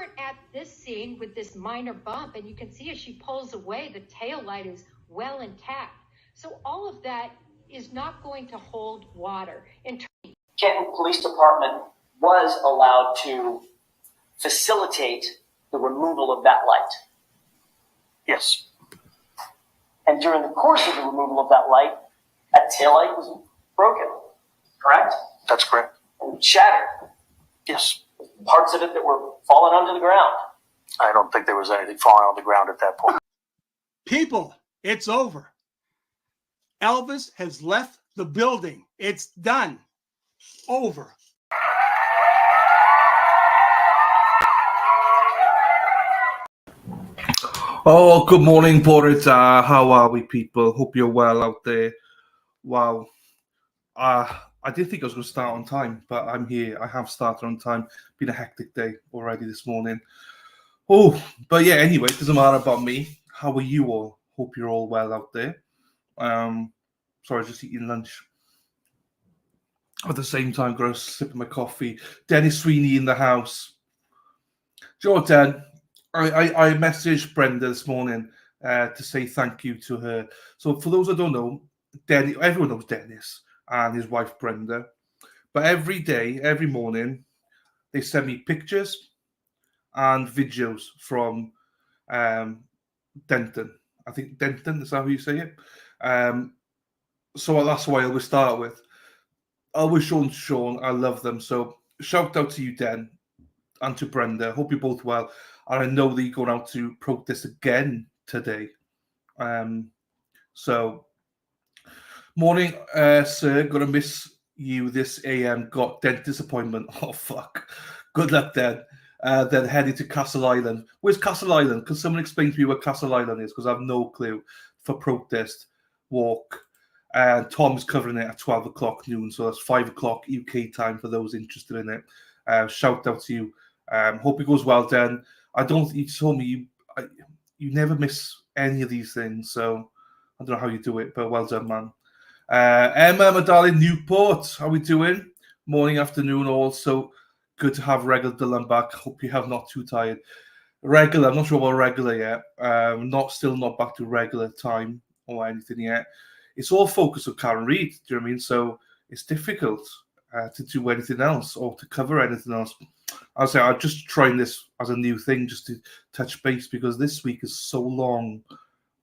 start at this scene with this minor bump, and you can see as she pulls away, the tail light is well intact. So all of that is not going to hold water. Canton Police Department was allowed to facilitate the removal of that light. Yes. And during the course of the removal of that light, that taillight was broken, correct? That's correct. And shattered. Yes. Parts of it that were falling onto the ground. I don't think there was anything falling on the ground at that point. People, it's over. Elvis has left the building. It's done. Over. Oh, good morning, Boris. How are we, people? Hope you're well out there. Wow. I didn't think I was going to start on time, but I'm here. I have started on time. Been a hectic day already this morning. Oh, but yeah, anyway, it doesn't matter about me. How are you all? Hope you're all well out there. Sorry, just eating lunch. At the same time, got a sip of my coffee. Dennis Sweeney in the house. Jordan, I messaged Brenda this morning to say thank you to her. So for those that don't know, everyone knows Dennis and his wife Brenda. But every day, every morning, they send me pictures and videos from Denton. I think Denton, is that how you say it? So that's why I always start with. I always Sean. I love them. So shout out to you, Den, and to Brenda. Hope you're both well. And I know that you're going out to protest again today. So, morning, sir. Gonna miss you this AM. Got dentist appointment. Oh, fuck. Good luck, then. Then heading to Castle Island. Where's Castle Island? Can someone explain to me where Castle Island is? Because I have no clue. For protest walk. And Tom's covering it at 12 o'clock noon. So that's 5 o'clock UK time for those interested in it. Shout out to you. Hope it goes well, Dan. You told me you never miss any of these things, so I don't know how you do it, but well done, man. Emma, my darling, Newport, how we doing? Morning, afternoon, also good to have regular Dylan back. Hope you have not too tired. Regular, I'm not sure about regular yet. Still not back to regular time or anything yet. It's all focused on Karen Reid, do you know what I mean? So it's difficult to do anything else or to cover anything else. I'll say I'm just trying this as a new thing just to touch base because this week is so long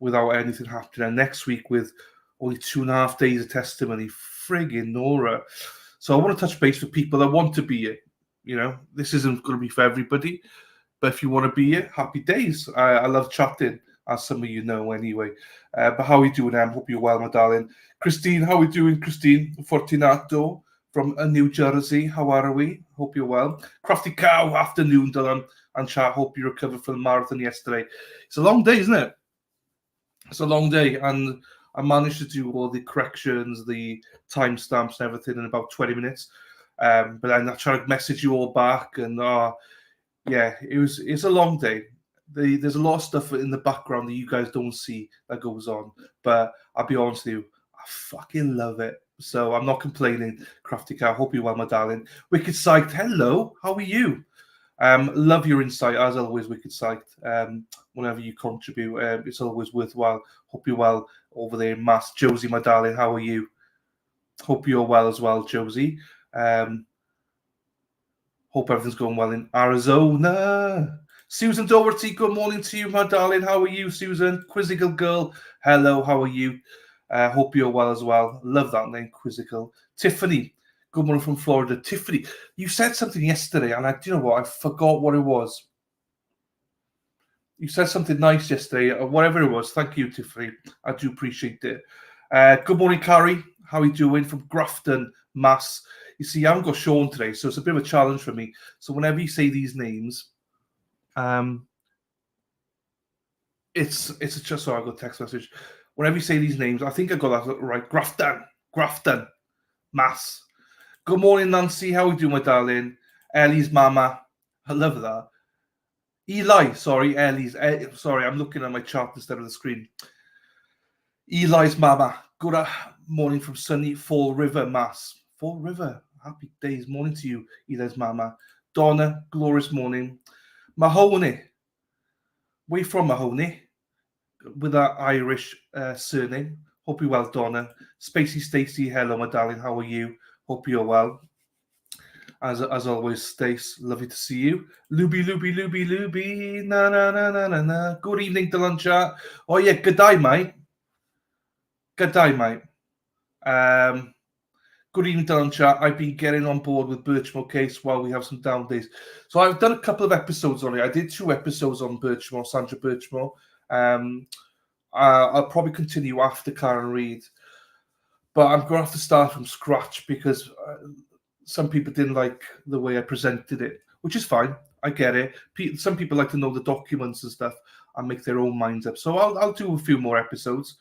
without anything happening. And next week with only 2.5 days of testimony, friggin' Nora. So I want to touch base with people that want to be here. You know, this isn't going to be for everybody. But if you want to be here, happy days. I love chatting, as some of you know anyway. But how are you doing, Em? Hope you're well, my darling. Christine, how are we doing, Christine? Fortunato from New Jersey. How are we? Hope you're well. Crafty Cow, afternoon, Dylan. And chat, hope you recovered from the marathon yesterday. It's a long day, isn't it? It's a long day. And I managed to do all the corrections, the timestamps and everything in about 20 minutes. But then I tried to message you all back. And yeah, it's a long day. There's a lot of stuff in the background that you guys don't see that goes on. But I'll be honest with you, I fucking love it. So I'm not complaining, Crafty Cow. Hope you're well, my darling. Wicked Psyched, hello. How are you? Love your insight, as always, Wicked Psyched. Whenever you contribute, it's always worthwhile. Hope you're well over there in Mass. Josie, my darling, how are you? Hope you're well as well, Josie. Hope everything's going well in Arizona. Susan Doherty, good morning to you, my darling. How are you, Susan? Quizzical girl, hello, how are you? Hope you're well as well. Love that name, Quizzical. Tiffany, good morning from Florida. Tiffany, you said something yesterday, and do you know what? I forgot what it was. You said something nice yesterday, or whatever it was. Thank you, Tiffany. I do appreciate it. Good morning, Carrie. How are you doing? From Grafton, Mass. You see, I haven't got Sean today, so it's a bit of a challenge for me. So whenever you say these names, it's just so I got a text message. Whenever you say these names, I think I got that right. Grafton, Mass. Good morning, Nancy. How are you doing, my darling? Ellie's mama. I love that. Eli, sorry, Ellie's. Sorry, I'm looking at my chart instead of the screen. Eli's mama. Good morning from sunny Fall River, Mass. Fall River. Happy days. Morning to you, Eli's mama. Donna, glorious morning. Mahoney. We from Mahoney with our Irish surname. Hope you're well, Donna. Spacey Stacey, hello, my darling. How are you? Hope you're well. As always, Stace, lovely to see you. Luby, na na na na na na. Good evening, Dylan chat. Oh yeah, good day, mate. Good day, mate. Good evening, Dylan chat. I've been getting on board with Birchmore case while we have some down days. So I've done a couple of episodes on it. I did 2 episodes on Birchmore, Sandra Birchmore. I'll probably continue after Karen Reid, but I'm going to have to start from scratch because some people didn't like the way I presented it, which is fine. I get it. Some people like to know the documents and stuff and make their own minds up. So I'll do a few more episodes.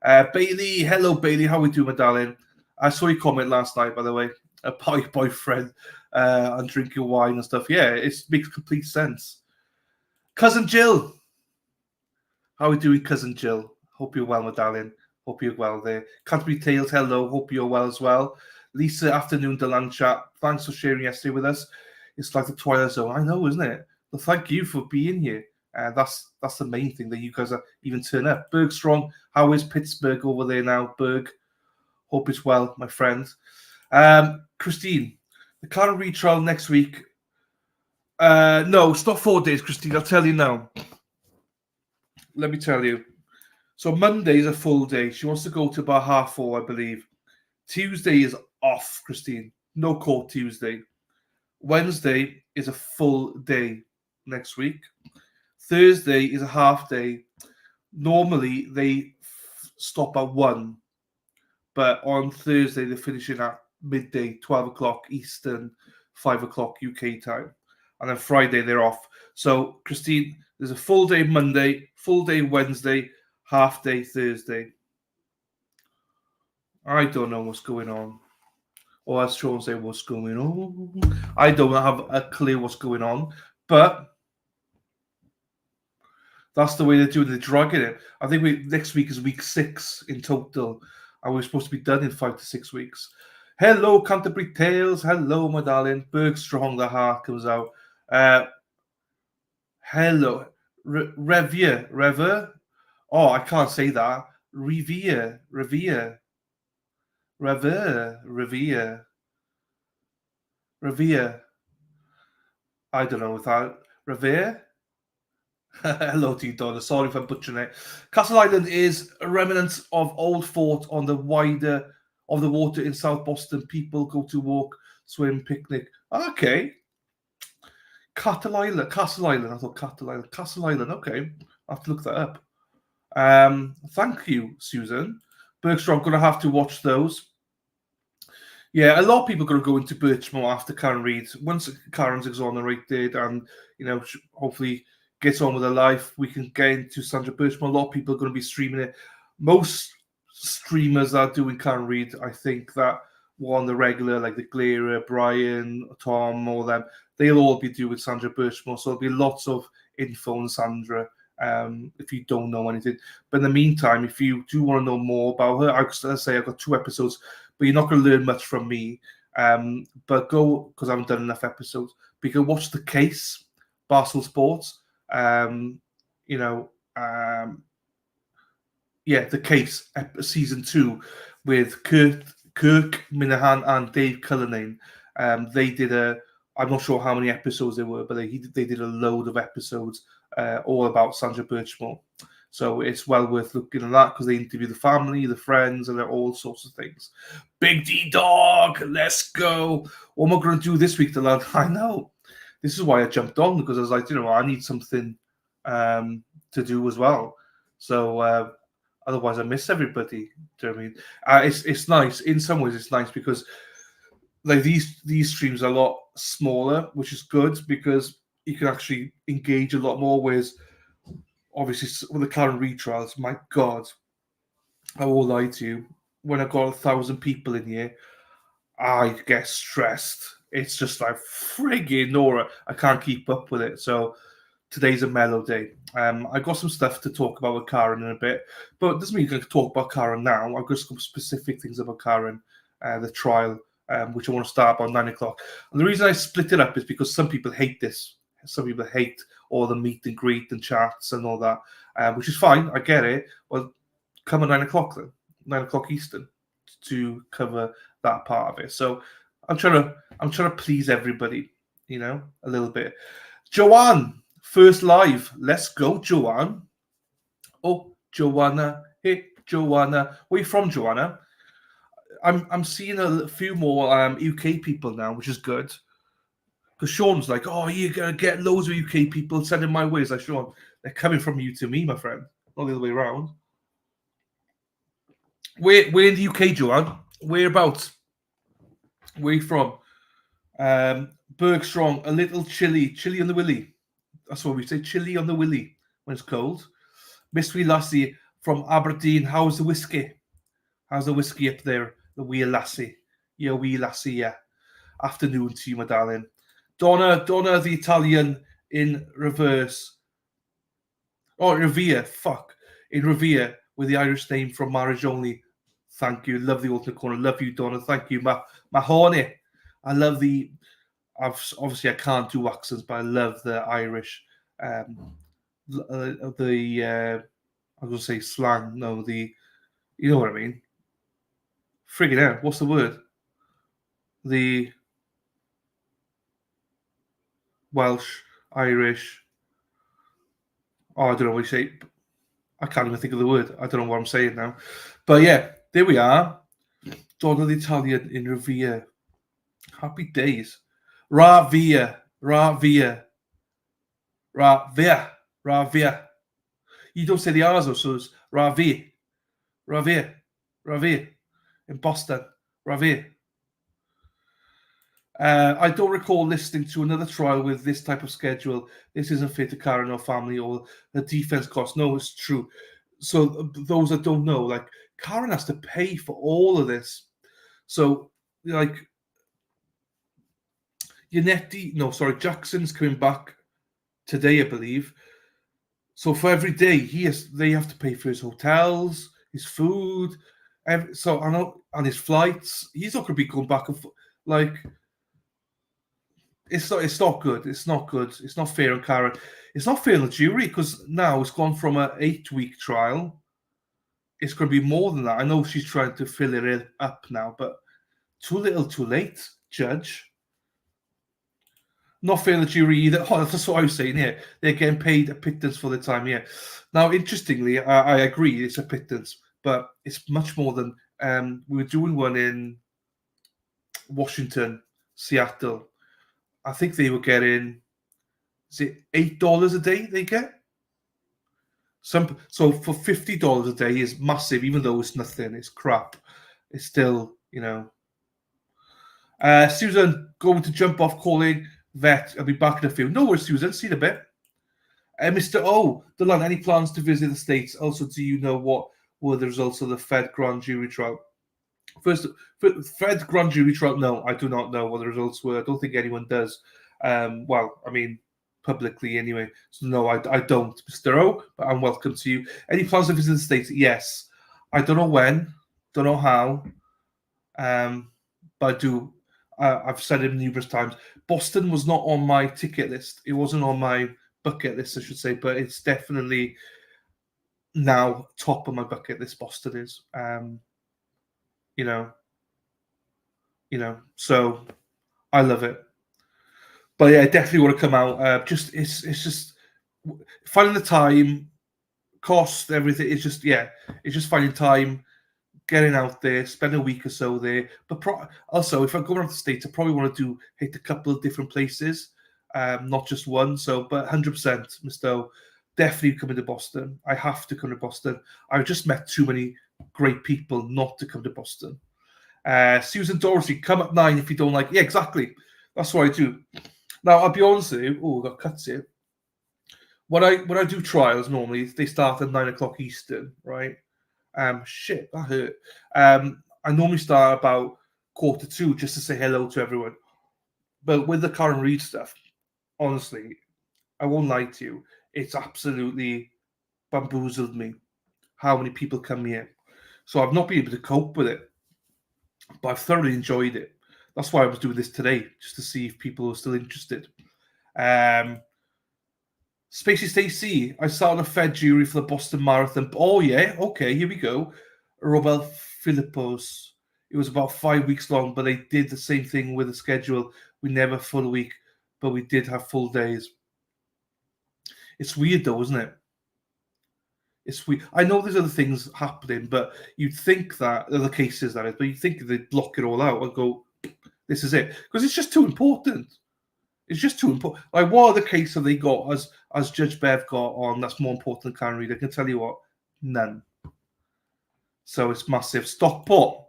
Bailey, hello, Bailey. How we doing, my darling? I saw your comment last night, by the way, about your boyfriend and drinking wine and stuff. Yeah, it makes complete sense. Cousin Jill. How we doing, Cousin Jill? Hope you're well, my darling. Hope you're well there. Canterbury Tales, hello. Hope you're well as well. Lisa, afternoon, Delan chat. Thanks for sharing yesterday with us. It's like the Twilight Zone. I know, isn't it? Well, thank you for being here. That's the main thing, that you guys are even turn up. Bergstrong, how is Pittsburgh over there now, Berg? Hope it's well, my friend. Christine, the Karen Reid trial next week. No, it's not 4 days, Christine. I'll tell you now. Let me tell you. So Monday is a full day. She wants to go to about 4:30, I believe. Tuesday is off, Christine. No court Tuesday. Wednesday is a full day next week. Thursday is a half day. Normally they stop at 1, but on Thursday they're finishing at midday, 12 o'clock Eastern, 5 o'clock UK time. And then Friday they're off. So, Christine, there's a full day Monday, full day Wednesday, half day Thursday. I don't know what's going on. Or as Sean say, what's going on? I don't have a clue what's going on. But that's the way they're doing. They're dragging it. I think next week is week 6 in total. And we're supposed to be done in 5 to 6 weeks. Hello, Canterbury Tales. Hello, my darling. Bergstrong, the heart comes out. Hello. Rever. Oh, I can't say that. Revere. I don't know without Revere. Hello to you, Donna. Sorry if I'm butchering it. Castle Island is a remnant of old fort on the wider of the water in South Boston. People go to walk, swim, picnic. Okay. Castle Island. I thought Castle Island. Castle Island. Okay. I have to look that up. Thank you, Susan. Bergstrom, going to have to watch those. Yeah, a lot of people are going to go into Birchmore after Karen Reid. Once Karen's exonerated and, hopefully gets on with her life, we can get into Sandra Birchmore. A lot of people are going to be streaming it. Most streamers are doing Karen Reid, I think, that were on the regular, like the Glera, Brian, Tom, all them. They'll all be doing Sandra Birchmore. So there'll be lots of info on Sandra. If you don't know anything. But in the meantime, if you do want to know more about her, I've got 2 episodes, but you're not going to learn much from me. But go, because I haven't done enough episodes, but you can watch The Case, Barstool Sports. The Case, season 2, with Kirk Minahan and Dave Cullinane. They did I'm not sure how many episodes they were, but they did a load of episodes all about Sandra Birchmore. So it's well worth looking at that because they interview the family, the friends, and all sorts of things. Big D Dog, let's go. What am I going to do this week, lad? I know. This is why I jumped on, because I was like, I need something to do as well. So otherwise I miss everybody. Do you know what I mean? It's nice. In some ways it's nice because like these streams are a lot smaller, which is good because you can actually engage a lot more. Whereas obviously with the Karen Reid trials, my God, I won't lie to you. When I've got 1,000 people in here, I get stressed. It's just like friggin' Nora. I can't keep up with it. So today's a mellow day. I got some stuff to talk about with Karen in a bit, but it doesn't mean you can talk about Karen now. I've got some specific things about Karen, the trial, which I want to start about 9 o'clock. And the reason I split it up is because some people hate this. Some people hate all the meet and greet and chats and all that, which is fine. I get it. Well, come at 9 o'clock then, 9 o'clock Eastern, to cover that part of it. So I'm trying to please everybody, you know, a little bit. Joanne, first live. Let's go, Joanne. Oh, Joanna. Hey, Joanna. Where are you from, Joanna? I'm seeing a few more UK people now, which is good. Because Sean's like, oh, you're going to get loads of UK people sending my way. It's like, Sean, they're coming from you to me, my friend. Not the other way around. We're in the UK, Joanne. Whereabouts? Where are you from? Bergstrong, a little chilly on the willy. That's what we say, chilly on the willy when it's cold. Mystery Lassie from Aberdeen. How's the whiskey? How's the whiskey up there? The wee lassie. Yeah, wee lassie, yeah. Afternoon to you, my darling. Donna, the Italian in reverse. Oh, Revere, fuck. In Revere, with the Irish name from Marriage Only. Thank you. Love the alternate corner. Love you, Donna. Thank you. Mahoney. I love the... Obviously, I can't do accents, but I love the Irish... I was going to say slang. No, you know what I mean. Friggin' hell. What's the word? The Welsh, Irish... Oh, I don't know what you say. I can't even think of the word. I don't know what I'm saying now. But yeah, there we are. Donna the Italian in Revere. Happy days. Ravia. You don't say the R's, so it's Ravia. In Boston. Ravia. I don't recall listening to another trial with this type of schedule. This isn't fair to Karen or family or the defense cost. No, it's true. So those that don't know, like Karen has to pay for all of this. So like Jackson's coming back today, I believe. So for every day they have to pay for his hotels, his food, and his flights. He's not going to be going back and forth. Like, it's not good. It's not good. It's not fair on Karen. It's not fair on the jury because now it's gone from an 8-week trial. It's going to be more than that. I know she's trying to fill it up now, but too little, too late, Judge. Not fair on the jury either. Oh, that's what I was saying here. They're getting paid a pittance for the time, yeah. Now, interestingly, I agree it's a pittance, but it's much more than... we were doing one in Washington, Seattle. I think they were getting, is it $8 a day they get? So for $50 a day is massive, even though it's nothing, it's crap. It's still, you know. Susan, going to jump off calling vet. I'll be back in a few. No worries, Susan. See you in a bit. Mr. O, Dylan, any plans to visit the States? Also, do you know what were the results of the Fed grand jury trial? First, Fed grand jury trial, no, I do not know what the results were. I don't think anyone does. Well, I mean, publicly anyway. So no, I don't, Mr. O, but I'm welcome to you. Any plans to visit the States? Yes. I don't know when, don't know how, but I do. I've said it numerous times. Boston was not on my ticket list. It wasn't on my bucket list, I should say, but it's definitely now top of my bucket list. Boston is. You know, so I love it. But yeah, I definitely want to come out. It's just finding the time, cost, everything. It's just finding time, getting out there, spend a week or so there. But also, if I go around the States, I probably want to hit a couple of different places, not just one. So, but 100%, Mr. O, definitely coming to Boston. I have to come to Boston. I've just met too many great people not to come to Boston. Susan Dorsey, come at 9 if you don't like. Yeah, exactly. That's what I do. Now, I'll be honest with you. Oh, I got cuts here. When I do trials, normally they start at 9 o'clock Eastern, right? Shit, that hurt. I normally start about 1:45 just to say hello to everyone. But with the Karen Reid stuff, honestly, I won't lie to you. It's absolutely bamboozled me how many people come here. So I've not been able to cope with it, but I've thoroughly enjoyed it. That's why I was doing this today, just to see if people are still interested. Spacey Stacey, I started a Fed jury for the Boston Marathon. Oh, yeah. Okay, here we go. Robert Philippos. It was about 5 weeks long, but they did the same thing with the schedule. We never full week, but we did have full days. It's weird, though, isn't it? It's weird. I know there's other things happening, but you'd think that, other cases that is, but you'd think they'd block it all out and go, this is it. Because it's just too important. It's just too important. Like, what other case have they got as Judge Bev got on that's more important than Karen Reid? I can tell you what, none. So it's massive. Stockport.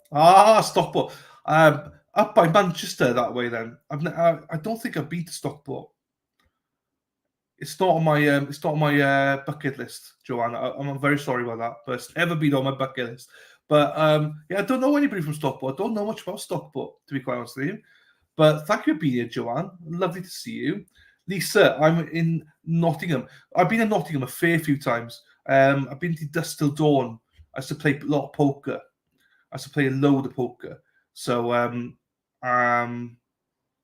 Stockport. Up by Manchester that way. Then I don't think I've been to Stockport. It's not on my bucket list, Joanna. I'm very sorry about that, but it's never been on my bucket list. But yeah, I don't know anybody from Stockport. I don't know much about Stockport, to be quite honest with you. But thank you for being here, Joanne. Lovely to see you. Lisa, I'm in Nottingham. I've been in Nottingham a fair few times. I've been to Dusk Till Dawn. I used to play a lot of poker. I used to play a load of poker. So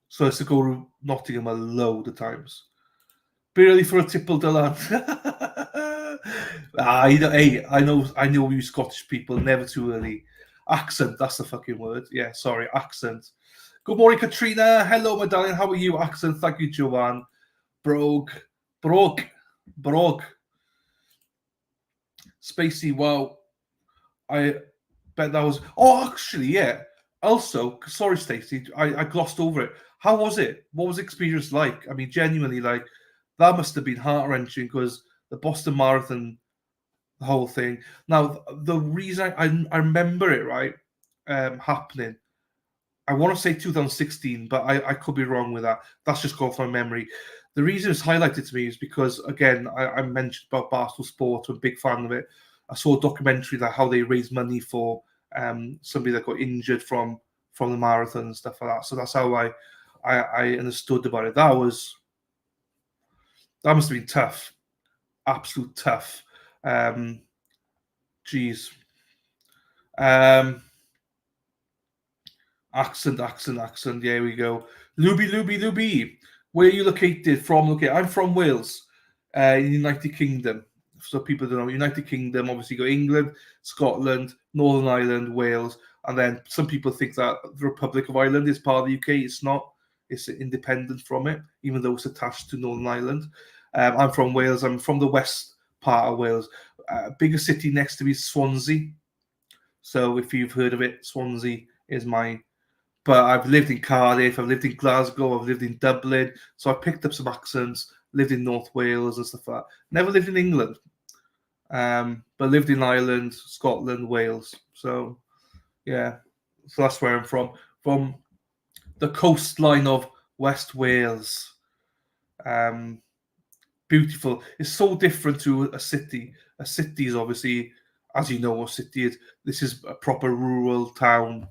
so I used to go to Nottingham a load of times. Be ready for a tipple, Dylan. Hey, I know you Scottish people, never too early. Accent, that's the fucking word. Yeah, sorry, accent. Good morning, Katrina. Hello, my darling. How are you? Accent. Thank you, Joanne. Brogue. Spacey, wow. I bet that was... Oh, actually, yeah. Also, sorry, Stacey, I glossed over it. How was it? What was the experience like? I mean, genuinely, like, that must have been heart-wrenching because the Boston Marathon, the whole thing. Now, the reason I remember it, right, happening, I want to say 2016, but I could be wrong with that. That's just gone from my memory. The reason it's highlighted to me is because, again, I mentioned about Barstool Sports. I'm a big fan of it. I saw a documentary that how they raised money for somebody that got injured from the marathon and stuff like that. So that's how I understood about it. That must have been tough. Absolute tough. Geez. Accent. There we go. Luby. Where are you located from? Okay, I'm from Wales, in the United Kingdom. So people don't know, United Kingdom, obviously you got England, Scotland, Northern Ireland, Wales, and then some people think that the Republic of Ireland is part of the UK. It's not. It's independent from it, even though it's attached to Northern Ireland. I'm from Wales. I'm from the west part of Wales. Biggest city next to me is Swansea. So if you've heard of it, Swansea is my... But I've lived in Cardiff, I've lived in Glasgow, I've lived in Dublin. So I picked up some accents, lived in North Wales and stuff like that. Never lived in England, but lived in Ireland, Scotland, Wales. So, yeah, so that's where I'm from the coastline of West Wales. Beautiful. It's so different to a city. A city is obviously, as you know what a city is, this is a proper rural town.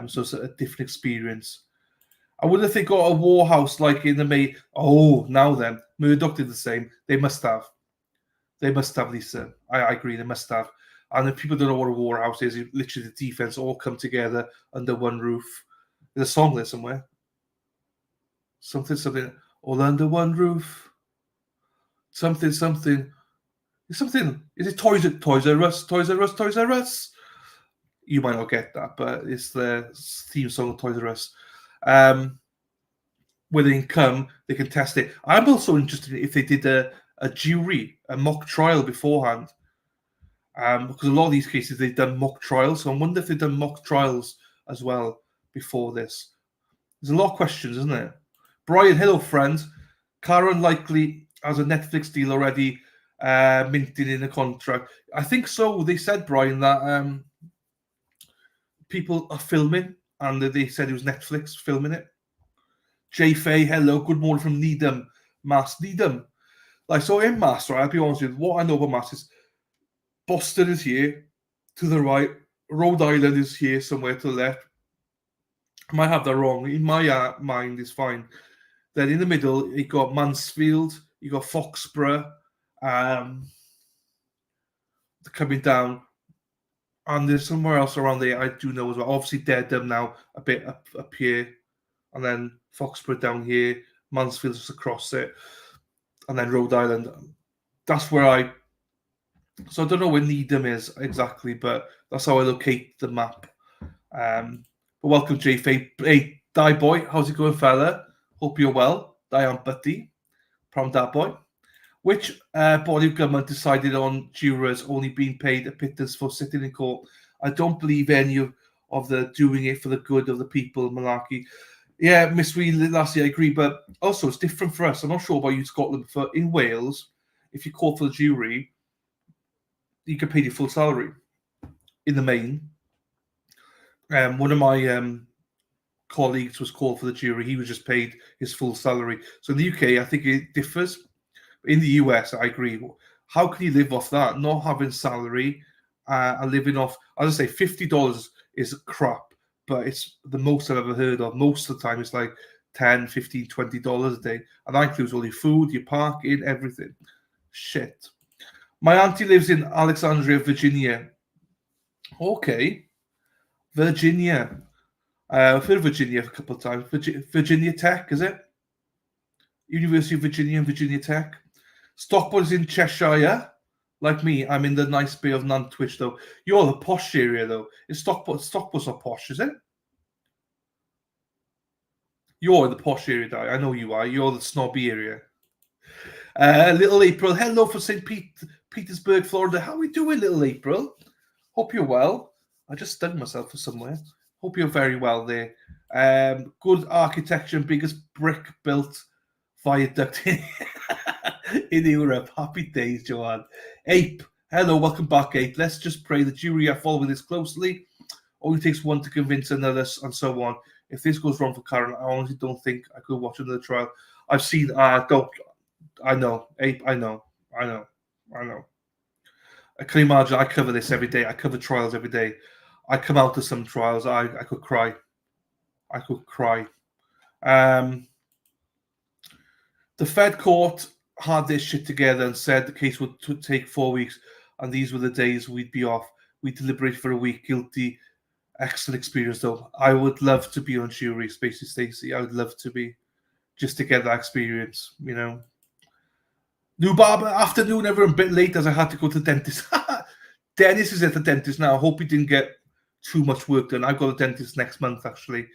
So it's a different experience. I wonder if they got a war house like in the May. Oh, now then, Murdoch did the same. They must have. Lisa. I agree. They must have. And if people don't know what a war house is, literally the defense all come together under one roof. There's a song there somewhere. Something. All under one roof. Something. Is it Toys R Us? You might not get that, but it's the theme song of Toys R Us. Where they can come, they can test it. I'm also interested if they did a jury, a mock trial beforehand. Because a lot of these cases, they've done mock trials. So I wonder if they've done mock trials as well before this. There's a lot of questions, isn't there? Brian, hello, friend. Karen likely has a Netflix deal already minting in a contract. I think so. They said, Brian, that... people are filming, and they said it was Netflix filming it. Jay Fay, hello, good morning from Needham, Mass. Needham. Like, so in Mass, right, I'll be honest with you, what I know about Mass is Boston is here to the right, Rhode Island is here somewhere to the left. I might have that wrong. In my mind, it's fine. Then in the middle, you got Mansfield, you got Foxborough, coming down. And there's somewhere else around there I do know as well. Obviously, Dedham now a bit up here, and then Foxborough down here. Mansfield's just across it. and then Rhode Island. That's where so I don't know where Needham is exactly, but that's how I locate the map. But welcome, JF. Hey, Die Boy, how's it going, fella? Hope you're well. Die on Buddy from that boy. Which body of government decided on jurors only being paid a pittance for sitting in court? I don't believe any of the doing it for the good of the people malarkey. Yeah, Miss Wheeler, last year I agree, but also it's different for us. I'm not sure about you in Scotland, but in Wales, if you call for the jury, you can pay your full salary in the main. One of my colleagues was called for the jury. He was just paid his full salary. So in the UK, I think it differs. In the US, I agree. How can you live off that? Not having salary and living off, as I say, $50 is crap, but it's the most I've ever heard of. Most of the time, it's like $10, $15, $20 a day. And that includes all your food, your parking, everything. Shit. My auntie lives in Alexandria, Virginia. Okay. Virginia. I've heard of Virginia a couple of times. Virginia Tech, is it? University of Virginia and Virginia Tech. Stockport's in Cheshire. Like me, I'm in the nice bit of Nantwich, though. You're the posh area, though. Is Stockport's not posh, is it? You're the posh area, Di. I know you are. You're the snobby area. Little April, hello from St. Petersburg, Florida. How are we doing, Little April? Hope you're well. I just stunned myself for somewhere. Hope you're very well there. Good architecture and biggest brick built viaduct in Europe. Happy days, Joanne. Ape, hello, welcome back, Ape. Let's just pray the jury are following this closely. Only takes one to convince another, and so on. If this goes wrong for Karen, I honestly don't think I could watch another trial. I've seen, I know, Ape, I know. I can imagine, I cover this every day. I cover trials every day. I come out to some trials, I could cry. The Fed court had this shit together and said the case would take 4 weeks, and these were the days we'd be off. We deliberate for a week. Guilty. Excellent experience, though. I would love to be on jury, Spacey Stacey. I would love to be, just to get that experience, you know. New barber afternoon, ever a bit late as I had to go to the dentist. Dennis is at the dentist now. I hope he didn't get too much work done. I've got a dentist next month, actually.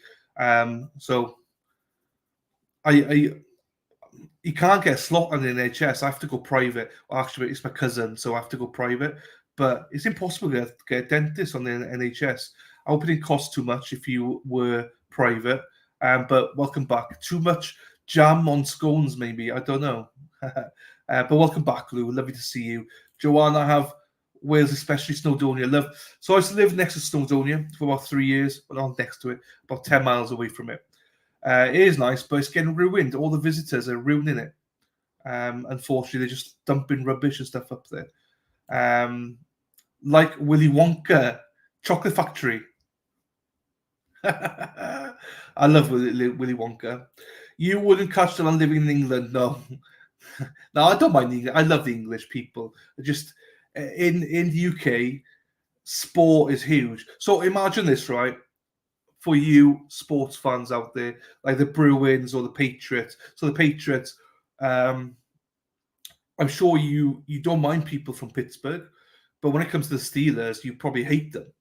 So you can't get a slot on the NHS. I have to go private. Well, actually, it's my cousin, so I have to go private. But it's impossible to get a dentist on the NHS. I hope it didn't cost too much if you were private. But welcome back. Too much jam on scones, maybe. I don't know. But welcome back, Lou. Lovely to see you. Joanne, I have Wales, especially Snowdonia. So I used to live next to Snowdonia for about 3 years, but not next to it, about 10 miles away from it. It is nice, but it's getting ruined. All the visitors are ruining it. Unfortunately, they're just dumping rubbish and stuff up there. Like Willy Wonka, Chocolate Factory. I love Willy Wonka. You wouldn't catch them on living in England, no. No, I don't mind England. I love the English people. Just in the UK, sport is huge. So imagine this, right? For you sports fans out there, like the Bruins or the Patriots. So the Patriots, I'm sure you don't mind people from Pittsburgh, but when it comes to the Steelers, you probably hate them.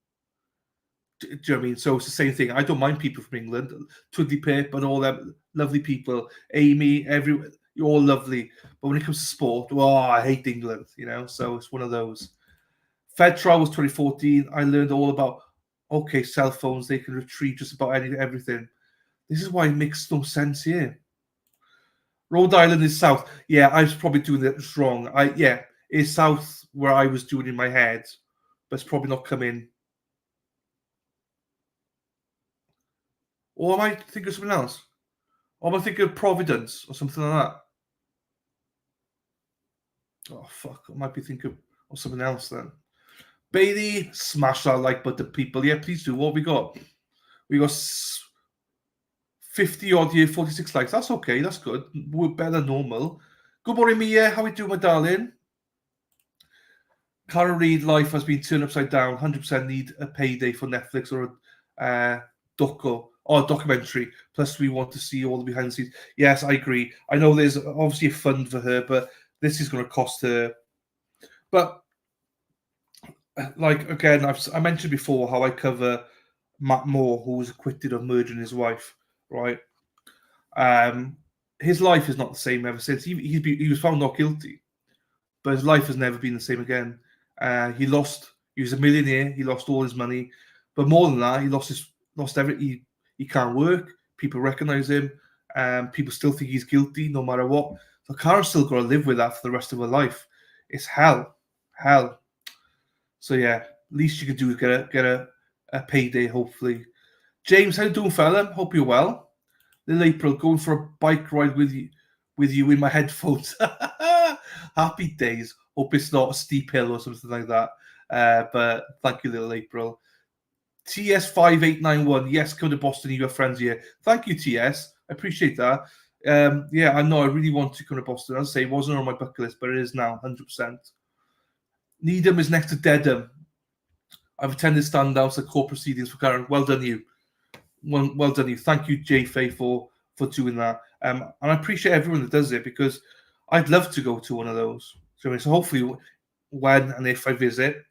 Do you know what I mean? So it's the same thing. I don't mind people from England, Tudley Pip and all them lovely people, Amy, everyone, you're all lovely. But when it comes to sport, I hate England, you know? So it's one of those. Fed trial was 2014. I learned all about, cell phones, they can retrieve just about everything. This is why it makes no sense here. Rhode Island is south. Yeah, I was probably doing that wrong. It's south where I was doing in my head, but it's probably not coming. Or am I thinking of something else? Or am I thinking of Providence or something like that? Oh, fuck. I might be thinking of something else then. Bailey, smash that like button, people. Yeah, please do. What have we got? We got 50 odd here, 46 likes. That's okay. That's good. We're better than normal. Good morning, Mia. How we doing, my darling? Cara Reid, life has been turned upside down. 100% need a payday for Netflix or a Ducko. or documentary. Plus, we want to see all the behind the scenes. Yes, I agree. I know there's obviously a fund for her, but this is going to cost her. But like again, I mentioned before how I cover Matt Moore, who was acquitted of murdering his wife. Right. His life is not the same ever since. He was found not guilty, but his life has never been the same again. He was a millionaire. He lost all his money, but more than that, he lost everything. He can't work. People recognize him. People still think he's guilty, no matter what. So Kara's still got to live with that for the rest of her life. It's hell. So yeah, least you can do is get a payday, hopefully. James, how you doing, fella? Hope you're well. Little April, going for a bike ride with you in my headphones. Happy days. Hope it's not a steep hill or something like that. But thank you, little April. TS5891. Yes, come to Boston. You have friends here. Thank you, TS. I appreciate that. Yeah, I know. I really want to come to Boston. As I say, it wasn't on my bucket list, but it is now, 100%. Needham is next to Dedham. I've attended stand-downs at court proceedings for Karen. Well done, you. Well done, you. Thank you, Jay Fay, for doing that. And I appreciate everyone that does it, because I'd love to go to one of those. So hopefully, when and if I visit,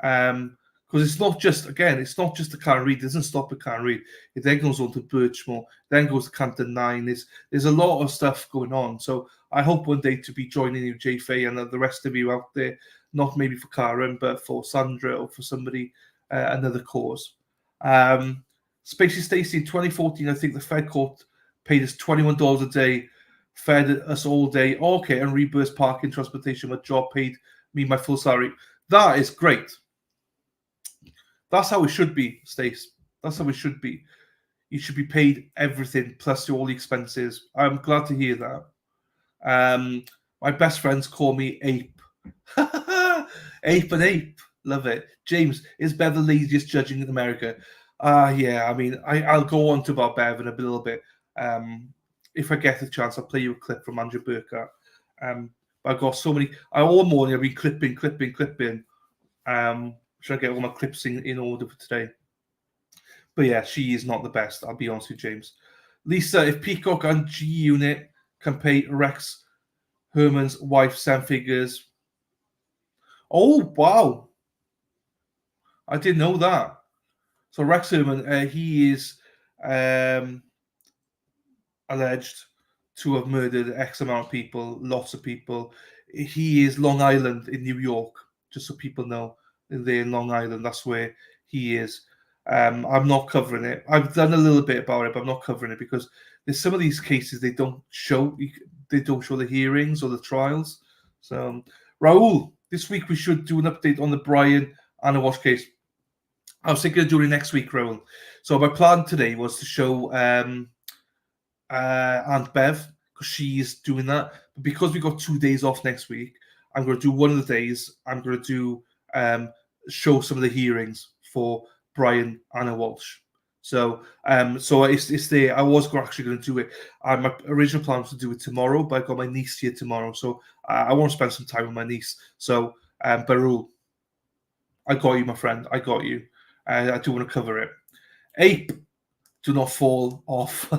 because it's not just the Karen Reid. It doesn't stop at Karen Reid. It then goes on to Birchmore, then goes to Canton 9. There's a lot of stuff going on. So I hope one day to be joining you, Jay Fay, and the rest of you out there, not maybe for Karen, but for Sandra or for somebody, another cause. Spacey Stacey, in 2014, I think the Fed court paid us $21 a day, fed us all day, okay, and reimbursed parking, transportation. My job paid me my full salary. That is great. That's how it should be, Stace. That's how it should be. You should be paid everything plus all the expenses. I'm glad to hear that. My best friends call me Ape. Ape and Ape. Love it. James, is Bev the laziest judging in America? Yeah, I mean, I'll go on to about Bev in a little bit. If I get the chance, I'll play you a clip from Andrew Burkhardt. I've got so many. All morning I've been clipping. Trying to get all my clips in order for today. But yeah, she is not the best. I'll be honest with you, James. Lisa, if Peacock and G Unit can pay Rex Herman's wife 7 figures. Oh, wow. I didn't know that. So Rex Herman, he is alleged to have murdered X amount of people, lots of people. He is Long Island in New York, just so people know. There in Long Island, that's where he is. I'm not covering it. I've done a little bit about it, but I'm not covering it because there's some of these cases they don't show the hearings or the trials. So Raul, this week we should do an update on the Brian Anna Walsh case. I was thinking of doing it next week, Raul. So my plan today was to show Aunt Bev, because she's doing that. But because we got 2 days off next week, I'm going to do one of the days. I'm going to do show some of the hearings for Brian Anna Walsh. So it's there. I was actually going to do it. My original plan was to do it tomorrow, but I got my niece here tomorrow, so I want to spend some time with my niece. So, Barul, I got you, my friend. I got you. I do want to cover it. Ape, do not fall off.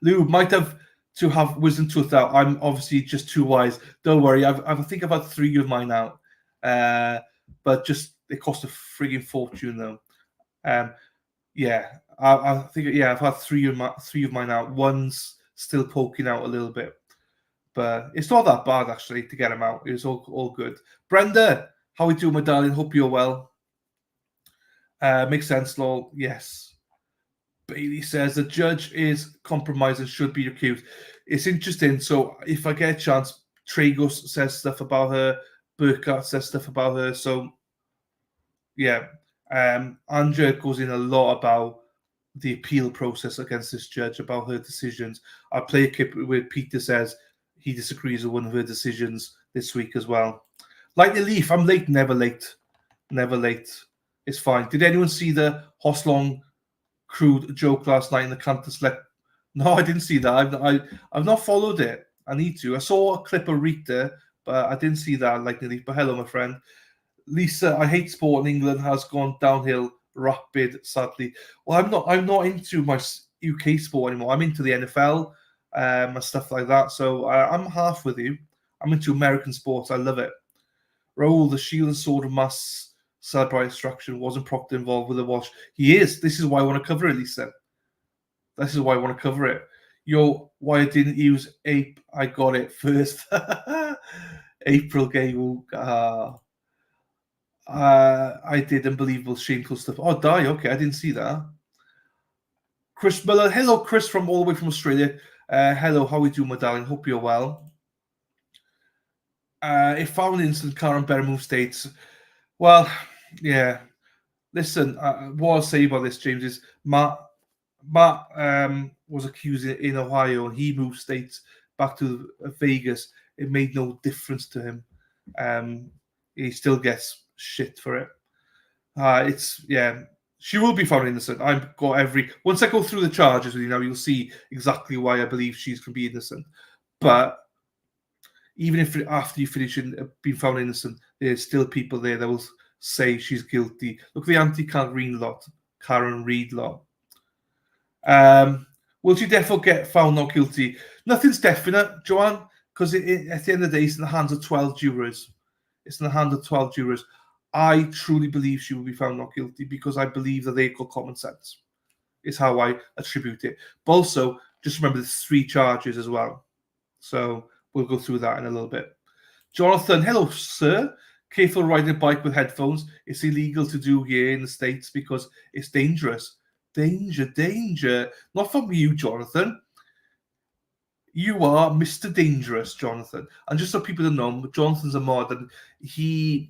Lou might have to have wisdom tooth out. I'm obviously just too wise. Don't worry. I think I've had 3 of mine out, but just it cost a frigging fortune though. Yeah, I think I've had 3 of mine out. One's still poking out a little bit, but it's not that bad actually to get them out. It's all good. Brenda, how we doing, my darling? Hope you're well. Makes sense, lol. Yes. Bailey says the judge is compromised and should be recused. It's interesting. So if I get a chance, Tragos says stuff about her. Burkhardt says stuff about her. So yeah, Andrea goes in a lot about the appeal process against this judge, about her decisions. I'll play a clip where Peter says he disagrees with one of her decisions this week as well. Like the Leaf, I'm late, never late. Never late. It's fine. Did anyone see the Hoslong crude joke last night in the Cantor Select? No, I didn't see that. I've not followed it. I need to. I saw a clip of Rita, but I didn't see that. Like the Leaf. But hello, my friend. Lisa, I hate sport in England has gone downhill rapid, sadly. Well, I'm not into my UK sport anymore. I'm into the NFL and stuff like that. So I'm half with you. I'm into American sports. I love it. Raoul, the shield and sword of mass celebrate destruction. Wasn't Proctor involved with the watch? He is. This is why I want to cover it, Lisa. This is why I want to cover it. Why I didn't use Ape? I got it first. April Gable. I did unbelievable, shameful stuff. Oh, die. Okay, I didn't see that. Chris Miller. Hello, Chris, from all the way from Australia. Hello, how are you doing, my darling? Hope you're well. If found instant car and better move states, well, yeah. Listen, what I'll say about this, James, is Matt was accused in Ohio, and he moved states back to Vegas. It made no difference to him. He still gets shit for it. She will be found innocent. I've got once I go through the charges with you now, you'll see exactly why I believe she's going to be innocent. But even if after you finish being found innocent, there's still people there that will say she's guilty. Look at the Karen Reid lot. Will she definitely get found not guilty? Nothing's definite, Joanne, because at the end of the day, it's in the hands of 12 jurors. It's in the hands of 12 jurors. I truly believe she will be found not guilty because I believe that they've got common sense. Is how I attribute it. But also, just remember there's 3 charges as well. So we'll go through that in a little bit. Jonathan, hello, sir. Careful riding a bike with headphones. It's illegal to do here in the States because it's dangerous. Danger. Not from you, Jonathan. You are Mr. Dangerous, Jonathan. And just so people don't know, Jonathan's a mod, and you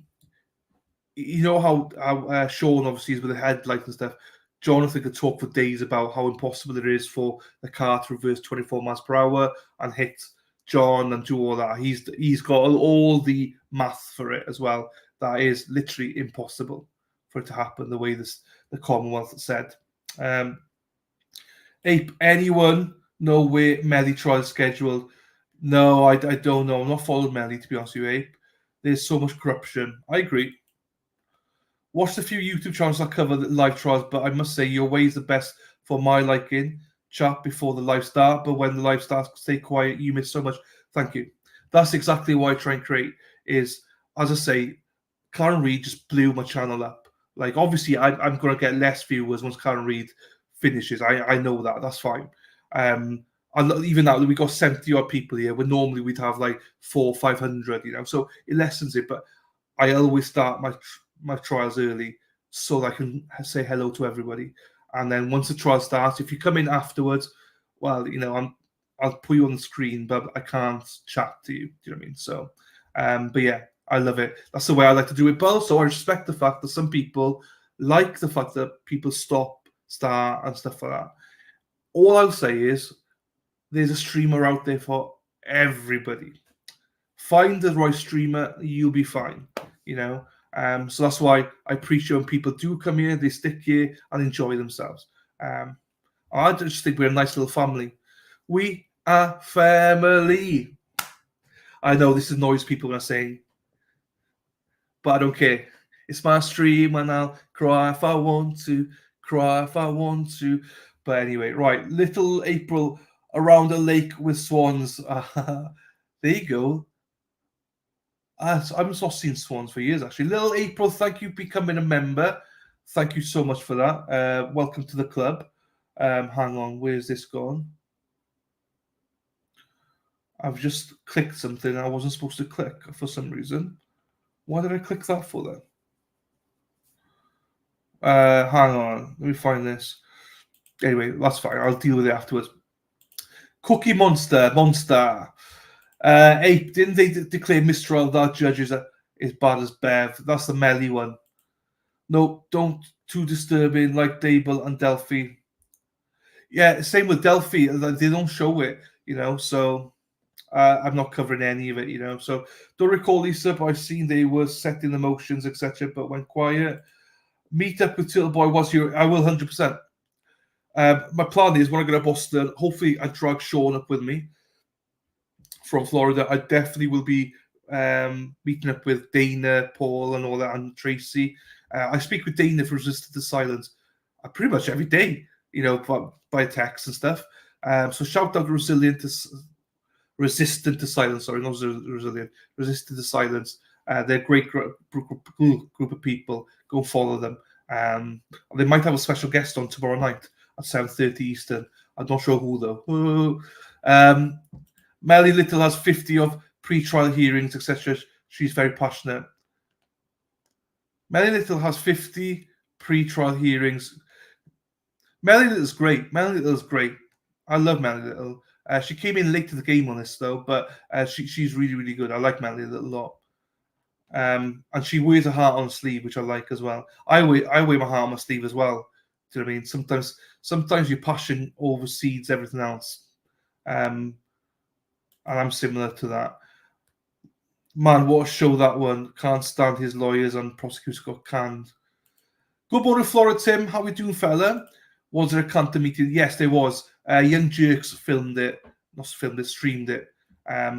know how Sean obviously is with the headlights and stuff. Jonathan could talk for days about how impossible it is for the car to reverse 24 miles per hour and hit John and do all that. He's got all the math for it as well. That is literally impossible for it to happen the way the Commonwealth said. Ape, anyone know where Melly trial is scheduled? No, I don't know. I'm not following Melly, to be honest with you, Ape. There's so much corruption. I agree. Watched a few YouTube channels that cover the live trials, but I must say your way is the best for my liking. Chat before the live start, but when the live starts, stay quiet. You miss so much. Thank you. That's exactly what I try and create. Is, as I say, Karen Reid just blew my channel up. Like, obviously, I'm going to get less viewers once Karen Reid finishes. I know that. That's fine. Even now, we got 70 odd people here, where normally we'd have like 400 or 500. So it lessens it. But I always start my trials early so that I can say hello to everybody. And then once the trial starts, if you come in afterwards, well, I'll put you on the screen, but I can't chat to you. Do you know what I mean? So, but yeah, I love it. That's the way I like to do it. But also, I respect the fact that some people like the fact that people stop, start, and stuff like that. All I'll say is there's a streamer out there for everybody. Find the right streamer, you'll be fine. So that's why I appreciate when people do come here, they stick here and enjoy themselves. I just think we're a nice little family. We are family. I know this annoys people when I'm saying, but I don't care. It's my stream and I'll cry if I want to, cry if I want to. But anyway, right. Little April around a lake with swans. There you go. I've not seen swans for years, actually. Little April, thank you for becoming a member. Thank you so much for that. Welcome to the club. Hang on, where's this gone? I've just clicked something I wasn't supposed to click for some reason. Why did I click that for then? Hang on, let me find this. Anyway, that's fine. I'll deal with it afterwards. Cookie Monster. Ape, didn't they declare mistrial that judges are as bad as Bev? That's the Melly one. No, don't too disturbing like Dable and Delphi. Yeah, same with Delphi. They don't show it, so I'm not covering any of it, So don't recall, Lisa, but I've seen they were setting the motions, etc., but went quiet. Meet up with Turtle Boy was here. I will 100%. My plan is when I go to Boston, hopefully I drag Sean up with me from Florida. I definitely will be meeting up with Dana, Paul, and all that, and Tracy. I speak with Dana for Resisted to Silence pretty much every day, but by text and stuff. So shout out resistant to silence. Sorry, not resilient. Resistant to silence. They're a great group of people. Go follow them. They might have a special guest on tomorrow night at 7:30 Eastern. I'm not sure who though. Melly Little has 50 of pre-trial hearings, etc. She's very passionate. Melly Little has 50 pre-trial hearings. Melly Little's great. Melly Little's great. I love Melly Little. She came in late to the game on this though, but she's really, really good. I like Melly Little a lot. And she wears a heart on her sleeve, which I like as well. I wear my heart on my sleeve as well. Do you know what I mean? Sometimes your passion oversees everything else. And I'm similar to that. Man, what a show that one. Can't stand his lawyers and prosecutors got canned. Good morning, Florida Tim. How we doing, fella? Was there a Cantor meeting? Yes, there was. Young Jerks streamed it.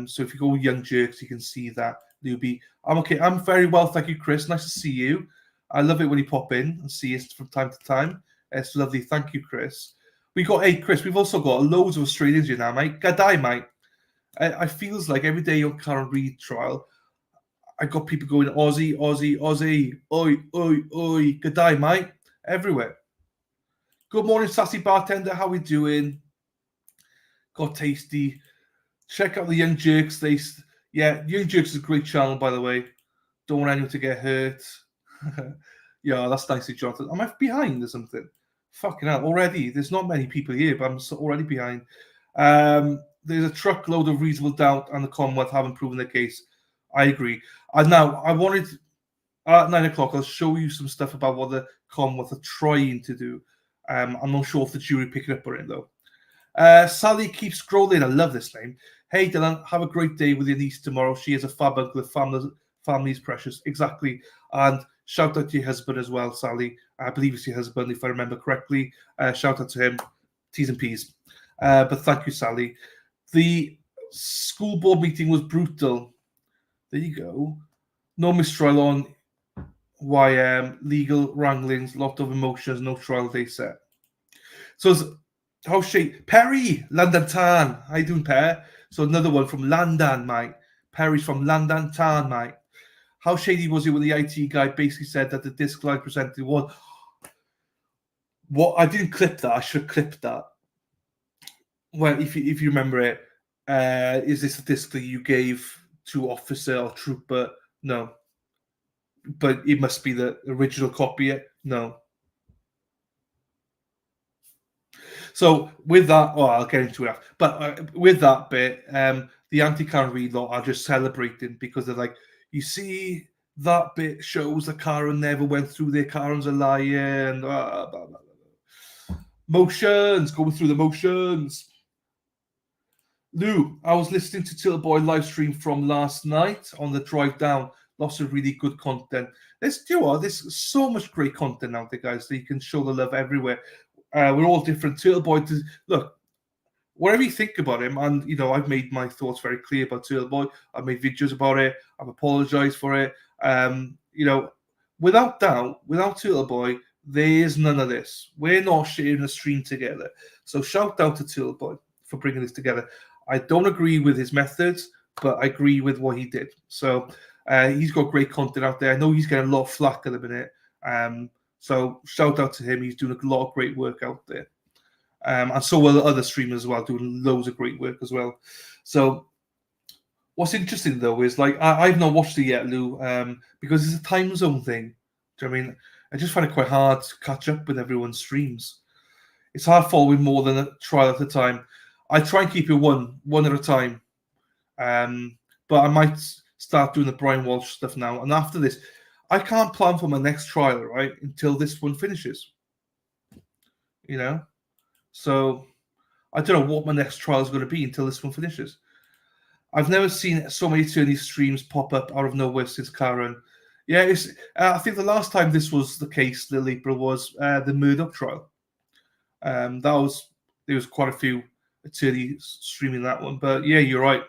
So if you go Young Jerks, you can see that. Newbie. I'm okay. I'm very well, thank you, Chris. Nice to see you. I love it when you pop in and see us from time to time. It's lovely. Thank you, Chris. Chris, we've also got loads of Australians here now, mate. G'day, mate. I feels like every day on Karen Reid trial, I got people going Aussie, Aussie, Aussie, oi, oi, oi, g'day, mate, everywhere. Good morning, sassy bartender. How we doing? Got tasty. Check out the Young Jerks. Young Jerks is a great channel, by the way. Don't want anyone to get hurt. Yeah, that's nicely, Jonathan. Am I behind or something? Fucking hell, already. There's not many people here, but I'm already behind. There's a truckload of reasonable doubt, and the Commonwealth haven't proven their case. I agree. Now, I wanted at 9 o'clock, I'll show you some stuff about what the Commonwealth are trying to do. I'm not sure if the jury pick it up on it, though. Sally keeps scrolling. I love this name. Hey, Dylan, have a great day with your niece tomorrow. She has a fab uncle. Family is precious. Exactly. And shout out to your husband as well, Sally. I believe it's your husband, if I remember correctly. Shout out to him. T's and P's. But thank you, Sally. The school board meeting was brutal. There you go. No mistrial on YM, legal wranglings, lot of emotions, no trial day set. So, Perry, London Tan. How you doing, Per? So, another one from London, mate. Perry's from London Tan, mate. How shady was it when the IT guy basically said that the disc line presented was... What? I didn't clip that. I should have clipped that. Well, if you remember it, is this a disc that you gave to officer or trooper? No. But it must be the original copy. No. So with that, I'll get into it. But with that bit, the anti-Karen Reid lot are just celebrating because they're like, you see, that bit shows that Karen never went through there. Karen's a liar and blah, blah, blah, blah. Motions, going through the motions. Lou, I was listening to Tilboy live stream from last night on the drive down. Lots of really good content. There's so much great content out there, guys, that you can show the love everywhere. We're all different. Tilboy, look, whatever you think about him, and I've made my thoughts very clear about Tilboy. I've made videos about it. I've apologized for it. Without doubt, without Tilboy, there's none of this. We're not sharing a stream together. So shout out to Tilboy for bringing this together. I don't agree with his methods, but I agree with what he did. So he's got great content out there. I know he's getting a lot of flack at the minute. So shout out to him. He's doing a lot of great work out there. And so will the other streamers as well, doing loads of great work as well. So what's interesting, though, is like I've not watched it yet, Lou, because it's a time zone thing. Do you know what I mean? I just find it quite hard to catch up with everyone's streams. It's hard following more than a trial at a time. I try and keep it one at a time. But I might start doing the Brian Walsh stuff now. And after this, I can't plan for my next trial, right, until this one finishes. So I don't know what my next trial is going to be until this one finishes. I've never seen so many attorney streams pop up out of nowhere since Karen. Yeah, I think the last time this was the case, Little April, was the Murdoch trial. There was quite a few attorneys streaming that one. But yeah, you're right.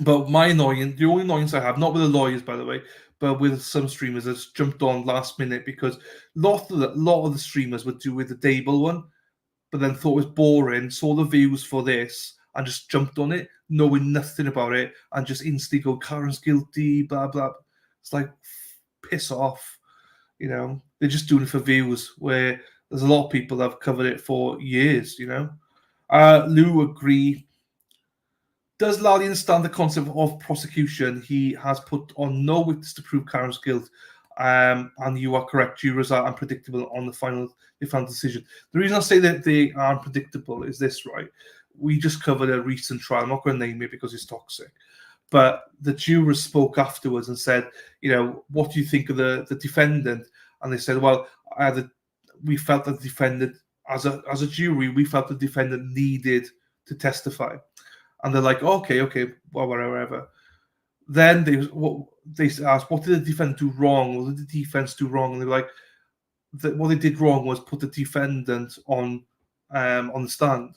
But the only annoyance I have, not with the lawyers, by the way, but with some streamers that's jumped on last minute because lot of the streamers would do with the Dable one, but then thought it was boring, saw the views for this, and just jumped on it, knowing nothing about it, and just instantly go, Karen's guilty, blah, blah. It's like, piss off. You know, they're just doing it for views, where there's a lot of people that have covered it for years, you know. Lou agree. Does Lally understand the concept of prosecution? He has put on no witness to prove Karen's guilt. And you are correct. Jurors are unpredictable on the final decision. The reason I say that they are unpredictable is this, right? We just covered a recent trial. I'm not going to name it because it's toxic. But the jurors spoke afterwards and said, you know, what do you think of the defendant? And they said, well, we felt that the defendant, as a jury, we felt the defendant needed to testify. And they're like, okay, well, whatever. Then they asked, what did the defendant do wrong? What did the defense do wrong? And they're like, what they did wrong was put the defendant on the stand.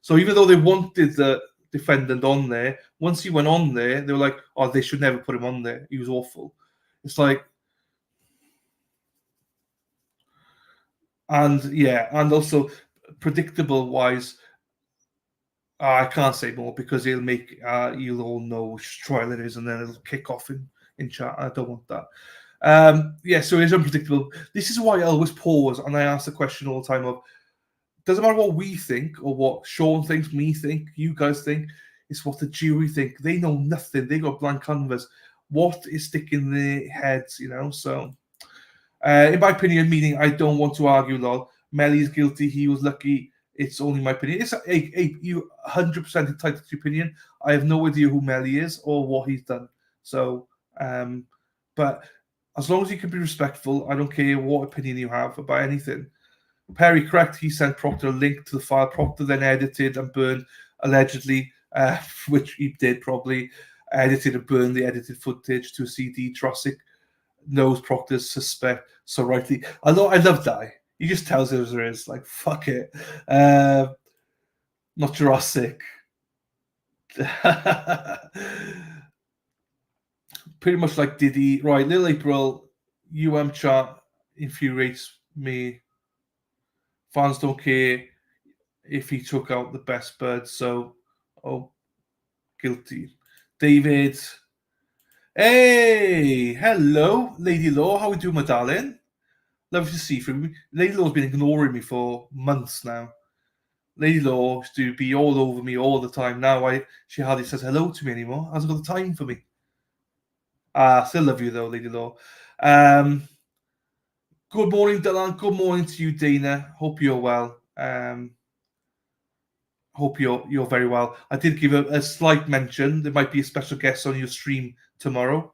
So even though they wanted the defendant on there, once he went on there, they were like, oh, they should never put him on there. He was awful. It's like, and also predictable wise, I can't say more because he'll make you'll all know which trial it is, and then it'll kick off in chat. I don't want that. So it's unpredictable. This is why I always pause and I ask the question all the time of, doesn't matter what we think or what Sean thinks, me think, you guys think, it's what the jury think. They know nothing. They got blank canvas. What is sticking in their heads, you know? So, in my opinion, meaning I don't want to argue, lol. Melly's guilty. He was lucky. It's only my opinion. It's you 100% entitled to your opinion. I have no idea who Melly is or what he's done. So, but as long as you can be respectful, I don't care what opinion you have about anything. Perry, correct. He sent Proctor a link to the file. Proctor then edited and burned, allegedly, which he did probably, edited and burned the edited footage to a CD. Jurassic knows Proctor's suspect so rightly. I love that. He just tells it as there is, like, fuck it. Not Jurassic. Pretty much like Diddy. Right, Lil April, chat infuriates me. Fans don't care if he took out the best bird, so, guilty. David. Hey, hello, Lady Law. How are we doing, my darling? Love to see from you. Lady Law's been ignoring me for months now. Lady Law used to be all over me all the time. Now she hardly says hello to me anymore. Hasn't got the time for me. Still love you though, Lady Law. Good morning, Dylan. Good morning to you, Dana. Hope you're well. Hope you're very well. I did give a slight mention. There might be a special guest on your stream tomorrow.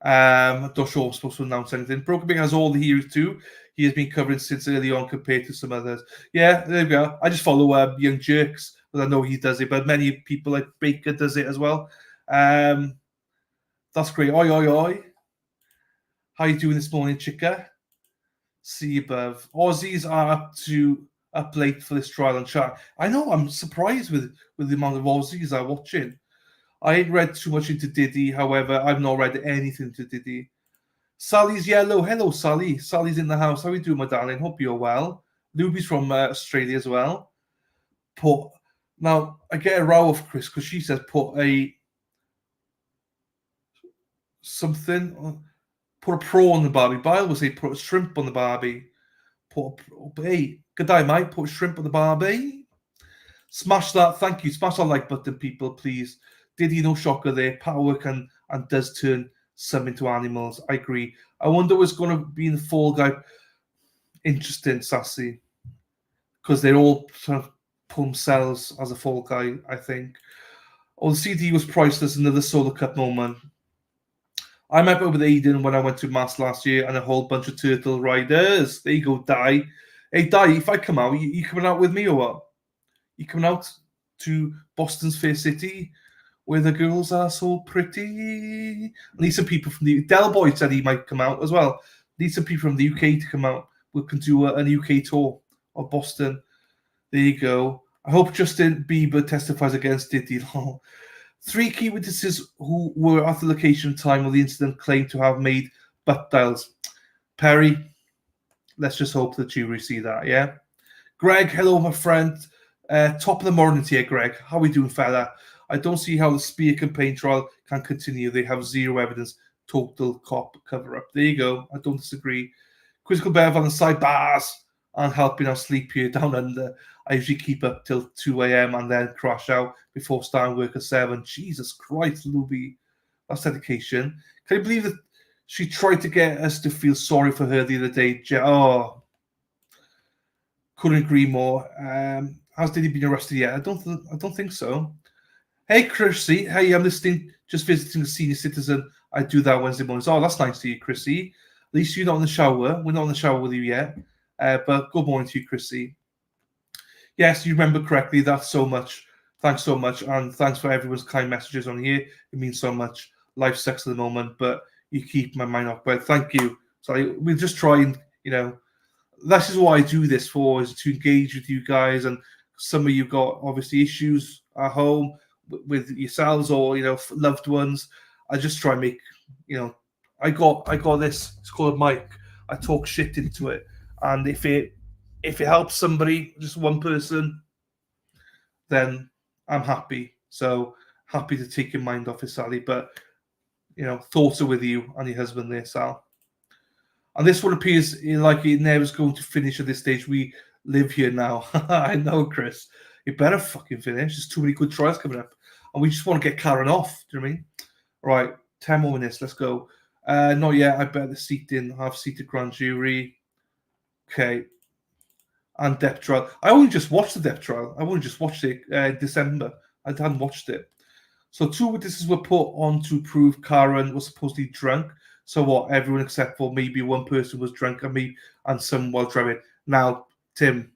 I'm not sure I'm supposed to announce anything. Broken Bing has all the heroes too. He has been covering since early on compared to some others. Yeah, there we go. I just follow Young Jerks because I know he does it, but many people like Baker does it as well. That's great. Oi, oi, oi. How you doing this morning, Chica? See you above. Aussies are up late for this trial and chat. I know, I'm surprised with the amount of Aussies are watching. I ain't read too much into Diddy, however, I've not read anything to Diddy. Sally's yellow. Hello, Sally. Sally's in the house. How are you doing, my darling? Hope you're well. Luby's from Australia as well. Now, I get a row of Chris because she says put a prawn on the barbie. Bile will say put a shrimp on the barbie. Hey, good day, mate. Put a shrimp on the barbie. Smash that. Thank you. Smash that like button, people, please. Diddy, no shocker there. Power can and does turn some into animals. I agree. I wonder what's going to be in the Fall Guy. Interesting, Sassy. Because they're all trying to pull themselves as a Fall Guy, I think. Oh, the CD was priceless. Another Solar Cup moment. I met up with Aiden when I went to Mass last year and a whole bunch of turtle riders. There you go, Di. Hey, Di, if I come out, you coming out with me or what? You coming out to Boston's Fair City where the girls are so pretty? I need some people from the... Del Boy said he might come out as well. Need some people from the UK to come out. We can do an UK tour of Boston. There you go. I hope Justin Bieber testifies against Diddy. 3 key witnesses who were at the location time of the incident claimed to have made butt dials. Perry, let's just hope that you see that, yeah? Greg, hello, my friend. Top of the morning to you, Greg. How we doing, fella? I don't see how the Spear campaign trial can continue. They have zero evidence. Total cop cover-up. There you go. I don't disagree. Quizzical Bev on the sidebars and helping us sleep here down under. I usually keep up till 2 a.m. and then crash out before starting work at 7. Jesus Christ, Luby. That's dedication. Can you believe that she tried to get us to feel sorry for her the other day? Oh, couldn't agree more. Has Diddy been arrested yet? I don't think so. Hey, Chrissy. Hey, I'm listening. Just visiting a senior citizen. I do that Wednesday mornings. Oh, that's nice to you, Chrissy. At least you're not in the shower. We're not in the shower with you yet. But good morning to you, Chrissy. Yes, you remember correctly. That's so much. Thanks so much. And thanks for everyone's kind messages on here. It means so much. Life sucks at the moment, but you keep my mind occupied. Thank you. So we'll just try and, this is what I do this for, is to engage with you guys. And some of you got obviously issues at home with yourselves or, loved ones. I just try and make, I got this. It's called a mic. I talk shit into it. And if it helps somebody, just one person, then I'm happy. So happy to take your mind off it, Sally. But, thoughts are with you and your husband there, Sal. And this one appears like it never's going to finish at this stage. We live here now. I know, Chris. It better fucking finish. There's too many good trials coming up. And we just want to get Karen off. Do you know what I mean? Right, 10 more minutes. Let's go. Not yet. I bet the seating. Have seated grand jury. Okay. And depth trial. I only just watched the depth trial. I only just watched it in December. I hadn't watched it. So 2 witnesses were put on to prove Karen was supposedly drunk. So what? Everyone except for maybe one person was drunk and some while driving. Now, Tim,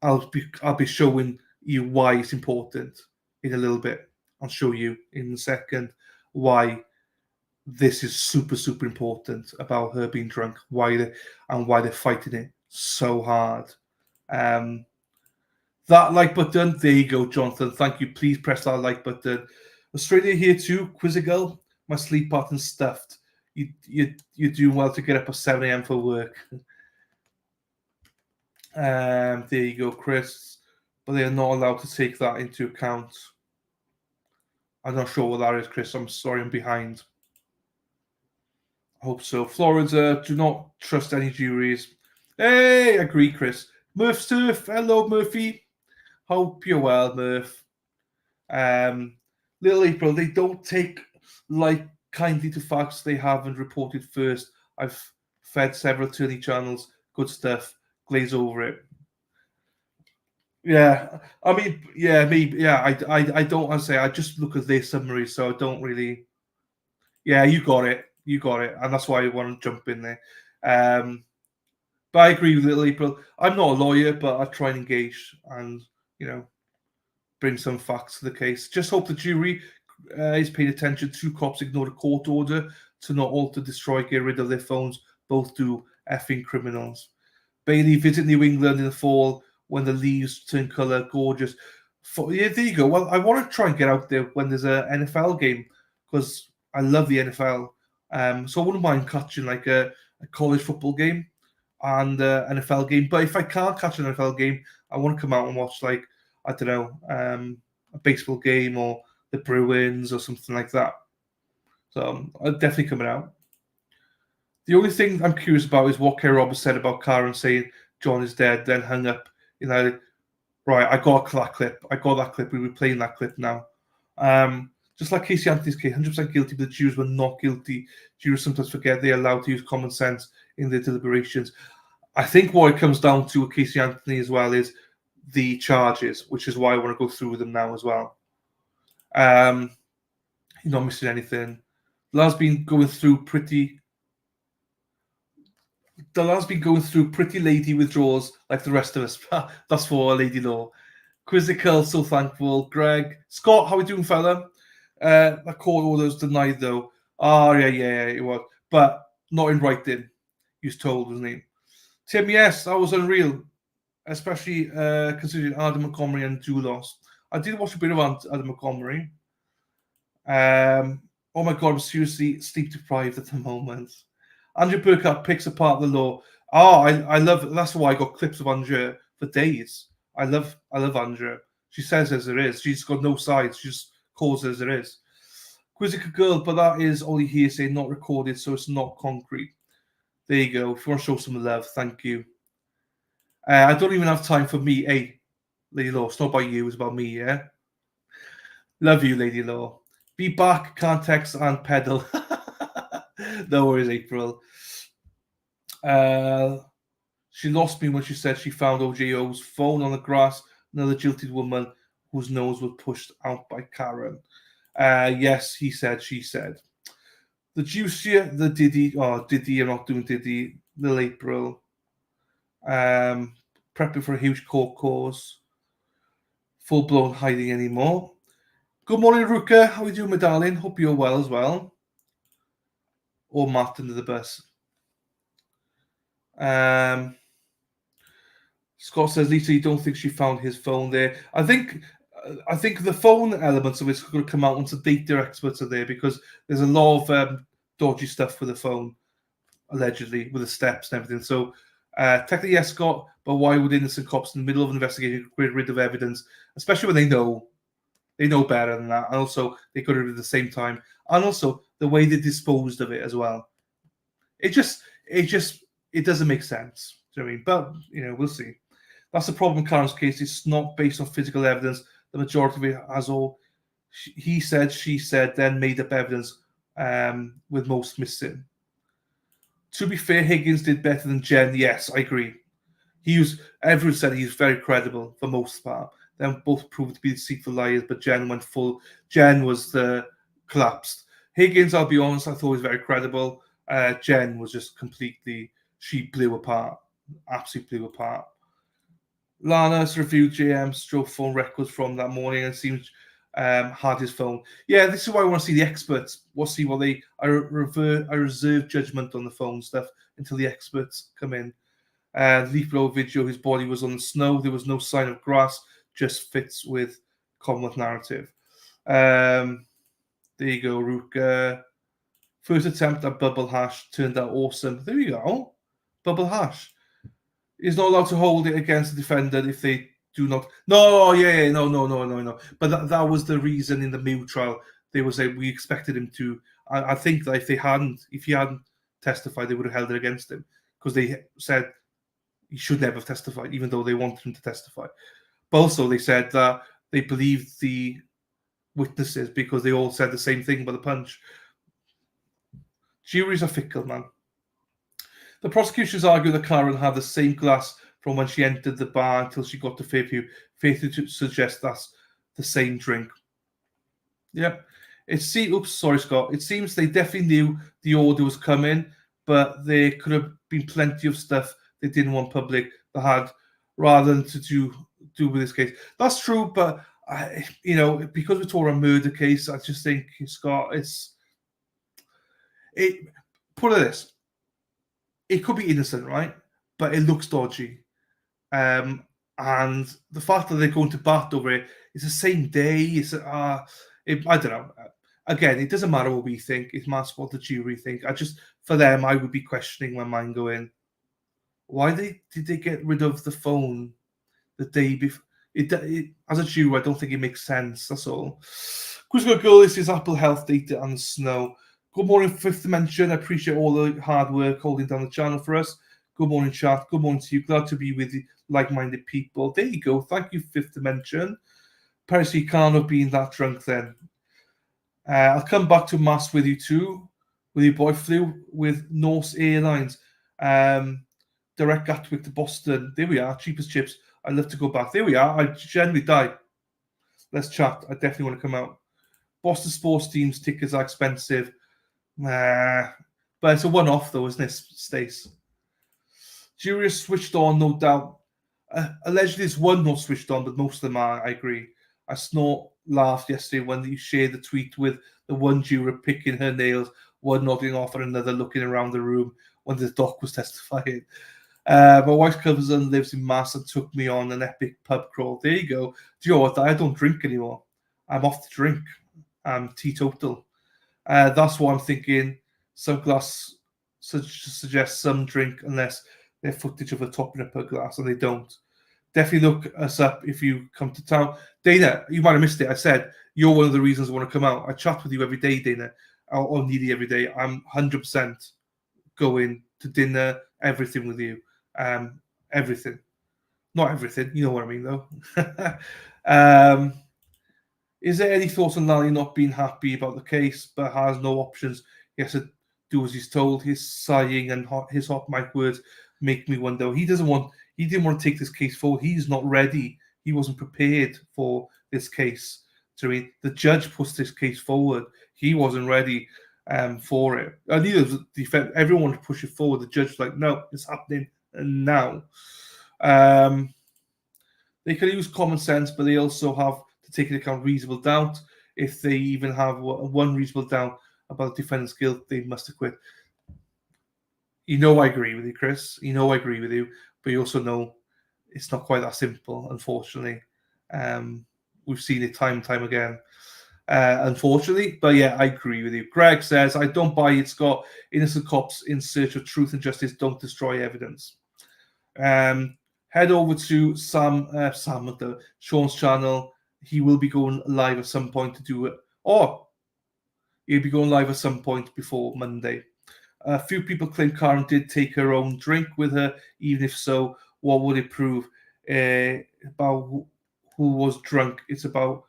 I'll be showing you why it's important in a little bit. I'll show you in a second why this is super, super important about her being drunk. Why they're fighting it so hard. That like button, there you go, Jonathan. Thank you. Please press that like button. Australia here too, Quizzical. My sleep pattern's stuffed. You're doing well to get up at 7 a.m. for work. There you go, Chris. But they are not allowed to take that into account. I'm not sure what that is, Chris. I'm sorry, I'm behind. I hope so. Florida, do not trust any juries. Hey, agree, Chris. Murph Surf, hello, Murphy. Hope you're well, Murph. Little April, they don't take kindly to facts they haven't reported first. I've fed several attorney channels. Good stuff. Glaze over it. Yeah, I mean, yeah, maybe, yeah. I don't. I say I just look at their summary, so I don't really. Yeah, you got it, and that's why I want to jump in there. But I agree with Little April. I'm not a lawyer, but I try and engage and bring some facts to the case. Just hope the jury is paying attention. 2 cops ignored a court order to not alter, destroy, get rid of their phones. Both do effing criminals. Bailey, visit New England in the fall when the leaves turn colour. Gorgeous. Yeah, there you go. Well, I want to try and get out there when there's an NFL game because I love the NFL. So I wouldn't mind catching like a college football game and an NFL game. But if I can't catch an NFL game, I want to come out and watch like, I don't know, a baseball game or the Bruins or something like that. So I'm definitely coming out. The only thing I'm curious about is what Kerry Roberts said about Karen saying John is dead, then hung up. Right, I got that clip. We'll be playing that clip now. Just like Casey Anthony's case, 100% guilty, but the Jews were not guilty. Jurors sometimes forget they're allowed to use common sense in their deliberations. I think what it comes down to with Casey Anthony as well is the charges, which is why I want to go through them now as well. You're not missing anything. The lad's been going through pretty lady withdrawals like the rest of us. That's for Lady Law. Quizzical, so thankful. Greg. Scott, how are we doing, fella? That court order was denied, though. Oh, yeah, it was. But not in writing, he was told, wasn't he? Tim, yes, that was unreal, especially considering Adam Montgomery and Doulos. I did watch a bit of Adam Montgomery. Oh my God, I'm seriously sleep deprived at the moment. Andrea Burkhardt picks apart the law. Oh, I love. That's why I got clips of Andrea for days. I love Andrea. She says as it is. She's got no sides. She just calls it as it is. Quizzical girl, but that is only hearsay, not recorded, so it's not concrete. There you go. If you want to show some love, thank you. I don't even have time for me. Hey, Lady Law, it's not about you, it's about me, yeah? Love you, Lady Law. Be back, can't text and pedal. No worries, April. She lost me when she said she found OJO's phone on the grass, another jilted woman whose nose was pushed out by Karen. Yes, he said, she said. The juicier, the Diddy, Diddy, I'm not doing Diddy, Lil April. Prepping for a huge court cause. Full blown hiding anymore. Good morning, Ruka. How are you doing, my darling? Hope you're well as well. Or Matt under the bus. Scott says, Lisa, you don't think she found his phone there? I think the phone elements of it's going to come out once the data experts are there, because there's a lot of dodgy stuff with the phone, allegedly, with the steps and everything. So technically, yes, Scott, but why would innocent cops in the middle of an investigation get rid of evidence, especially when they know better than that? And also, they could have at the same time. And also, the way they disposed of it as well. It doesn't make sense. Do you know what I mean? But, we'll see. That's the problem in Karen's case. It's not based on physical evidence. The majority of it has all he said, she said, then made up evidence, with most missing. To be fair, Higgins did better than Jen. Yes, I agree. Everyone said he was very credible for most part. Then both proved to be deceitful liars, but Jen went full. Jen was the collapsed. Higgins, I'll be honest, I thought was very credible. Jen was just completely, she blew apart. Absolutely blew apart. Lana's reviewed JM's drove phone records from that morning and seems had his phone. Yeah, this is why I want to see the experts. We'll see what they. I reserve judgment on the phone stuff until the experts come in. Leaf blow video, his body was on the snow. There was no sign of grass. Just fits with Commonwealth narrative. There you go, Rook. First attempt at bubble hash turned out awesome. There you go. Bubble hash. He's not allowed to hold it against the defender if they do not. No. But that was the reason in the Mew trial. They was we expected him to. I think that if he hadn't testified, they would have held it against him, because they said he should never have testified, even though they wanted him to testify. But also, they said that they believed the witnesses because they all said the same thing by the punch. Juries are fickle, man. The prosecutions argue that Karen had the same glass from when she entered the bar until she got to Fairview. Fairview to suggest that's the same drink. Yep. Oops, sorry, Scott. It seems they definitely knew the order was coming, but there could have been plenty of stuff they didn't want public that had, rather than to do with this case. That's true, but because we're talking a murder case, I just think, Scott, put it this. It could be innocent, right? But it looks dodgy. And the fact that they're going to bat over it, it's the same day. I don't know. Again, it doesn't matter what we think. It matters what the jury think. For them, I would be questioning my mind going, why did they get rid of the phone the day before? As a jury, I don't think it makes sense. That's all. Quizzical Girl, this is Apple Health data and snow. Good morning, Fifth Dimension. I appreciate all the hard work holding down the channel for us. Good morning, chat. Good morning to you. Glad to be with like-minded people. There you go. Thank you, Fifth Dimension. Percy can't have been that drunk then. I'll come back to Mass with you too. With your boy flew with Norse Airlines. Direct Gatwick to Boston. There we are. Cheapest chips. I'd love to go back. There we are. I generally die. Let's chat. I definitely want to come out. Boston sports teams tickets are expensive. But it's a one-off though, isn't it, Stace? Jury is switched on, no doubt. Allegedly, there's one not switched on, but most of them are. I agree. I laughed yesterday when you shared the tweet with the one juror picking her nails, one nodding off and another looking around the room when the doc was testifying. My wife's cousin lives in Mass and took me on an epic pub crawl. There you go. Do you know what? I don't drink anymore. I'm off to drink. teetotal. That's what I'm thinking. Some glass suggests some drink unless they have footage of a topping up a glass, and they don't. Definitely look us up if you come to town. Dana, you might have missed it. I said you're one of the reasons I want to come out. I chat with you every day, Dana, or nearly every day. I'm 100% going to dinner, everything with you. Everything. Not everything. You know what I mean, though. Is there any thoughts on Lally not being happy about the case, but has no options? He has to do as he's told. His sighing and his hot mic words make me wonder. He didn't want to take this case forward. He's not ready. He wasn't prepared for this case. So I mean, the judge pushed this case forward. He wasn't ready for it. And neither was the defense. Everyone wanted to push it forward. The judge was like, no, it's happening now. They can use common sense, but they also have to take into account reasonable doubt. If they even have one reasonable doubt about the defendant's guilt, they must acquit. I agree with you, Chris. I agree with you, but you also know it's not quite that simple, unfortunately. We've seen it time and time again, unfortunately. But yeah, I agree with you. Greg says, I don't buy it, Scott. Innocent cops in search of truth and justice don't destroy evidence. Head over to Sam at Sean's channel. He will be going live at some point to do it. Or he'll be going live at some point before Monday. A few people claim Karen did take her own drink with her. Even if so, what would it prove? About who was drunk. It's about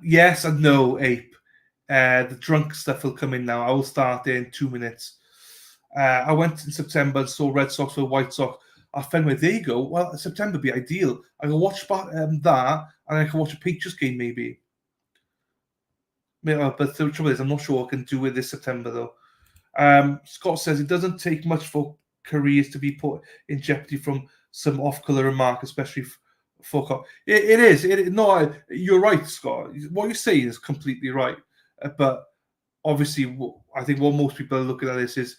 yes and no, Ape. The drunk stuff will come in now. I will start in 2 minutes. I went in September and saw Red Sox for White Sox. I found where they go. Well, September would be ideal. I can watch that, and I can watch a Patriots game maybe. But the trouble is, I'm not sure I can do it this September though. Scott says it doesn't take much for careers to be put in jeopardy from some off-color remark, especially for it is. No, you're right, Scott. What you're saying is completely right. But obviously, I think what most people are looking at this is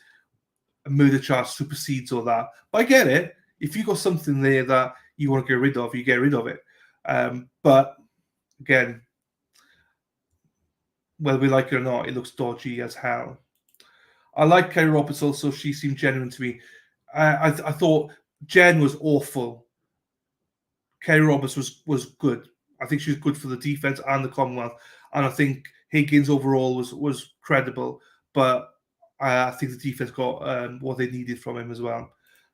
a murder charge supersedes all that. But I get it. If you got something there that you want to get rid of, you get rid of it. But again, whether we like it or not, it looks dodgy as hell. I like Kerry Roberts also. She seemed genuine to me. I thought Jen was awful. Kerry Roberts was good. I think she was good for the defense and the Commonwealth. And I think Higgins overall was credible. But I think the defense got what they needed from him as well.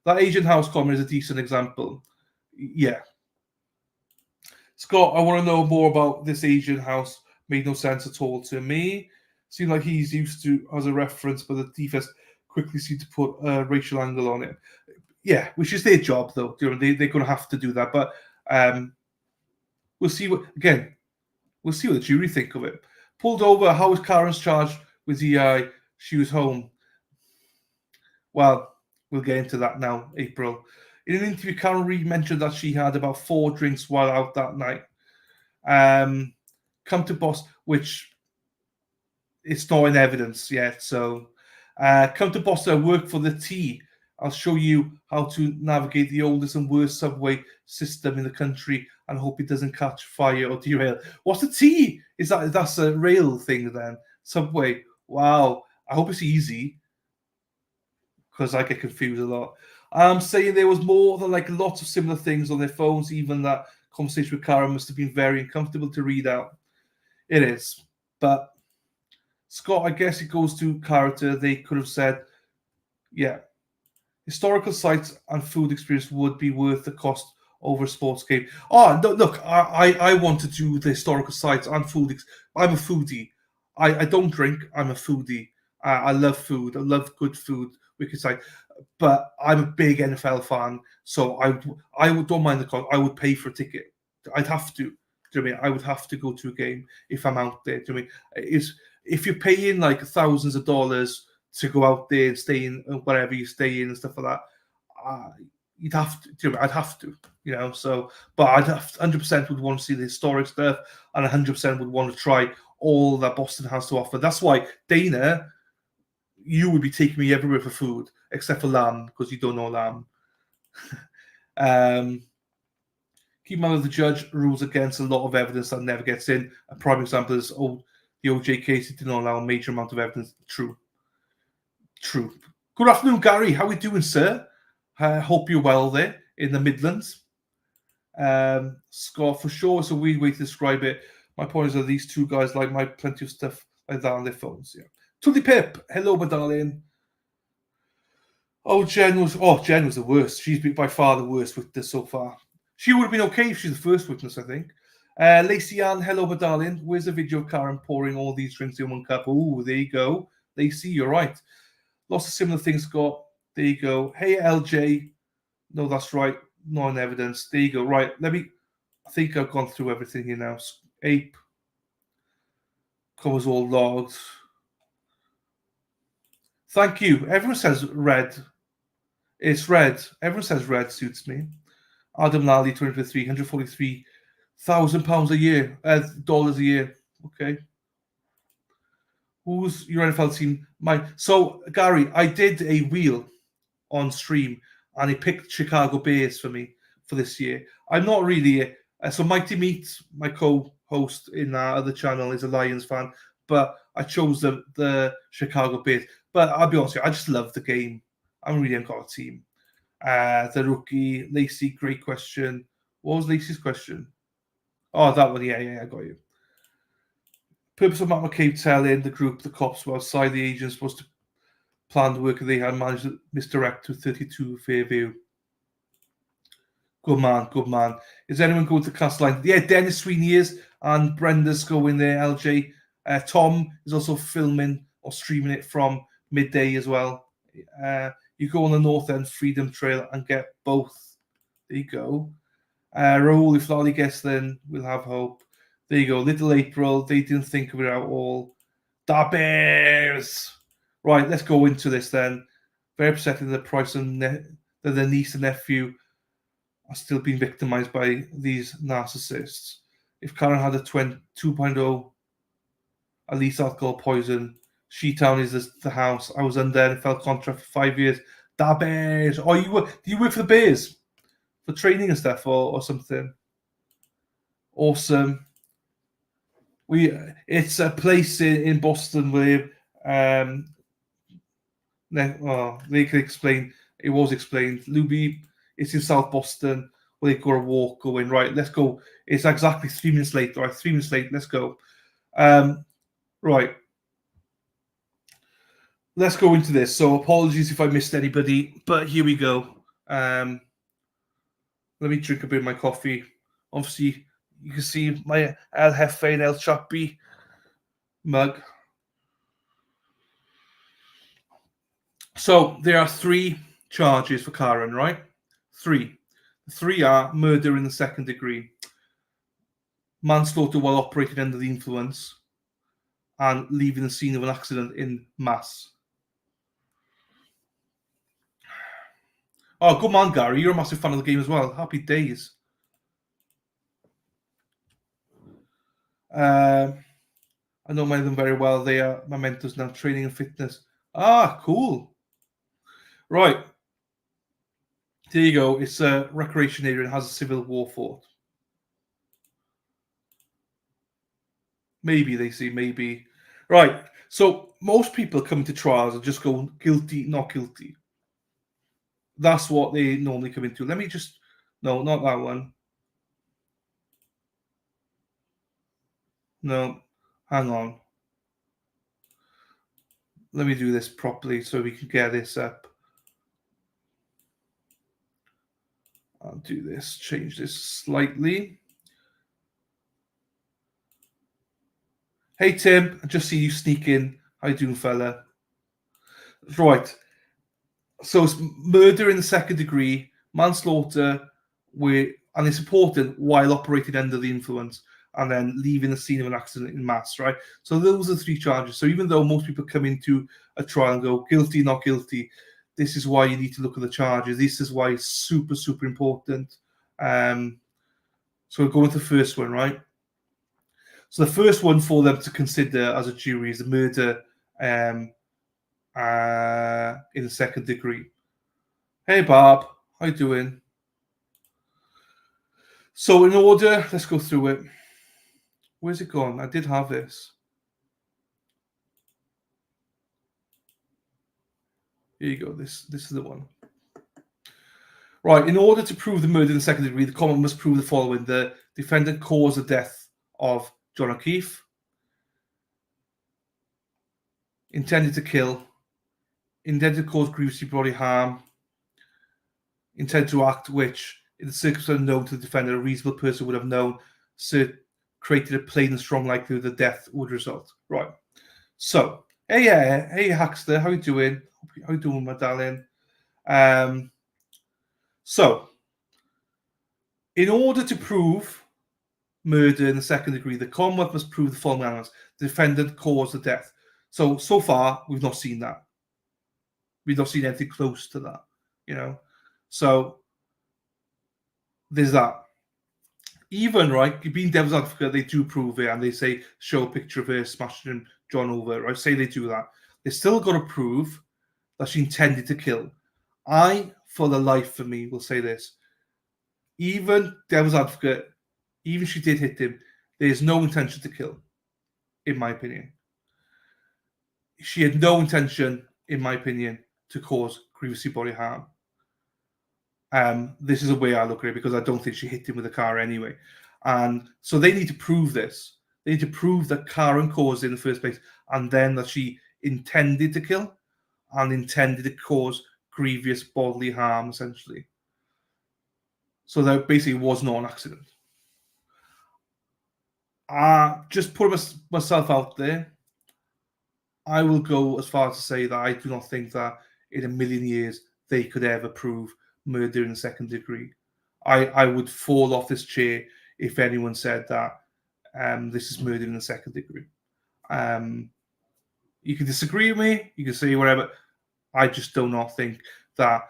That Asian house comment is a decent example. Yeah. Scott, I want to know more about this Asian house. Made no sense at all to me. Seemed like he's used to as a reference, but the defense quickly seemed to put a racial angle on it. Yeah, which is their job, though. They're going to have to do that. But we'll see what the jury think of it. Pulled over. How was Karen's charged with DI? She was home. Well, we'll get into that now, April. In an interview, Karen Reid mentioned that she had about 4 drinks while out that night. Come to Boston, which it's not in evidence yet. So come to Boston, I work for the T. I'll show you how to navigate the oldest and worst subway system in the country and hope it doesn't catch fire or derail. What's the T? That's a rail thing then? Subway. Wow. I hope it's easy because I get confused a lot. I'm saying there was more than like lots of similar things on their phones. Even that conversation with Karen must have been very uncomfortable to read out. It is. But Scott, I guess it goes to character. They could have said, yeah, historical sites and food experience would be worth the cost over a sports game. Oh, no, look, I want to do the historical sites and food. I'm a foodie. I don't drink. I'm a foodie. I love food. I love good food. We could say, but I'm a big NFL fan, so I don't mind the cost. I would pay for a ticket. I'd have to. Do you know what I mean? I would have to go to a game if I'm out there. Do you know what I mean? If you're paying like thousands of dollars to go out there and stay in wherever you stay in and stuff like that, you'd have to. Do you know what I mean? I'd have to. So, but I'd 100% would want to see the historic stuff, and 100% would want to try all that Boston has to offer. That's why, Dana, you would be taking me everywhere for food except for lamb because you don't know lamb. Keep in mind that the judge rules against a lot of evidence that never gets in. A prime example is the OJ case did not allow a major amount of evidence. True. Good afternoon, Gary. How are we doing, sir? I hope you're well there in the Midlands. Scott, for sure, it's a weird way to describe it. My point is that these two guys like my plenty of stuff like that on their phones. Yeah. Tully Pip, hello, my darling. Jen was the worst. She's been by far the worst witness so far. She would have been okay if she's the first witness, I think. Lacey Ann, hello, my darling. Where's the video of Karen pouring all these drinks in one cup? Oh, there you go. Lacey, you're right. Lots of similar things, Scott. There you go. Hey, LJ. No, that's right. Not in evidence. There you go. Right. I think I've gone through everything here now. Ape. Covers all logs. Thank you. Everyone says red. It's red. Everyone says red suits me. Adam Lally, 2023, £143,000 a year. Dollars a year. Okay. Who's your NFL team? So, Gary, I did a wheel on stream, and he picked Chicago Bears for me for this year. I'm not really so Mighty Meat, my co-host in our other channel, is a Lions fan, but I chose the Chicago Bears. But I'll be honest with you, I just love the game. I really haven't got a team. The rookie, Lacey, great question. What was Lacey's question? Oh, that one. Yeah, I got you. Purpose of Matt McCabe telling the group the cops were outside the agents was to plan the work they had managed to misdirect to 32 Fairview. Good man. Is anyone going to cast line? Yeah, Dennis Sweeney is, and Brenda's going there, LJ. Tom is also filming or streaming it from midday as well. You go on the North End Freedom Trail and get both. There you go. Raoul, if Lolly gets then we'll have hope. There you go. Little April, they didn't think of it at all. Da Bears! Right, let's go into this then. Very upsetting that Price and that their niece and nephew are still being victimized by these narcissists. If Karen had a 2.0 at least alcohol poison, She-Town is the house. I was under and felt contract for 5 years. Da Bears! Oh, do you work for the Bears? For training and stuff or something? Awesome. It's a place in Boston where they can explain. It was explained. Luby, it's in South Boston where they go a walk going, right, let's go. It's exactly 3 minutes late. Right, 3 minutes late, let's go. Right. Let's go into this. So apologies if I missed anybody, but here we go. Let me drink a bit of my coffee. Obviously, you can see my El Jefe and El Chapi mug. So there are 3 charges for Karen, right? 3. 3 are murder in the second degree, manslaughter while operating under the influence, and leaving the scene of an accident in mass. Oh, good man, Gary. You're a massive fan of the game as well. Happy days. I know many of them very well. They are my mentors now, training and fitness. Ah, cool. Right. There you go. It's a recreation area and has a civil war fort. Maybe they see, maybe. Right. So most people come to trials and just go guilty, not guilty. That's what they normally come into. Let me just... No, not that one. No, hang on. Let me do this properly so we can get this up. I'll do this, change this slightly. Hey, Tim, I just see you sneak in. How you doing, fella? Right. So it's murder in the second degree, manslaughter, and it's important while operating under the influence, and then leaving the scene of an accident in mass, right? So those are the 3 charges. So even though most people come into a trial and go guilty, not guilty, this is why you need to look at the charges. This is why it's super, super important. So we'll go into the first one, right? So the first one for them to consider as a jury is the murder in the second degree. Hey, Bob. How you doing? So in order, let's go through it. Where's it gone? I did have this. Here you go. This is the one. Right. In order to prove the murder in the second degree, the Commonwealth must prove the following: the defendant caused the death of John O'Keefe, intended to kill, intended to cause grievous bodily harm, intended to act which, in the circumstances known to the defendant, a reasonable person would have known, created a plain and strong likelihood the death would result. Right. So, hey Hackster, how you doing? How you doing, my darling? So, in order to prove murder in the second degree, the Commonwealth must prove the following elements: the defendant caused the death. So far, we've not seen that. We've not seen anything close to that, you know. So there's that. Even, right, being devil's advocate, they do prove it, and they say, show a picture of her smashing John over, right? Say they do that. They still got to prove that she intended to kill. For the life of me, will say this. Even devil's advocate, even if she did hit him, there's no intention to kill, in my opinion. She had no intention, in my opinion, to cause grievous bodily harm. This is the way I look at it, because I don't think she hit him with a car anyway. And so they need to prove this. They need to prove that Karen caused it in the first place, and then that she intended to kill and intended to cause grievous bodily harm, essentially. So that basically was not an accident. Just put myself out there. I will go as far as to say that I do not think that in a million years they could ever prove murder in the second degree. I would fall off this chair if anyone said that this is murder in the second degree. You can disagree with me, you can say whatever. I just do not think that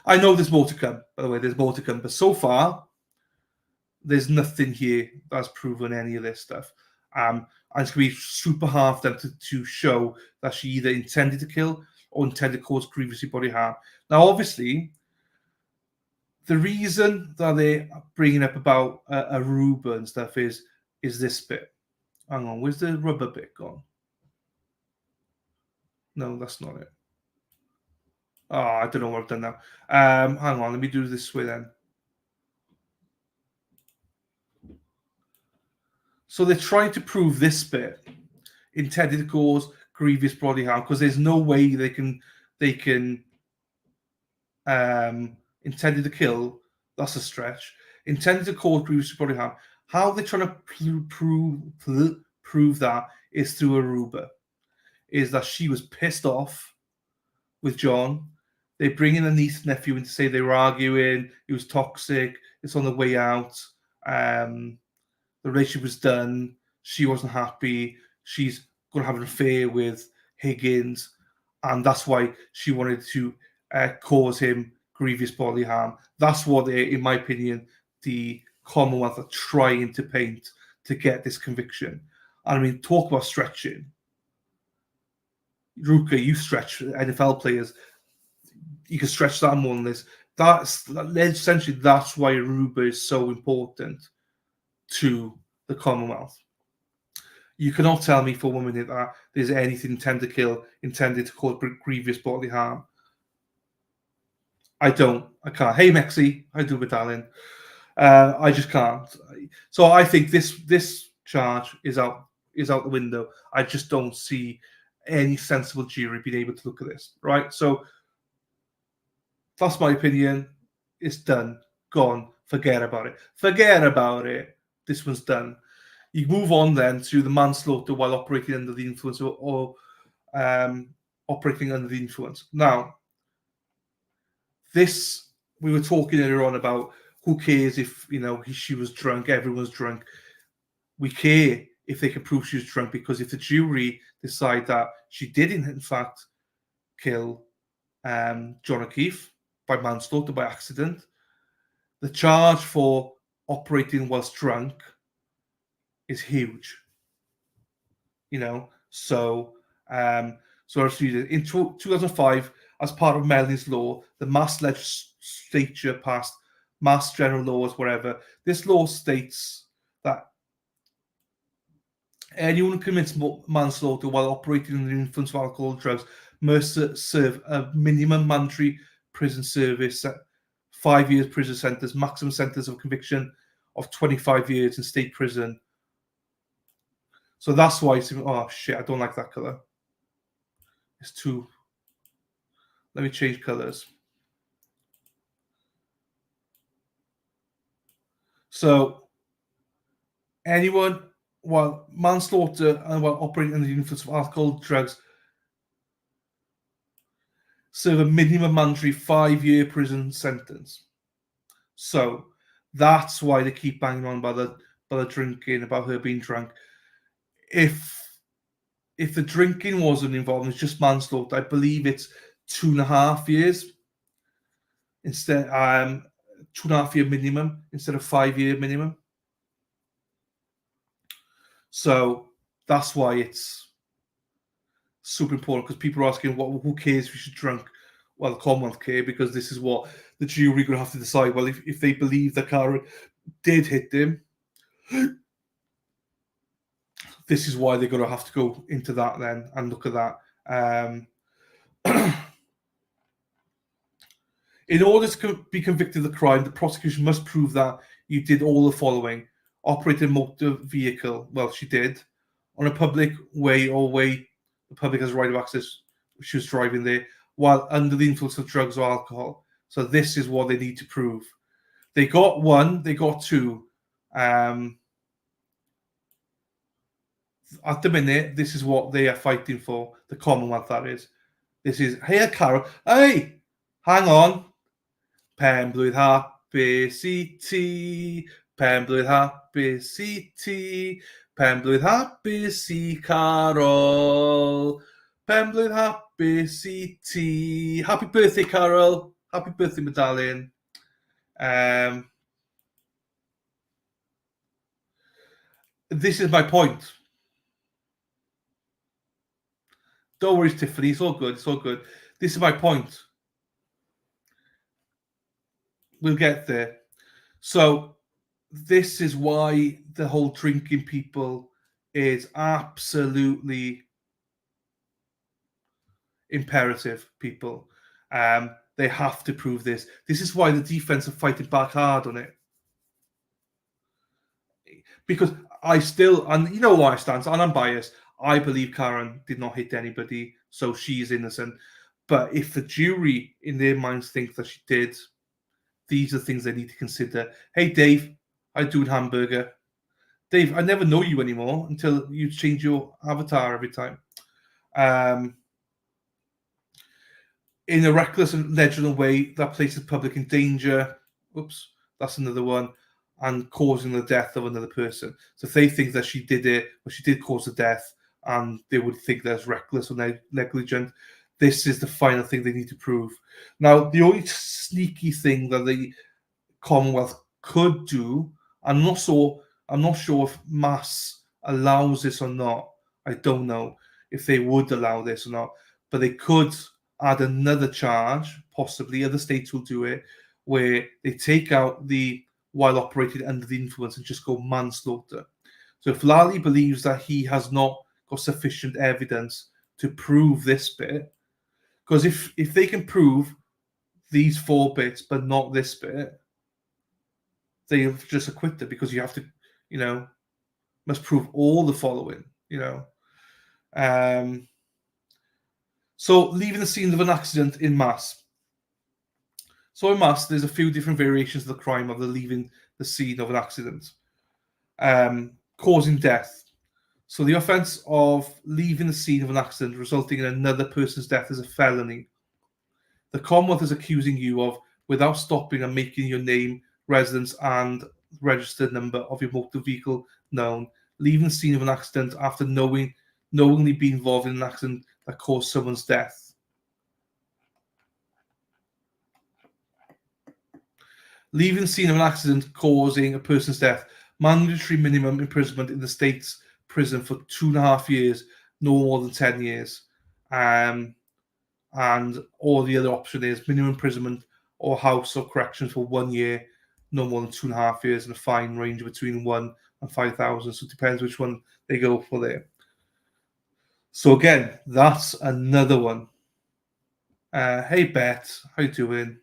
I know there's more to come, by the way, there's more to come, but so far there's nothing here that's proven any of this stuff. And it's going to be super hard for them to show that she either intended to kill or intended to cause grievous bodily harm. Now, obviously, the reason that they're bringing up about Aruba and stuff is this bit. Hang on, where's the rubber bit gone? No, that's not it. Oh, I don't know what I've done now. Hang on, let me do this way then. So they're trying to prove this bit, intended to cause grievous bodily harm, because there's no way they can intended to kill. That's a stretch. Intended to cause grievous bodily harm. How they're trying to prove that is through Aruba. Is that she was pissed off with John. They bring in a niece and nephew in to say they were arguing. It was toxic. It's on the way out. The relationship was done. She wasn't happy. She's going to have an affair with Higgins, and that's why she wanted to cause him grievous bodily harm. That's what, in my opinion, the Commonwealth are trying to paint to get this conviction. And I mean, talk about stretching. Ruka, you stretch NFL players. You can stretch that more than this. That's essentially that's why Aruba is so important to the Commonwealth. You cannot tell me for 1 minute that there's anything intended to kill, intended to cause grievous bodily harm. I can't. Hey, Mexi, I do, my darling. I just can't. So I think this charge is out the window. I just don't see any sensible jury being able to look at this, right? So that's my opinion. It's done, gone. Forget about it. This one's done. You move on then to the manslaughter while operating under the influence or operating under the influence. Now, this we were talking earlier on about who cares if she was drunk, everyone's drunk. We care if they can prove she was drunk, because if the jury decide that she did in fact kill John O'Keefe by manslaughter, by accident, the charge for operating whilst drunk is huge. So in 2005, as part of Melanie's law, the Mass Legislature passed Mass General Laws, whatever. This law states that anyone who commits manslaughter while operating under the influence of alcohol or drugs must serve a minimum mandatory prison service, 5 years prison sentence, maximum sentence of conviction of 25 years in state prison. So that's why it's, oh shit, I don't like that color. It's too, let me change colors. So anyone while manslaughter and while operating under the influence of alcohol, drugs, serve a minimum mandatory 5-year prison sentence. So that's why they keep banging on about the drinking, about her being drunk. If the drinking wasn't involved, it's just manslaughter, I believe it's 2.5 years instead, 2.5 year minimum instead of 5-year minimum. So that's why it's super important, because people are asking, who cares if you should drunk? Well, the Commonwealth care, because this is what the jury are going to have to decide. Well, if they believe that Karen did hit them, this is why they're going to have to go into that then and look at that. In order to be convicted of the crime, the prosecution must prove that you did all the following: operate a motor vehicle, well, she did, on a public way or way the public has a right of access, she was driving there, while under the influence of drugs or alcohol. So this is what they need to prove. They got one, they got two. At the minute, this is what they are fighting for, the Commonwealth, that is. This is, hey, Carol, hey, hang on. Pen-blwydd hapus I ti, pen-blwydd hapus I ti, pen-blwydd hapus I Carol, pen-blwydd hapus I ti. Happy birthday, Carol. Happy birthday, my darling. This is my point. Don't worry, Tiffany. It's all good. It's all good. This is my point. We'll get there. So this is why the whole drinking people is absolutely imperative, people. They have to prove this. This is why the defense are fighting back hard on it. Because I still, and you know where I stand, and I'm biased, I believe Karen did not hit anybody, so she is innocent. But if the jury, in their minds, think that she did, these are things they need to consider. Hey, Dave, how you doing, hamburger? Dave, I never know you anymore until you change your avatar every time. In a reckless and negligent way that places the public in danger. Oops, that's another one. And causing the death of another person. So if they think that she did it, or she did cause the death, and they would think that's reckless or negligent, this is the final thing they need to prove. Now, the only sneaky thing that the Commonwealth could do, I'm not sure if Mass allows this or not. I don't know if they would allow this or not, but they could add another charge, possibly, other states will do it, where they take out the while operating under the influence and just go manslaughter. So if Lally believes that he has not got sufficient evidence to prove this bit, because if they can prove these 4 bits but not this bit, they've just acquitted, because you have to, must prove all the following, So leaving the scene of an accident in Mass. So in Mass, there's a few different variations of the crime of the leaving the scene of an accident, causing death. So the offence of leaving the scene of an accident resulting in another person's death is a felony. The Commonwealth is accusing you of, without stopping and making your name, residence, and registered number of your motor vehicle known, leaving the scene of an accident after knowingly being involved in an accident that caused someone's death. Leaving the scene of an accident causing a person's death, mandatory minimum imprisonment in the state's prison for 2.5 years, no more than 10 years. And or the other option is minimum imprisonment or house or corrections for 1 year, no more than 2.5 years, and a fine range between 1 and 5,000. So it depends which one they go for there. So again, that's another one. Hey, Bet, how you doing?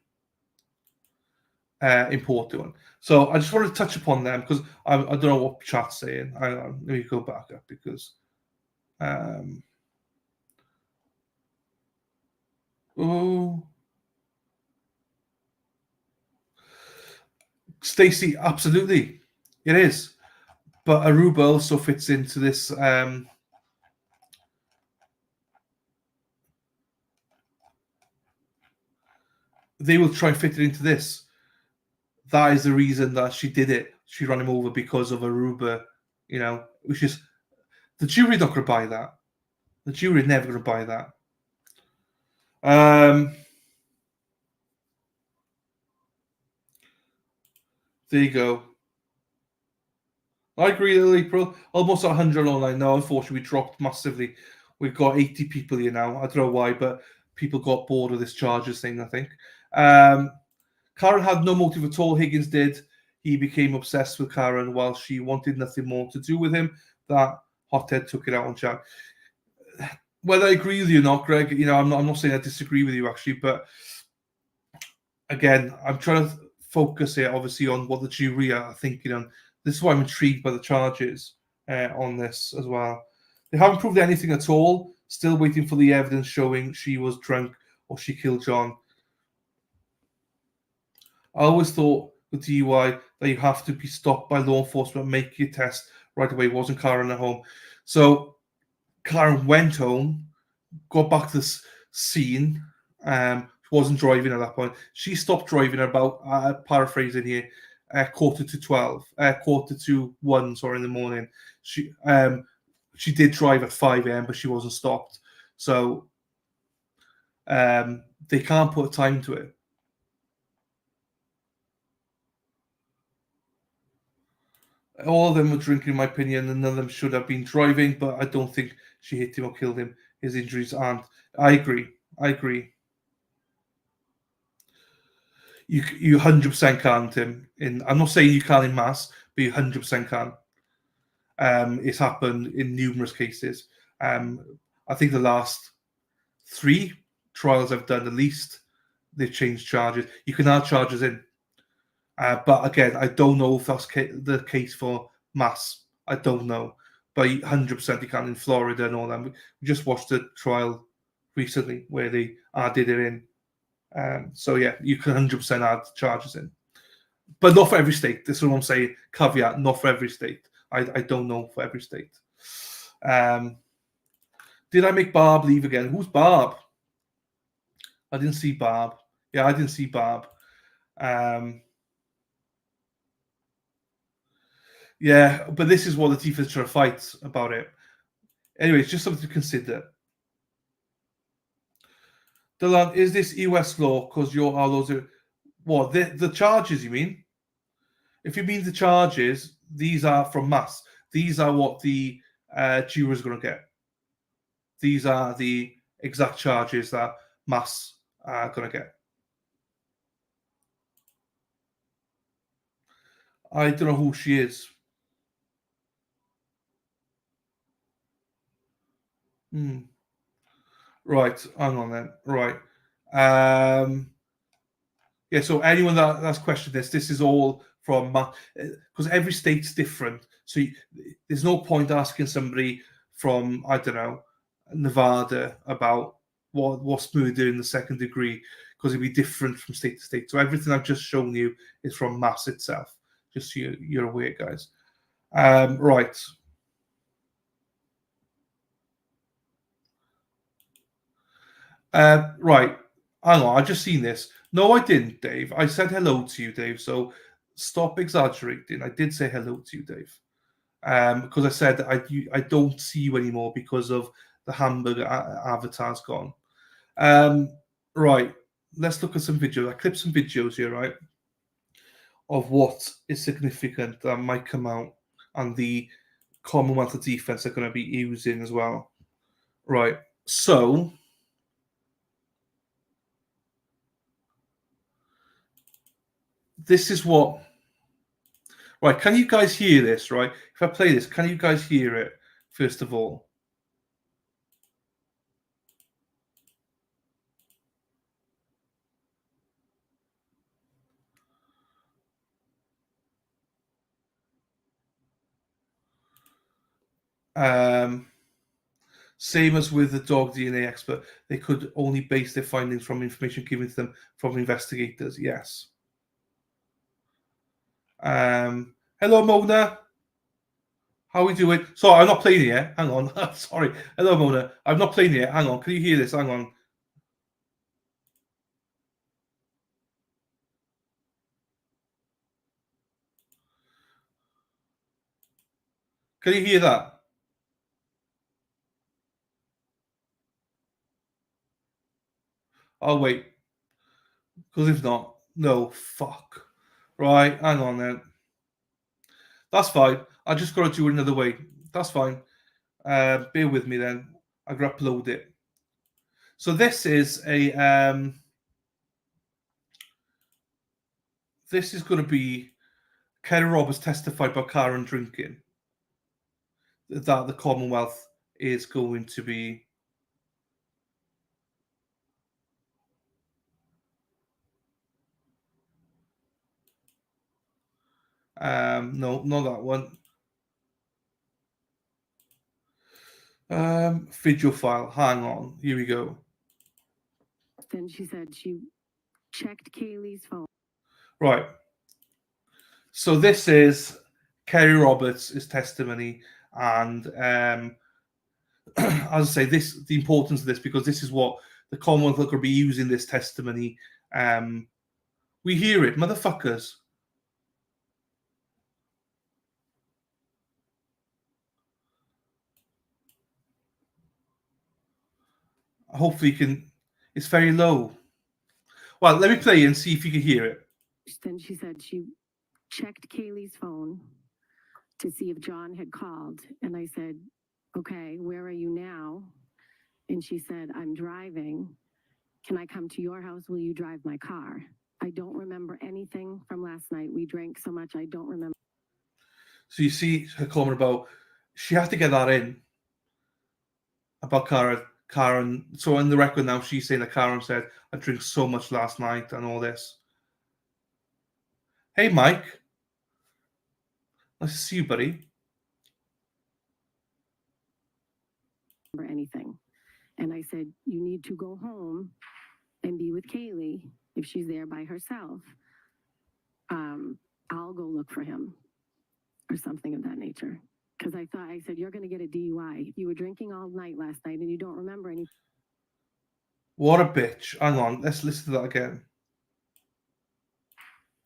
Important one. So I just wanted to touch upon them because I don't know what chat's saying. Let me go back up because. Oh, Stacey, absolutely, it is. But Aruba also fits into this. They will try and fit it into this. That is the reason that she did it. She ran him over because of Aruba, which is the jury not going to buy that. The jury are never going to buy that. There you go. I agree, April. Almost 100 online now. Unfortunately, we dropped massively. We've got 80 people here now. I don't know why, but people got bored of this charges thing, I think. Karen had no motive at all. Higgins did. He became obsessed with Karen while she wanted nothing more to do with him. That hothead took it out on Chad. Whether I agree with you or not, Greg, I'm not saying I disagree with you, actually, but again, I'm trying to focus here, obviously, on what the jury are thinking on. This is why I'm intrigued by the charges on this as well. They haven't proved anything at all. Still waiting for the evidence showing she was drunk or she killed John. I always thought with DUI that you have to be stopped by law enforcement, make your test right away. It wasn't Karen at home. So Karen went home, got back to the scene. She wasn't driving at that point. She stopped driving about, paraphrasing here, quarter to 1, sorry, in the morning. She did drive at 5 a.m., but she wasn't stopped. So they can't put a time to it. All of them were drinking, in my opinion, and none of them should have been driving, but I don't think she hit him or killed him. His injuries aren't. I agree. You 100% can, Tim. I'm not saying you can in mass, but you 100% can. It's happened in numerous cases. I think the last 3 trials I've done, at least, they've changed charges. You can add charges in. But again, I don't know if that's the case for mass. I don't know. But 100% you can in Florida and all that. We just watched a trial recently where they added it in. So yeah, you can 100% add charges in. But not for every state. This is what I'm saying. Caveat, not for every state. I don't know for every state. Did I make Barb leave again? Who's Barb? I didn't see Barb. Yeah, I didn't see Barb. Yeah, but this is what the defense trying to fight about it. Anyway, it's just something to consider. Dylan, is this US law? Because you're all those are what the charges, you mean? If you mean the charges, these are from mass. These are what the jurors are going to get. These are the exact charges that mass are going to get. I don't know who she is. Right, hang on then. Right. Yeah, so anyone that's questioned this is all from because every state's different. So there's no point asking somebody from, I don't know, Nevada about what's murder in the second degree because it'd be different from state to state. So everything I've just shown you is from mass itself. Just so you're aware, guys. Right. Right. Hang on, I've just seen this. No, I didn't, Dave. I said hello to you, Dave. So stop exaggerating. I did say hello to you, Dave. Because I said I don't see you anymore because of the hamburger avatar's gone. Right. Let's look at some videos. I clipped some videos here, right, of what is significant that might come out and the Commonwealth of Defense are going to be using as well. Right. So this is what. Right, can you guys hear this, right? If I play this, can you guys hear it, first of all? Same as with the dog DNA expert, they could only base their findings from information given to them from investigators. Yes. Hello, Mona. How are we doing? Sorry, I'm not playing it yet. Hang on. Sorry. Hello, Mona. I'm not playing it yet. Hang on. Can you hear this? Hang on. Can you hear that? I'll wait. Because if not, no, fuck. Right, hang on then. That's fine. I just got to do it another way. That's fine. Bear with me then. I got to upload it. So this is a this is going to be Kerry Roberts testified about Karen drinking. That the Commonwealth is going to be no, not that one. Video file. Hang on. Here we go. Then she said she checked Kaylee's phone. Right. So this is Kerry Roberts' testimony, and as I say, the importance of this, because this is what the Commonwealth are going to be using this testimony. We hear it, motherfuckers. Hopefully you can. It's very low. Well, let me play and see if you can hear it. Then she said she checked Kaylee's phone to see if John had called. And I said, okay, where are you now? And she said, I'm driving. Can I come to your house? Will you drive my car? I don't remember anything from last night. We drank so much, I don't remember. So you see her comment about she had to get that in about Karen. So on the record now, she's saying that Karen said, I drank so much last night and all this. Hey, Mike. Nice to see you, buddy. Anything. And I said, you need to go home and be with Kaylee if she's there by herself. I'll go look for him or something of that nature. Because I said, you're going to get a DUI. You were drinking all night last night and you don't remember anything. What a bitch. Hang on. Let's listen to that again.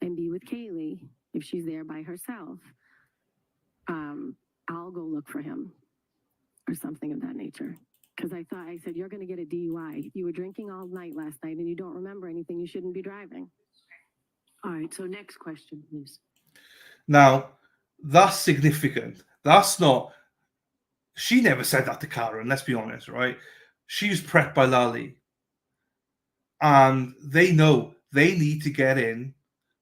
And be with Kaylee if she's there by herself. I'll go look for him or something of that nature. Because I said, you're going to get a DUI. You were drinking all night last night and you don't remember anything. You shouldn't be driving. All right, so next question, please. Now, that's significant. That's not... She never said that to Karen, let's be honest, right? She was prepped by Lally. And they know they need to get in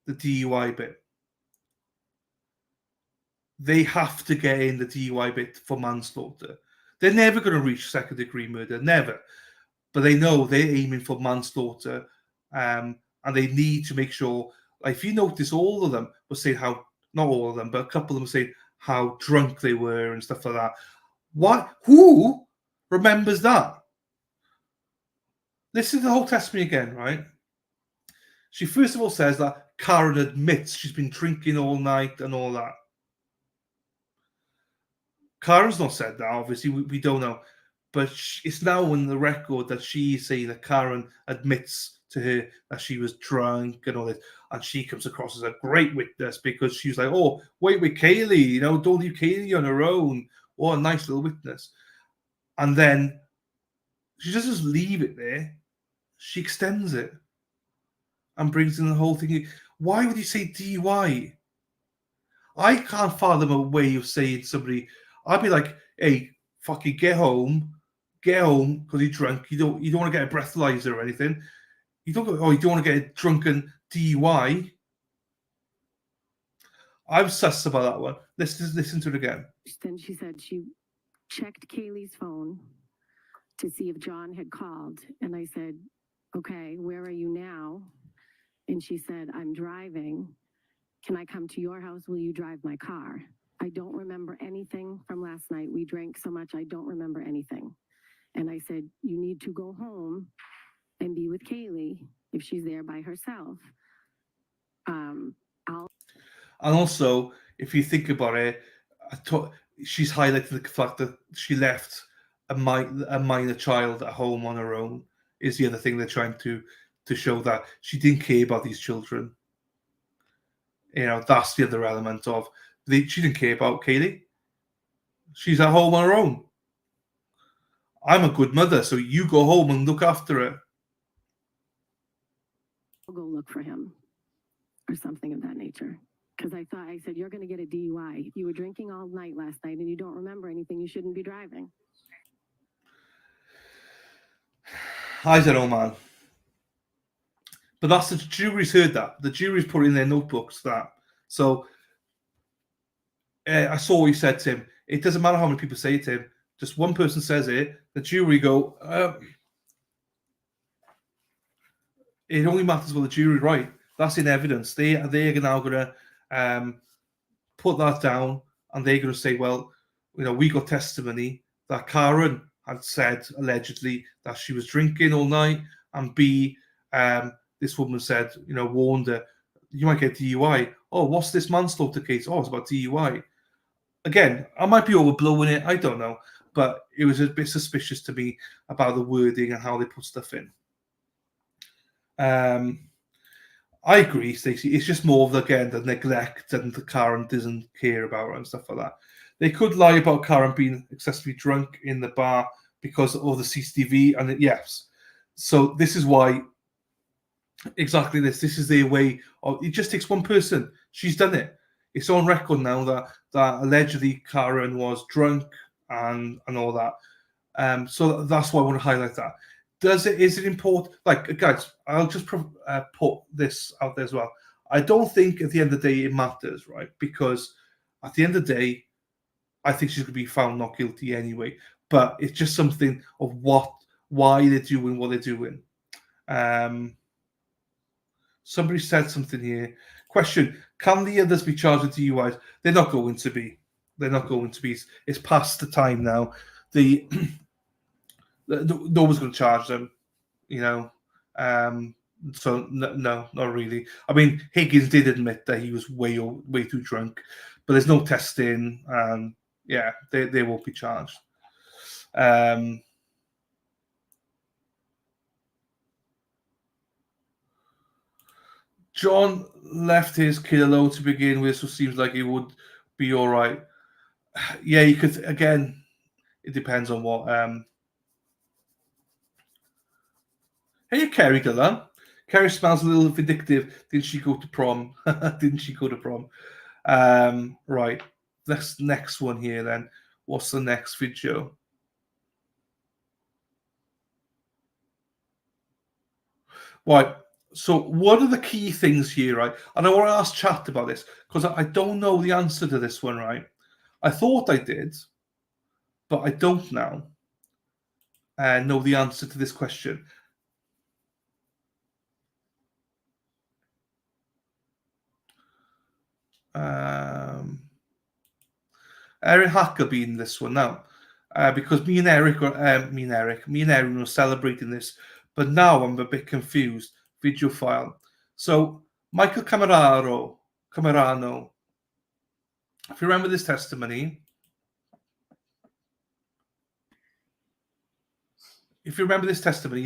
the DUI bit. They have to get in the DUI bit for manslaughter. They're never going to reach second-degree murder, never. But they know they're aiming for manslaughter, and they need to make sure. Like, if you notice, all of them were saying how, not all of them, but a couple of them were saying how drunk they were and stuff like that. What? Who remembers that? Listen to the whole testimony again, right? She first of all says that Karen admits she's been drinking all night and all that. Karen's not said that, obviously, we don't know. But it's now on the record that she's saying that Karen admits to her that she was drunk and all this. And she comes across as a great witness because she's like, oh, wait with Kaylee, don't leave Kaylee on her own. Oh, a nice little witness. And then she doesn't just leave it there. She extends it and brings in the whole thing. Why would you say DUI? I can't fathom a way of saying somebody... I'd be like, hey, fucking get home because you're drunk. You don't want to get a breathalyzer or anything. You don't want to get a drunken DUI. I'm sus about that one. Let's just listen to it again. Then she said she checked Kaylee's phone to see if John had called. And I said, okay, where are you now? And she said, I'm driving. Can I come to your house? Will you drive my car? I don't remember anything from last night. We drank so much, I don't remember anything. And I said, you need to go home and be with Kaylee if she's there by herself. And also, if you think about it, she's highlighted the fact that she left a minor child at home on her own. Is the other thing they're trying to show, that she didn't care about these children. That's the other element of she didn't care about Kaylee. She's at home on her own. I'm a good mother, so you go home and look after her. I'll go look for him or something of that nature. Because I said, you're going to get a DUI. If you were drinking all night last night and you don't remember anything, you shouldn't be driving. I don't know, man. But that's the jury's heard that. The jury's put in their notebooks that. So I saw what he said to him. It doesn't matter how many people say it to him. Just one person says it. The jury go, it only matters what the jury write. That's in evidence. They're now going to put that down, and they're going to say, well, we got testimony that Karen had said allegedly that she was drinking all night, and B, this woman said, warned her, you might get DUI. Oh, what's this manslaughter case? Oh, it's about DUI. Again, I might be overblowing it. I don't know, but it was a bit suspicious to me about the wording and how they put stuff in. I agree, Stacey. It's just more of the neglect and the Karen doesn't care about her and stuff like that. They could lie about Karen being excessively drunk in the bar because of the CCTV, and yes. So this is why exactly this. This is their way of. It just takes one person. She's done it. It's on record now that allegedly Karen was drunk and all that. So that's why I want to highlight that. Is it important? Like, guys, I'll just put this out there as well. I don't think at the end of the day it matters, right? Because at the end of the day, I think she's going to be found not guilty anyway. But it's just something of why they're doing what they're doing. Somebody said something here. Question: can the others be charged with DUIs? They're not going to be. They're not going to be. It's past the time now. No one's going to charge them, So no, not really. I mean, Higgins did admit that he was way too drunk, but there's no testing, and yeah, they won't be charged. John left his kid alone to begin with, so it seems like it would be all right. Yeah, you could. Again, it depends on what. Hey, Kerry Dillon. Kerry smells a little vindictive. Didn't she go to prom? Didn't she go to prom? Right. This next one here then. What's the next video? Right. So what are the key things here, right? And I want to ask chat about this because I don't know the answer to this one, right? I thought I did, but I don't now know the answer to this question. Eric Hacker being this one now, because me and Erin were celebrating this, but now I'm a bit confused. Video file. So Michael Camerano. If you remember this testimony,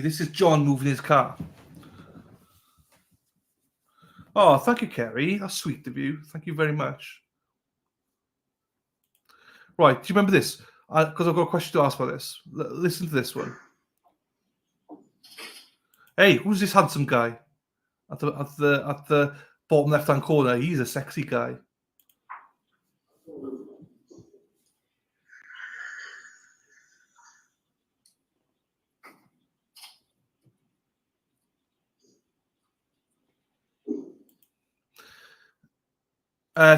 this is John moving his car. Oh, thank you, Kerry. That's sweet of you. Thank you very much. Right, do you remember this? Because I've got a question to ask about this. Listen to this one. Hey, who's this handsome guy at the bottom left-hand corner? He's a sexy guy.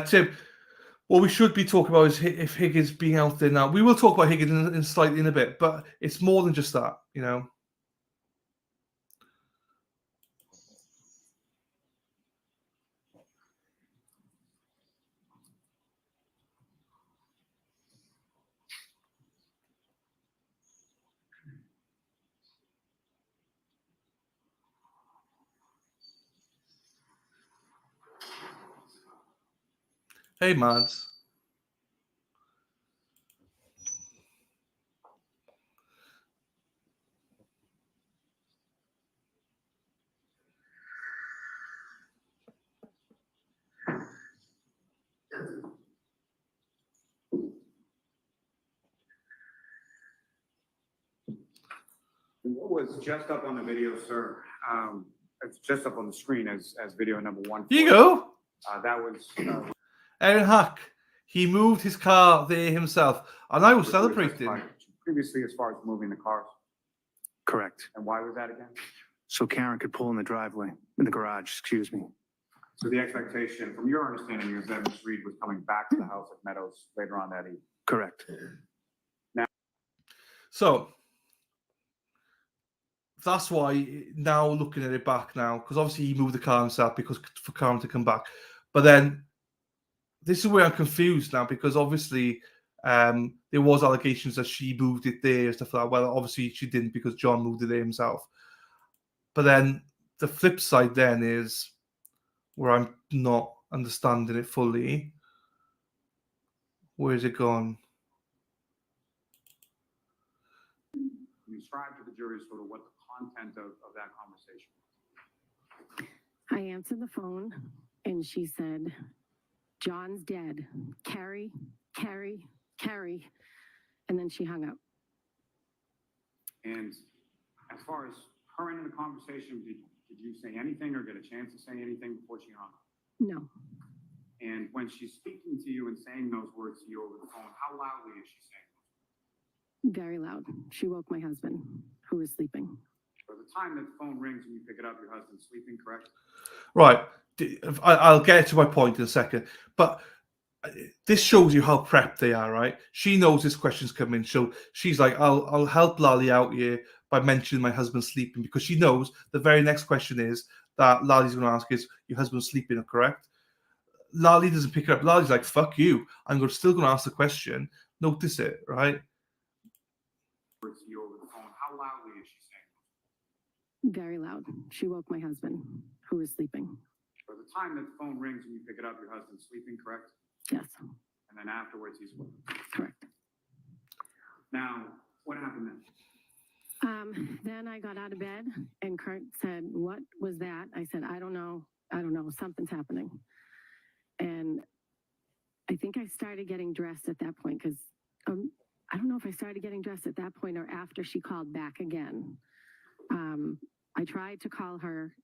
Tim, what we should be talking about is if Higgins being out there now. We will talk about Higgins slightly in a bit, but it's more than just that, Hey, Mads. What was just up on the video, sir? It's just up on the screen as video number one. Here you go. That was Aaron Hack. He moved his car there himself, and I was celebrating. previously as far as moving the cars. Correct. And why was that again? So Karen could pull in the driveway, in the garage, excuse me. So the expectation, from your understanding, is that Ms. Reed was coming back to the house at Meadows later on that evening. Correct. So that's why now looking at it back now, because obviously he moved the car himself because for Karen to come back. But then this is where I'm confused now, because obviously there was allegations that she moved it there and stuff like that. Well, obviously she didn't because John moved it there himself. But then the flip side then is where I'm not understanding it fully. Where's it gone? You describe to the jury sort of what the content of that conversation was. I answered the phone and she said, John's dead. Carrie, Carrie, Carrie. And then she hung up. And as far as her end of the conversation, did you say anything or get a chance to say anything before she hung up? No. And when she's speaking to you and saying those words to you over the phone, how loudly is she saying? Very loud. She woke my husband, who was sleeping. By the time that the phone rings and you pick it up, your husband's sleeping, correct? Right. I'll get to my point in a second. But this shows you how prepped they are, right? She knows this question's coming. So she's like, I'll help Lally out here by mentioning my husband sleeping, because she knows the very next question is that Lally's going to ask is, your husband's sleeping, correct? Lally doesn't pick it up. Lally's like, fuck you. I'm still going to ask the question. Notice it, right? Words to you over the phone, how loudly is she saying? Very loud. She woke my husband, who was sleeping. By the time that the phone rings and you pick it up, your husband's sleeping, correct? Yes. And then afterwards, he's awake. Correct. Now, what happened then? Then I got out of bed and Kurt said, what was that? I said, I don't know. Something's happening. And I think I started getting dressed at that point because I don't know if I started getting dressed at that point or after she called back again. I tried to call her,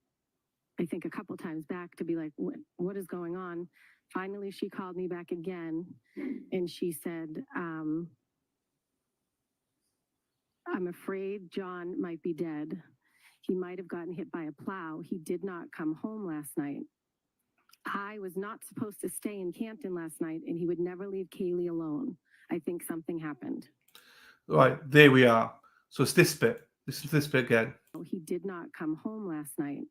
I think a couple times back to be like, what is going on? Finally, she called me back again and she said, I'm afraid John might be dead. He might have gotten hit by a plow. He did not come home last night. I was not supposed to stay in Canton last night and he would never leave Kaylee alone. I think something happened. Right, there we are. So it's this bit. Listen to this bit again. He did not come home last night.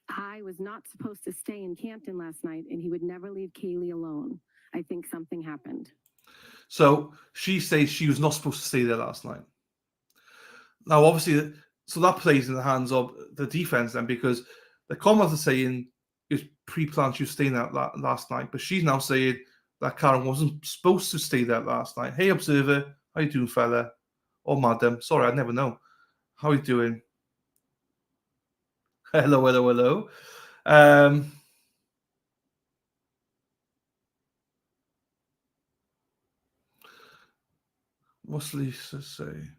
I was not supposed to stay in Canton last night and he would never leave Kaylee alone. I think something happened. So she says she was not supposed to stay there last night. Now, obviously, so that plays in the hands of the defense then, because the comments are saying it was pre-planned she was staying there last night, but she's now saying that Karen wasn't supposed to stay there last night. Hey, observer, how you doing, fella? Or madam? Sorry, I never know. How you doing? Hello, hello, hello. What's Lisa say?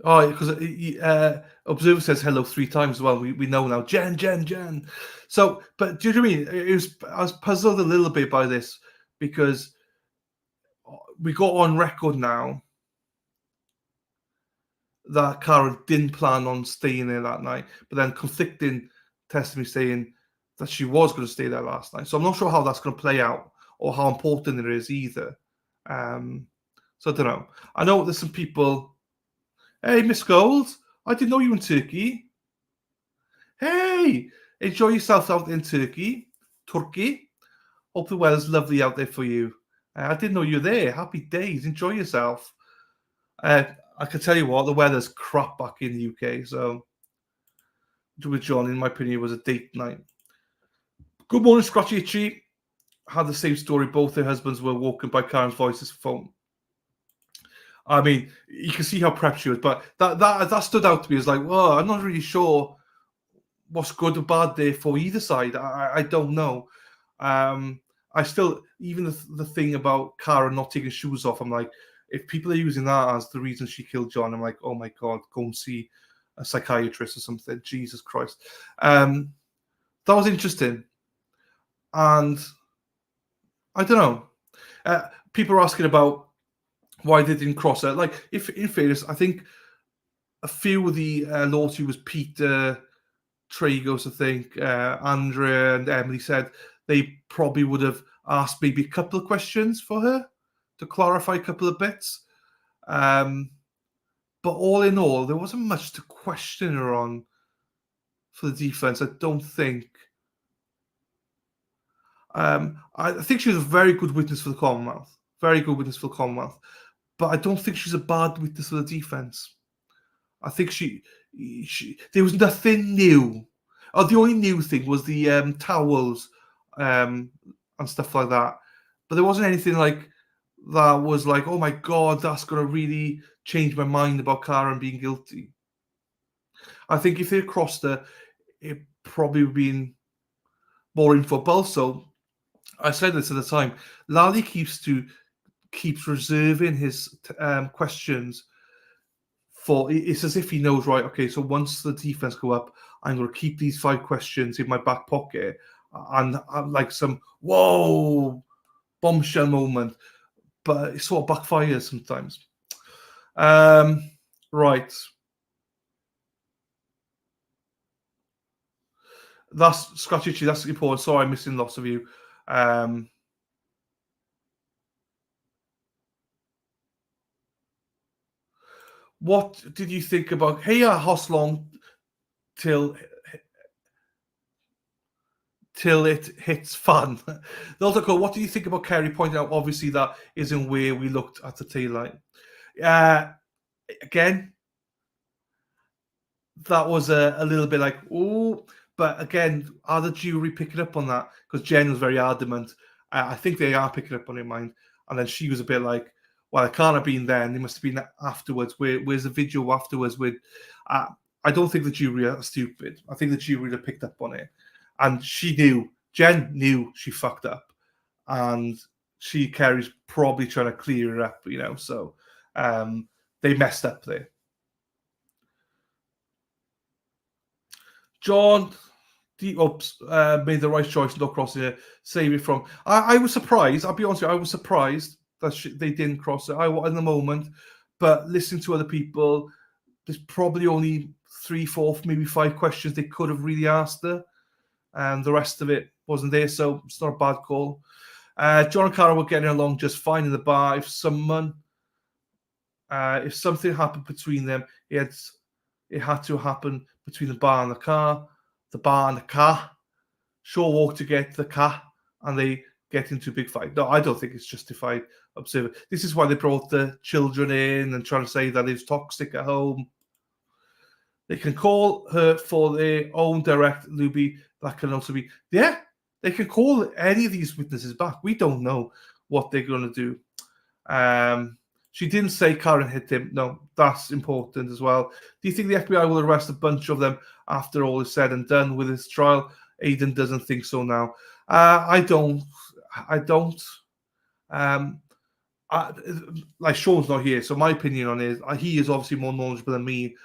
Oh, because Observer says hello 3 times as well. We know now. Jen. So, but do you know what I mean? I was puzzled a little bit by this because we got on record now that Karen didn't plan on staying there that night, but then conflicting testimony saying that she was going to stay there last night. So I'm not sure how that's going to play out or how important it is either. So I don't know. I know there's some people. Hey, Miss Gold, I didn't know you were in Turkey. Hey, enjoy yourself out in Turkey. Hope the weather's lovely out there for you. I didn't know you were there. Happy days. Enjoy yourself. I can tell you what, the weather's crap back in the UK. So with John, in my opinion, was a date night. Good morning, Scratchy Itchy. Had the same story. Both their husbands were woken by Karen's voice's phone. I mean, you can see how prepped she was, but that stood out to me as like, well, I'm not really sure what's good or bad there for either side. I don't know. I still, even the thing about Karen not taking shoes off, I'm like, if people are using that as the reason she killed John, I'm like, oh my God, go and see a psychiatrist or something. Jesus Christ. That was interesting. And I don't know. People are asking about why they didn't cross it. Like, if in fairness, I think a few of the naughty was Peter Tragos, I think, Andrea and Emily said they probably would have asked maybe a couple of questions for her to clarify a couple of bits. But all in all, there wasn't much to question her on for the defense. I don't think. I think she was a very good witness for the Commonwealth. Very good witness for the Commonwealth. But I don't think she's a bad witness for the defense. I think she there was nothing new. Oh, the only new thing was the towels and stuff like that. But there wasn't anything like that was like, oh my God, that's going to really change my mind about Karen being guilty. I think if they had crossed her, it probably would have been more info. But also, I said this at the time, Lally keeps reserving his questions for, it's as if he knows, right, okay, so once the defense go up, I'm going to keep these 5 questions in my back pocket, and I'm like some, whoa, bombshell moment, but it sort of backfires sometimes. Right. That's Scotchy, that's important. Sorry, I'm missing lots of you. What did you think about Hoss Long till it hits fun? What do you think about Kerry pointing out, obviously, that isn't where we looked at the tail light? Again, that was a little bit like, oh, but again, are the jury picking up on that? Because Jen was very adamant. I think they are picking up on it, mind. And then she was a bit like, well, it can't have been then. It must have been afterwards. Where's the video afterwards? I don't think the jury are stupid. I think the jury have picked up on it. And she knew, Jen knew she fucked up. And Kerry's probably trying to clear it up, so they messed up there. John made the right choice, not crossing it, save it from. I was surprised. I'll be honest with you, I was surprised that they didn't cross it. I was in the moment, but listening to other people, there's probably only 3, 4, maybe 5 questions they could have really asked her, and the rest of it wasn't there. So it's not a bad call. John and Cara were getting along just fine in the bar. If something happened between them, it had to happen between the bar and the car. The bar and the car. Shaw walked to get the car, and they get into a big fight. No, I don't think it's justified. Observe. This is why they brought the children in and trying to say that it's toxic at home. They can call her for their own direct Luby. That can also be, they can call any of these witnesses back. We don't know what they're going to do. She didn't say Karen hit him. No, that's important as well. Do you think the FBI will arrest a bunch of them after all is said and done with this trial? Aidan doesn't think so now. I don't. Like Sean's not here, so my opinion on it is he is obviously more knowledgeable than me.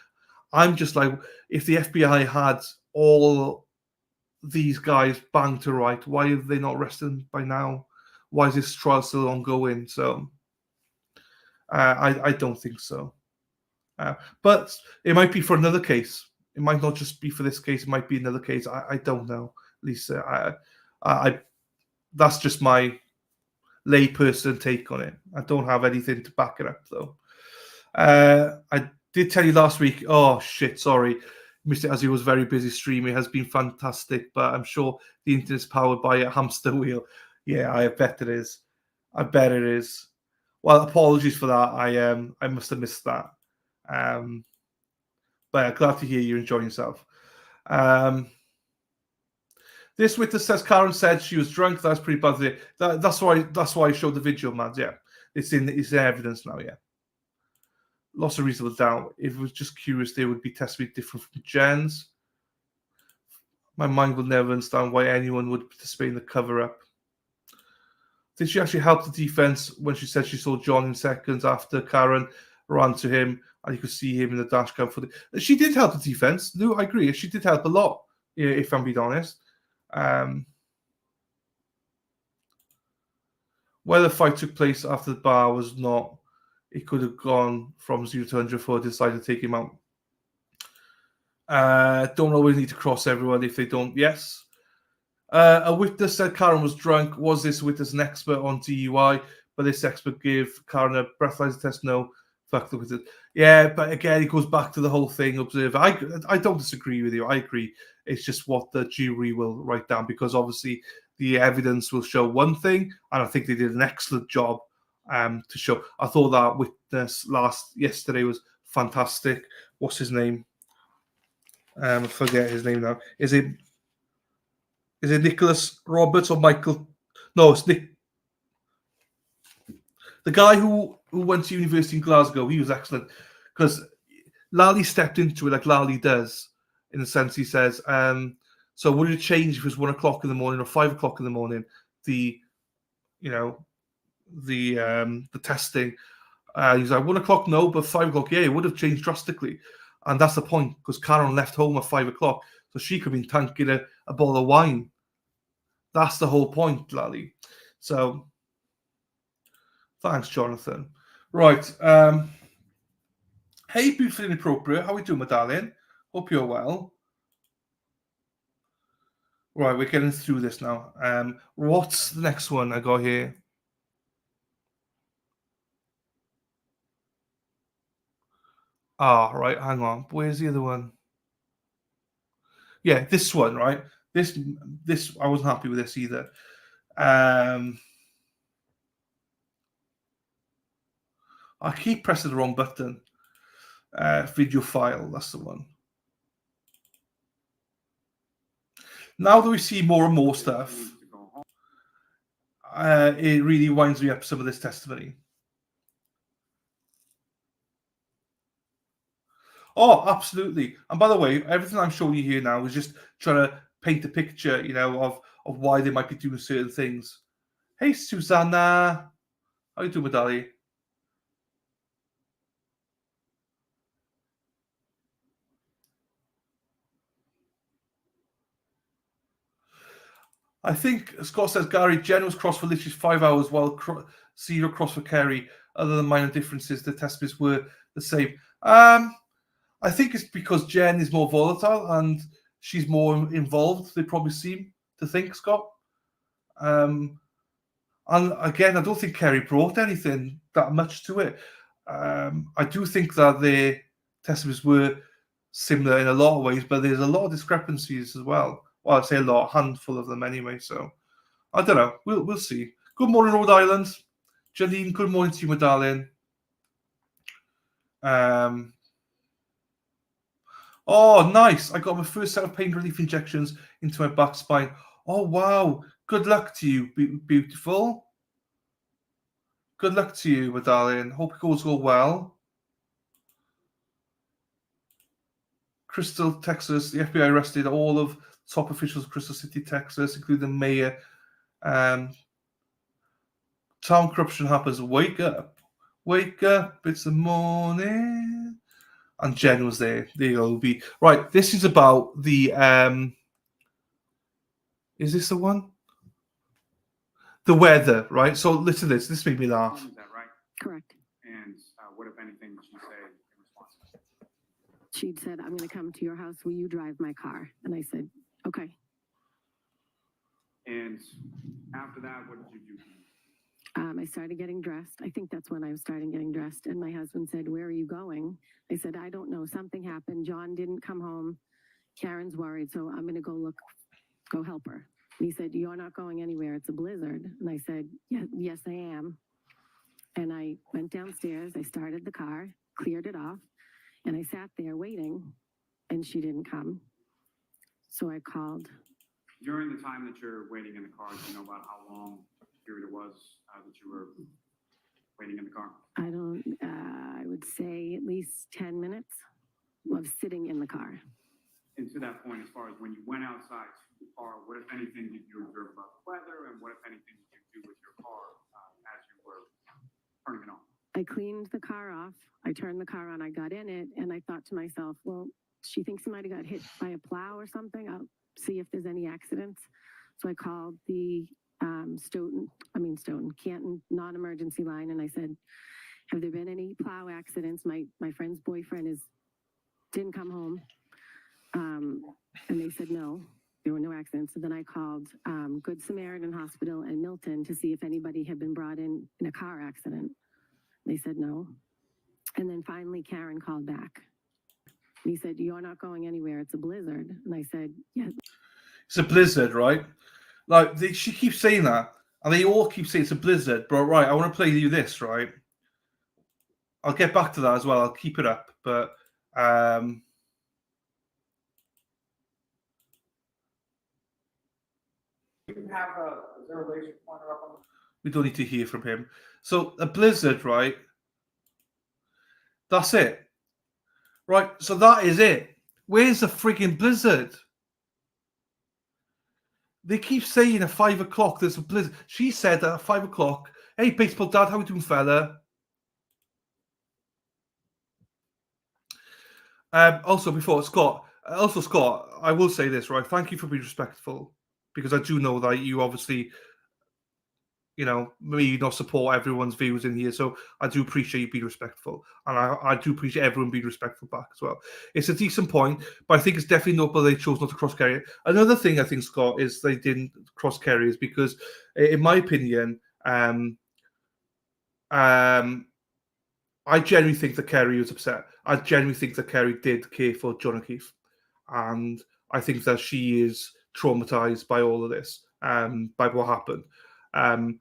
I'm just like, if the FBI had all these guys banged to right, why are they not arrested by now? Why is this trial still ongoing? So I don't think so. But it might be for another case. It might not just be for this case. It might be another case. I don't know, Lisa. I that's just my layperson take on it. I don't have anything to back it up, though. I did tell you last week. Oh shit! Sorry, missed it as he was very busy streaming. It has been fantastic, but I'm sure the internet's powered by a hamster wheel. Yeah, I bet it is. I bet it is. Well, apologies for that. I must have missed that. But glad to hear you're enjoying yourself. This witness says Karen said she was drunk. That's pretty bad. That's why I showed the video, man. Yeah, it's in evidence now. Yeah, lots of reasonable doubt. If it was just curious, they would be testimony different from Jen's. My mind will never understand why anyone would participate in the cover-up. Did she actually help the defense when she said she saw John in seconds after Karen ran to him and you could see him in the dash cam footage? She did help the defense. No, I agree. She did help a lot, if I'm being honest. Whether the fight took place after the bar was not, it could have gone from 0 to 100 before I decided to take him out. Don't always need to cross everyone if they don't. Yes. A witness said Karen was drunk. Was this witness an expert on DUI? But this expert gave Karen a breathalyzer test. No. Fuck the witness. Yeah, but again, it goes back to the whole thing. Observe. I don't disagree with you. I agree. It's just what the jury will write down, because obviously the evidence will show one thing, and I think they did an excellent job to show. I thought that witness yesterday was fantastic. What's his name? I forget his name now. Is it Nicholas Roberts or Michael? No, it's Nick. The guy who went to university in Glasgow. He was excellent, because Lally stepped into it like Lally does, in the sense he says, so would it change if it was 1 o'clock in the morning or 5 o'clock in the morning? The testing. He's like, 1 o'clock, no, but 5 o'clock, yeah, it would have changed drastically. And that's the point, because Karen left home at 5 o'clock, so she could have been tanking a bottle of wine. That's the whole point, Lally. So, thanks, Jonathan. Right. Hey, beautiful and inappropriate. How are we doing, my darling? Hope you're well. Right, we're getting through this now. What's the next one I got here? Right, hang on. Where's the other one? Yeah, this one, right? This I wasn't happy with this either. I keep pressing the wrong button. Video file, that's the one. Now that we see more and more stuff, it really winds me up, some of this testimony. Oh, absolutely. And by the way, everything I'm showing you here now is just trying to paint a picture, of why they might be doing certain things. Hey, Susanna. How you doing, Madali? I think Scott says, Gary, Jen was cross for literally 5 hours, while zero cross for Kerry. Other than minor differences, the testimonies were the same. I think it's because Jen is more volatile and she's more involved. They probably seem to think, Scott. And again, I don't think Kerry brought anything that much to it. I do think that the testimonies were similar in a lot of ways, but there's a lot of discrepancies as well. Well, I'd say a handful of them anyway. So I don't know. We'll see. Good morning, Rhode Island. Janine, good morning to you, my darling. Oh, nice. I got my first set of pain relief injections into my back spine. Oh, wow. Good luck to you, beautiful. Good luck to you, my darling. Hope it goes all well. Crystal, Texas. The FBI arrested all of top officials of Crystal City, Texas, including the mayor. Town corruption happens. Wake up. Wake up. It's the morning. And Jen was there. There you go. Right. This is about the. Is this the one? The weather, right? So listen to this. This made me laugh. Is that right? Correct. And what, if anything, did she say in response? She'd said, I'm going to come to your house. Will you drive my car? And I said, okay. And after that, what did you do? I started getting dressed. I think that's when I was starting getting dressed. And my husband said, where are you going? I said, I don't know. Something happened. John didn't come home. Karen's worried. So I'm going to go help her. And he said, you're not going anywhere. It's a blizzard. And I said, yes, I am. And I went downstairs. I started the car, cleared it off. And I sat there waiting. And she didn't come. So I called. During the time that you're waiting in the car, do you know about how long period it was that you were waiting in the car? I would say at least 10 minutes of sitting in the car. And to that point, as far as when you went outside to the car, what, if anything, did you observe about the weather, and what, if anything, did you do with your car as you were turning it on? I cleaned the car off. I turned the car on. I got in it, and I thought to myself, well, she thinks he might have got hit by a plow or something. I'll see if there's any accidents. So I called the Canton non-emergency line, and I said, have there been any plow accidents? My friend's boyfriend didn't come home. And they said no, there were no accidents. So then I called Good Samaritan Hospital in Milton to see if anybody had been brought in a car accident. They said no. And then finally Karen called back. And he said, you're not going anywhere. It's a blizzard. And I said, yeah. It's a blizzard, right? Like, she keeps saying that, and they all keep saying it's a blizzard. But right, I want to play you this, right? I'll get back to that as well. I'll keep it up. But You have is there a laser pointer up on we don't need to hear from him. So a blizzard, right? That's it. Right, so that is it. Where's the freaking blizzard? They keep saying at 5 o'clock there's a blizzard. She said at 5 o'clock, hey, baseball dad, how you doing, fella? Also, Scott, I will say this, right? Thank you for being respectful, because I do know that you obviously, you know, maybe not support everyone's views in here. So I do appreciate you being respectful. And I do appreciate everyone being respectful back as well. It's a decent point, but I think it's definitely notable they chose not to cross carry it. Another thing I think, Scott, is they didn't cross carry is because, in my opinion, I genuinely think that Kerry was upset. I genuinely think that Kerry did care for John O'Keefe. And I think that she is traumatized by all of this, by what happened. And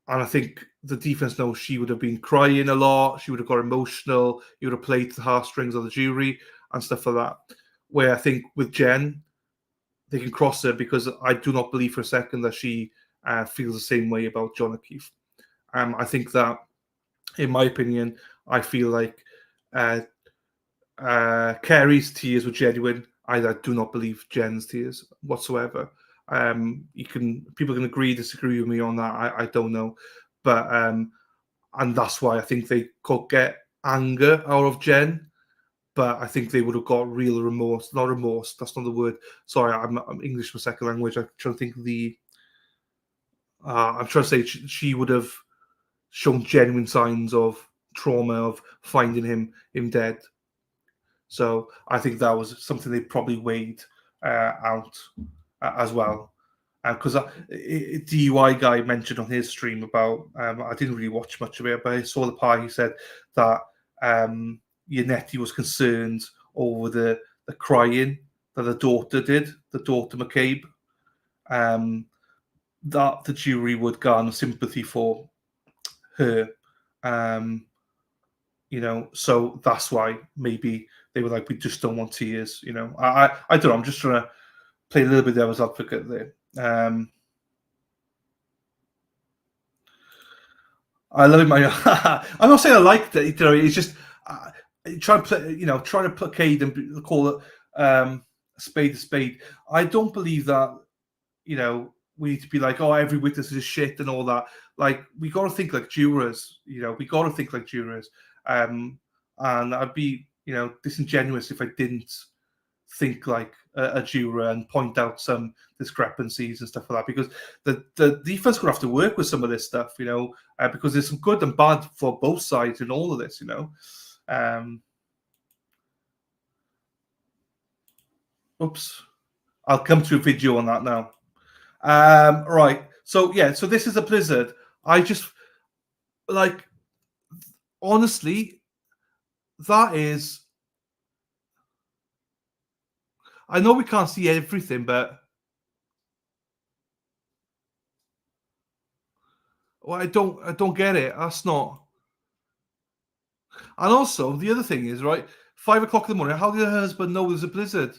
I think the defense knows she would have been crying a lot. She would have got emotional. He would have played to the heartstrings of the jury and stuff like that. Where I think with Jen, they can cross her, because I do not believe for a second that she feels the same way about John O'Keefe. I think that, in my opinion, I feel like Kerry's tears were genuine. I do not believe Jen's tears whatsoever. People can agree, disagree with me on that. I don't know, but and that's why I think they could get anger out of Jen, but I think they would have got real remorse. Not remorse. That's not the word. Sorry, I'm English for second language. I'm trying to think of the. I'm trying to say she would have shown genuine signs of trauma of finding him dead. So I think that was something they probably weighed out as well. Because DUI guy mentioned on his stream about, I didn't really watch much of it, but I saw the part. He said that Yannetti was concerned over the crying that the daughter McCabe, that the jury would garner sympathy for her. You know, so that's why maybe they were like, we just don't want tears. You know, I don't know. I'm just trying to play a little bit devil's advocate there. I love my. I'm not saying I liked it. You know, it's just trying to placate and call it a spade. I don't believe that. You know, we need to be like, oh, every witness is shit and all that. Like, we got to think like jurors. You know, we got to think like jurors. And I'd be, you know, disingenuous if I didn't think like a juror and point out some discrepancies and stuff like that, because the defense could have to work with some of this stuff, you know, because there's some good and bad for both sides in all of this, you know. Oops, I'll come to a video on that now. Right, so yeah, so this is a blizzard. I just like, honestly, that is. I know we can't see everything, but well, I don't get it. That's not. And also, the other thing is, right, 5 o'clock in the morning. How did her husband know there's a blizzard?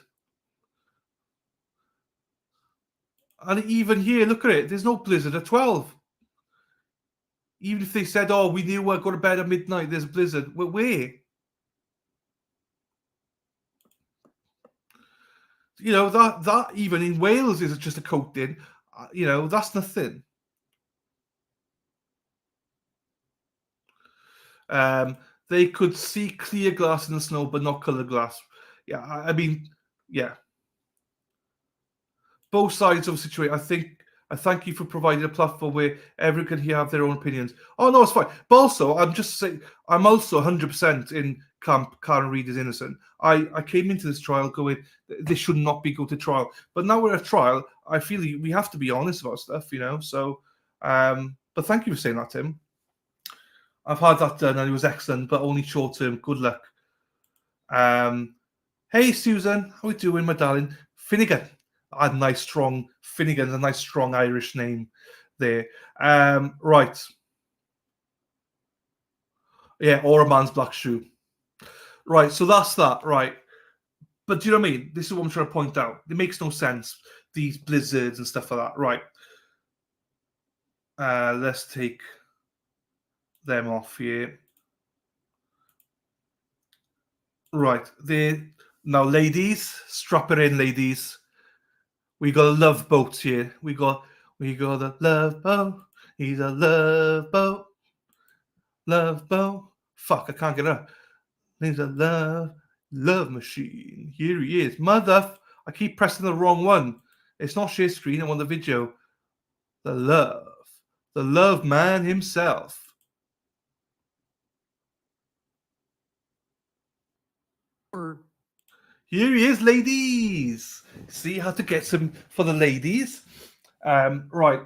And even here, look at it. There's no blizzard at 12. Even if they said, "Oh, we knew we'd go to bed at midnight," there's a blizzard. Where? You know, that even in Wales is just a coating. You know, that's nothing. They could see clear glass in the snow, but not colored glass. Yeah, I mean, yeah. Both sides of the situation. I thank you for providing a platform where everyone can have their own opinions. Oh no, it's fine. But also, I'm just saying, I'm also 100% in camp. Karen Reid is innocent. I came into this trial going, this should not be go to trial. But now we're at trial. I feel we have to be honest about stuff, you know. So, but thank you for saying that, Tim. I've had that done, and it was excellent, but only short term. Good luck. Hey Susan, how are we doing, my darling? Finnegan. A nice strong Finnegan's a nice strong Irish name there. Right. Yeah, or a man's black shoe. Right, so that's that, right. But do you know what I mean? This is what I'm trying to point out. It makes no sense, these blizzards and stuff like that. Right. Let's take them off here. Right. Now, ladies, strap it in, ladies. We got a love boat here. We got a love boat. He's a love boat. Love boat. Fuck, I can't get it up. He's a love machine. Here he is. I keep pressing the wrong one. It's not share screen. I want the video. The love man himself. Here he is, ladies. See how to get some for the ladies. Right.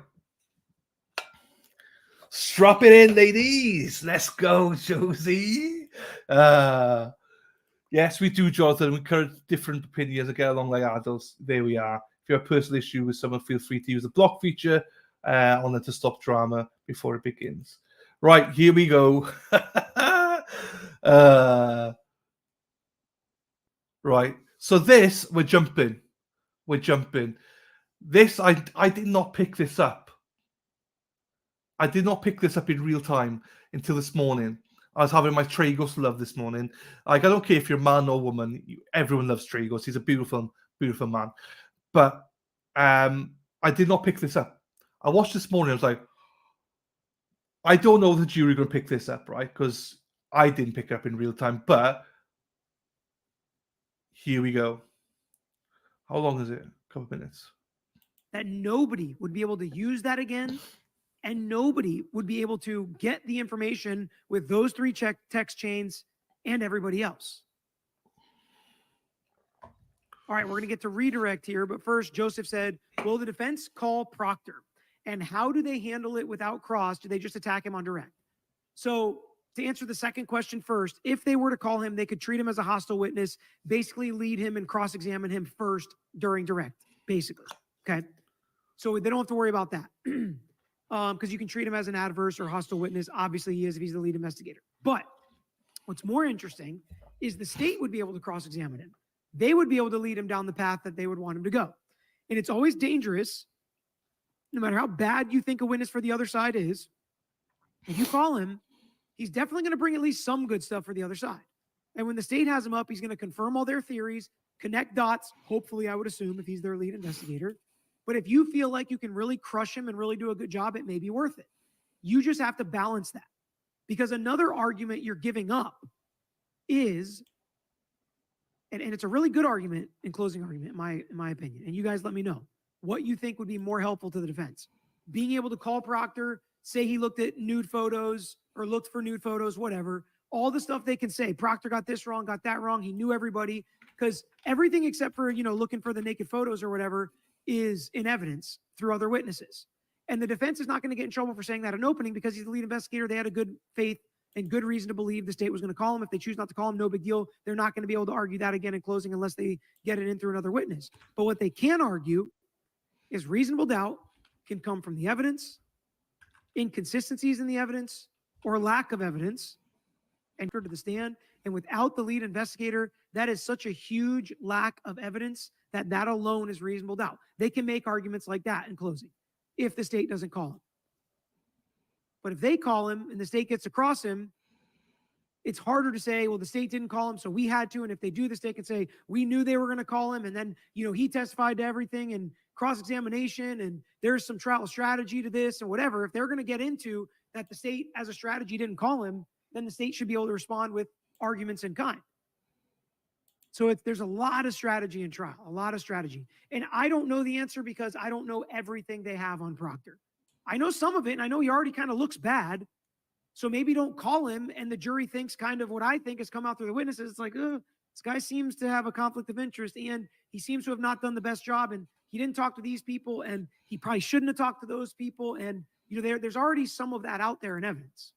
Strap it in, ladies. Let's go, Josie. Yes, we do, Jonathan. We encourage different opinions and get along like adults. There we are. If you have a personal issue with someone, feel free to use the block feature on it to stop drama before it begins. Right, here we go. Right. So this, we're jumping. This, I did not pick this up. I did not pick this up in real time until this morning. I was having my Tragos love this morning. Like, I don't care if you're man or woman. Everyone loves Tragos. He's a beautiful, beautiful man. But I did not pick this up. I watched this morning. I was like, I don't know if the jury are going to pick this up, right? Because I didn't pick it up in real time. But here we go. How long is it? A couple of minutes. That nobody would be able to use that again, and nobody would be able to get the information with those three text chains and everybody else. All right, we're going to get to redirect here, but first, Joseph said, will the defense call Proctor? And how do they handle it without cross? Do they just attack him on direct? So to answer the second question first, if they were to call him, they could treat him as a hostile witness, basically lead him and cross-examine him first during direct, basically. Okay? So they don't have to worry about that. Because you can treat him as an adverse or hostile witness. Obviously, he is if he's the lead investigator. But what's more interesting is the state would be able to cross-examine him. They would be able to lead him down the path that they would want him to go. And it's always dangerous, no matter how bad you think a witness for the other side is, if you call him, he's definitely going to bring at least some good stuff for the other side. And when the state has him up, he's going to confirm all their theories, connect dots, hopefully, I would assume, if he's their lead investigator. But if you feel like you can really crush him and really do a good job, it may be worth it. You just have to balance that. Because another argument you're giving up is, and it's a really good argument in closing argument, in my opinion, and you guys let me know what you think would be more helpful to the defense. Being able to call Proctor, say he looked at nude photos or looked for nude photos, whatever, all the stuff they can say. Proctor got this wrong, got that wrong. He knew everybody, because everything except for, looking for the naked photos or whatever is in evidence through other witnesses. And the defense is not going to get in trouble for saying that in opening because he's the lead investigator. They had a good faith and good reason to believe the state was going to call him. If they choose not to call him, no big deal. They're not going to be able to argue that again in closing unless they get it in through another witness. But what they can argue is reasonable doubt can come from the evidence, inconsistencies in the evidence, or lack of evidence. and her to the stand. And without the lead investigator, that is such a huge lack of evidence that alone is reasonable doubt. They can make arguments like that in closing if the state doesn't call him. But if they call him and the state gets across him, it's harder to say, well, the state didn't call him, so we had to. And if they do, the state can say, we knew they were going to call him. And then, he testified to everything and cross-examination, and there's some trial strategy to this and whatever. If they're going to get into that the state as a strategy didn't call him, then the state should be able to respond with arguments in kind. So there's a lot of strategy in trial, a lot of strategy. And I don't know the answer because I don't know everything they have on Proctor. I know some of it, and I know he already kind of looks bad. So maybe don't call him, and the jury thinks kind of what I think has come out through the witnesses. It's like, this guy seems to have a conflict of interest, and he seems to have not done the best job, and he didn't talk to these people, and he probably shouldn't have talked to those people. And, there's already some of that out there in evidence.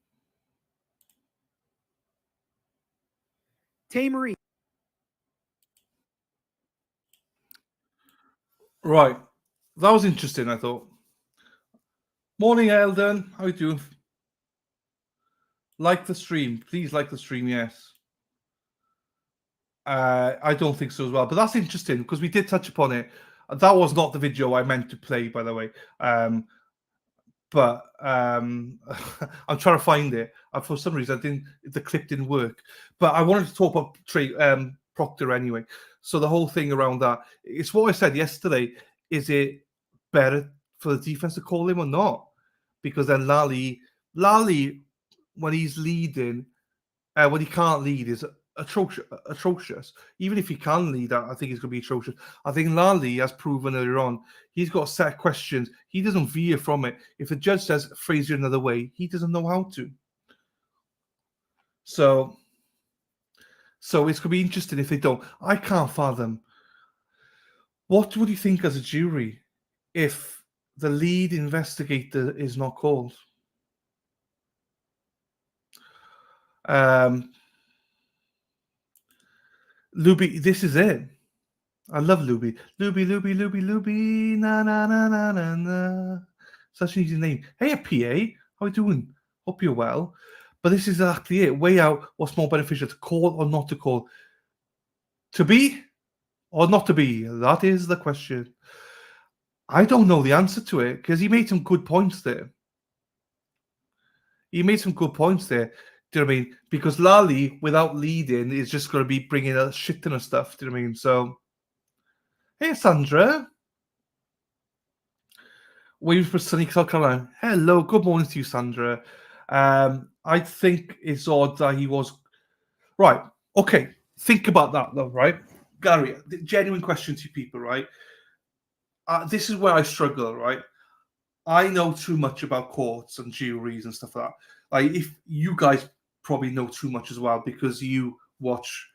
Tay Marie. Right. That was interesting, I thought. Morning, Eldon. How you doing? Like the stream. Please like the stream, yes. I don't think so as well. But that's interesting because we did touch upon it. That was not the video I meant to play, by the way. But I'm trying to find it. For some reason, the clip didn't work. But I wanted to talk about Proctor anyway. So the whole thing around that, it's what I said yesterday. Is it better for the defense to call him or not? Because then Lally, when he's leading, when he can't lead, is atrocious. Even if he can lead, I think he's going to be atrocious. I think Lally has proven earlier on, he's got set questions. He doesn't veer from it. If the judge says, phrase it another way, he doesn't know how to. So it's going to be interesting if they don't. I can't fathom. What would you think as a jury if the lead investigator is not called? Luby, this is it. I love Luby. Luby, na na na na na na. Such an easy name. Hey, PA, how are you doing? Hope you're well. But this is exactly it. Weigh out what's more beneficial, to call or not to call. To be or not to be? That is the question. I don't know the answer to it because he made some good points there. Do you know what I mean? Because Lally, without leading, is just going to be bringing a shit ton of stuff. Do you know what I mean? So, hey, Sandra. Waiting for sunny South Carolina. Hello, good morning to you, Sandra. I think it's odd that he was... Right, okay. Think about that, though, right? Gary, genuine question to people, right? This is where I struggle, right? I know too much about courts and juries and stuff like that. Like, if you guys probably know too much as well because you watch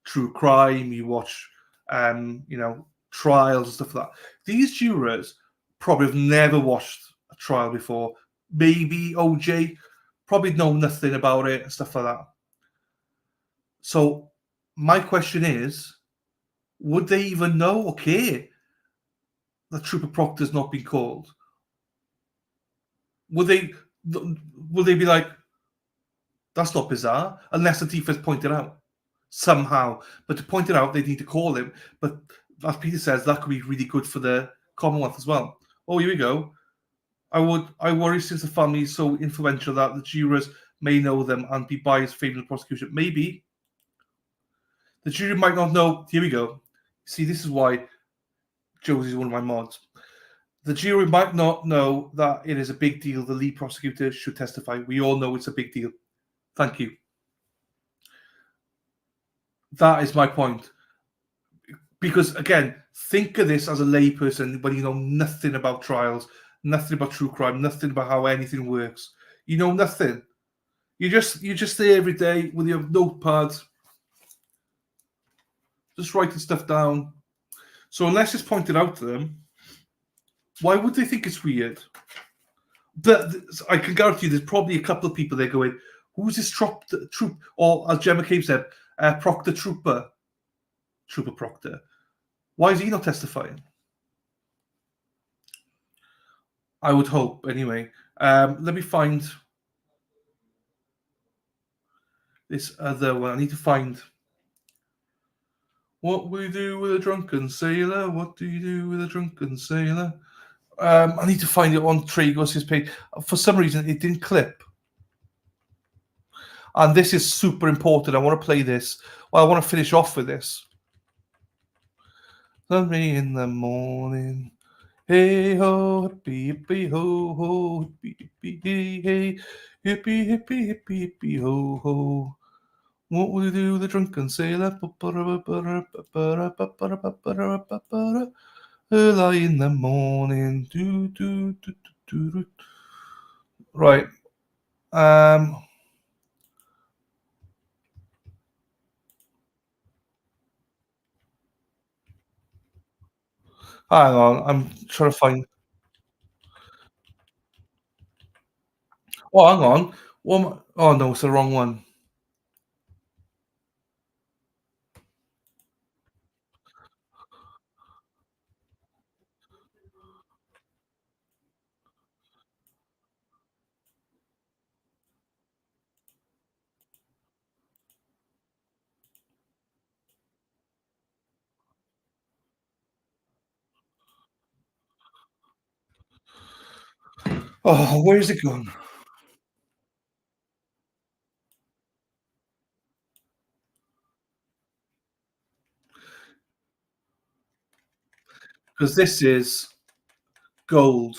true crime, you watch, trials and stuff like that. These jurors probably have never watched a trial before. Maybe OJ, probably know nothing about it and stuff like that. So my question is, would they even know, okay, the Trooper Proctor's not been called? Would they be like, that's not bizarre, unless the defense pointed out somehow. But to point it out, they need to call him. But as Peter says, that could be really good for the Commonwealth as well. Oh, here we go. I worry since the family is so influential that the jurors may know them and be biased favoring the prosecution. Maybe. The jury might not know. Here we go. See, this is why Josie's one of my mods. The jury might not know that it is a big deal. The lead prosecutor should testify. We all know it's a big deal. Thank you. That is my point. Because, again, think of this as a layperson when you know nothing about trials, nothing about true crime, nothing about how anything works. You know nothing. You're just there every day with your notepad, just writing stuff down. So unless it's pointed out to them, why would they think it's weird? But I can guarantee you there's probably a couple of people there going, who's this troop? Or as Gemma Cave said, Proctor Trooper Proctor. Why is he not testifying? I would hope, anyway. Let me find this other one. I need to find. What we do with a drunken sailor? What do you do with a drunken sailor? I need to find it on Tragos' page. For some reason, it didn't clip. And this is super important. I want to play this. Well, I want to finish off with this. Sunday in the morning. Hey ho, hippie, hippie, ho, ho, hippie, hippie, hey, hey, hippie, hippie, hippie, hippie, ho, ho. What will you do with the drunken sailor? Early in the morning. Do, do, do, do, do. Right. Hang on. I'm trying to find. Oh, hang on. Oh, no, it's the wrong one. Oh, where's it gone? Because this is gold.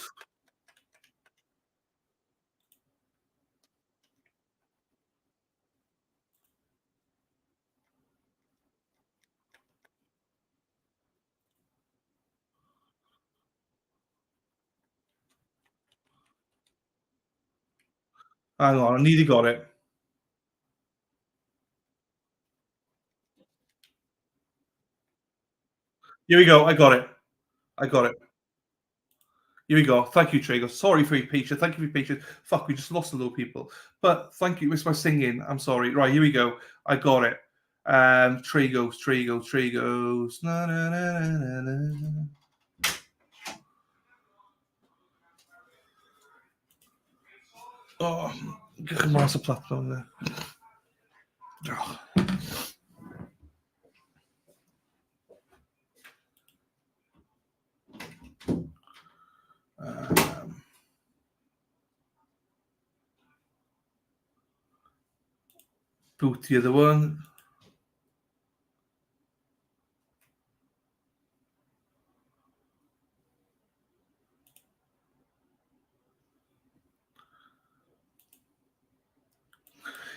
Hang on, I nearly got it. Here we go. I got it. I got it. Here we go. Thank you, Trago. Sorry for your patience. Thank you for your patience. Fuck, we just lost a little people. But thank you. It's my singing. I'm sorry. Right, here we go. I got it. Tragos. Na, na, na, na, na. Oh, get master platform there. Oh. Boot the other one.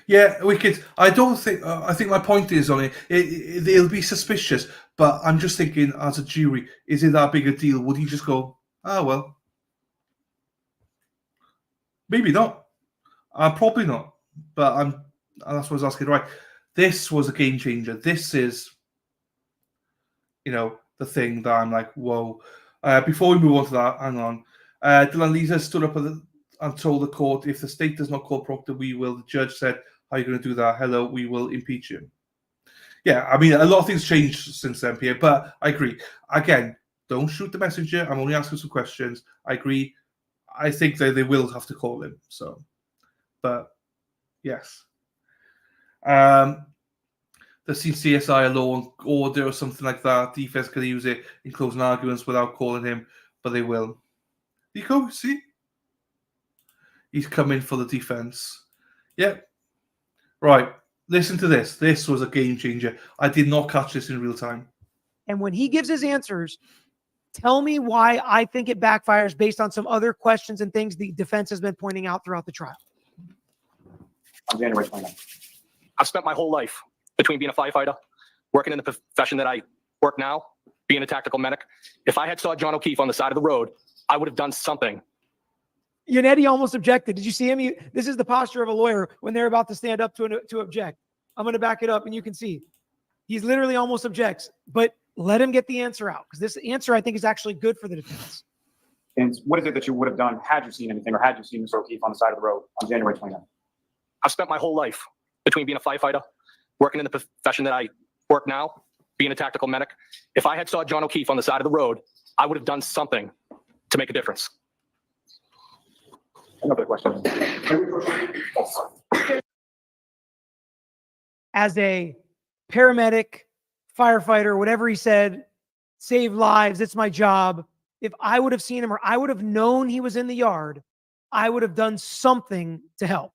Yeah, we could. I don't think. I think my point is on it. It'll be suspicious, but I'm just thinking, as a jury, is it that big a deal? Would you just go, "Ah, well, maybe not"? Probably not. But that's what I was asking. Right, this was a game changer. This is, the thing that I'm like, whoa. Before we move on to that, hang on. Dylan Lisa stood up and told the court, if the state does not call Proctor, we will. The judge said, how are you going to do that? Hello, we will impeach him. Yeah, I mean, a lot of things changed since then, Pierre, but I agree. Again, don't shoot the messenger. I'm only asking some questions. I agree. I think that they will have to call him. So, but yes. The CSI law and order or something like that. Defense can use it in closing arguments without calling him, but they will. You go, see? He's coming for the defense. Yep. Right. Listen to this. This was a game changer. I did not catch this in real time. And when he gives his answers, tell me why I think it backfires based on some other questions and things the defense has been pointing out throughout the trial. On January 29th. I've spent my whole life between being a firefighter, working in the profession that I work now, being a tactical medic. If I had saw John O'Keefe on the side of the road, I would have done something. Yannetti almost objected. Did you see him? This is the posture of a lawyer when they're about to stand up to object. I'm going to back it up, and you can see. He's literally almost objects, but let him get the answer out, because this answer, I think, is actually good for the defense. And what is it that you would have done had you seen anything, or had you seen Mr. O'Keefe on the side of the road on January 29th? I've spent my whole life between being a firefighter, working in the profession that I work now, being a tactical medic. If I had saw John O'Keefe on the side of the road, I would have done something to make a difference. Another question. as a paramedic, firefighter, whatever he said, save lives. It's my job. If I would have seen him or I would have known he was in the yard, I would have done something to help.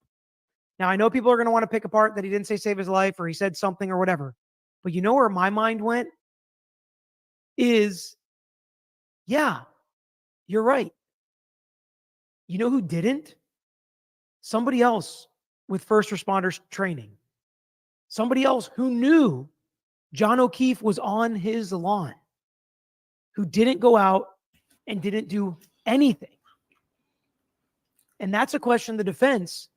Now, I know people are going to want to pick apart that he didn't say save his life or he said something or whatever. But you know where my mind went? Is, yeah, you're right. You know who didn't? Somebody else with first responders training. Somebody else who knew John O'Keefe was on his lawn, who didn't go out and didn't do anything. And that's a question the defense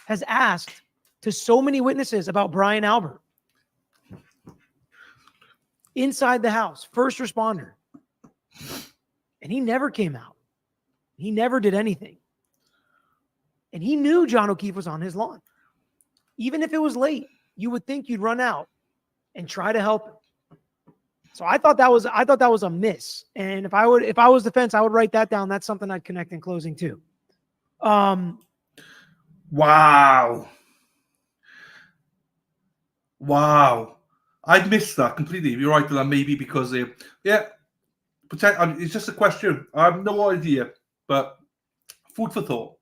has asked to so many witnesses about Brian Albert. Inside the house, first responder. And he never came out. He never did anything. And he knew John O'Keefe was on his lawn. Even if it was late, you would think you'd run out and try to help him. So I thought that was a miss. And if I was defense, I would write that down. That's something I'd connect in closing too. Wow. I'd missed that completely. You're right, that maybe because it's just a question. I have no idea, but food for thought.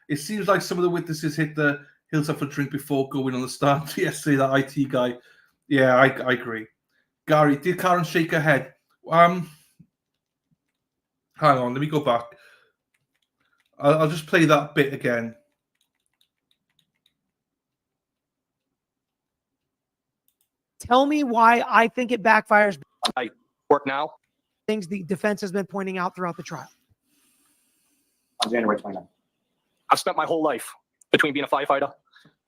It seems like some of the witnesses hit the hills up for a drink before going on the stand yesterday, that IT guy. Yeah, I agree. Gary, did Karen shake her head? Hang on, let me go back. I'll just play that bit again. Tell me why I think it backfires. I work now. Things the defense has been pointing out throughout the trial. On January 29th. I've spent my whole life between being a firefighter,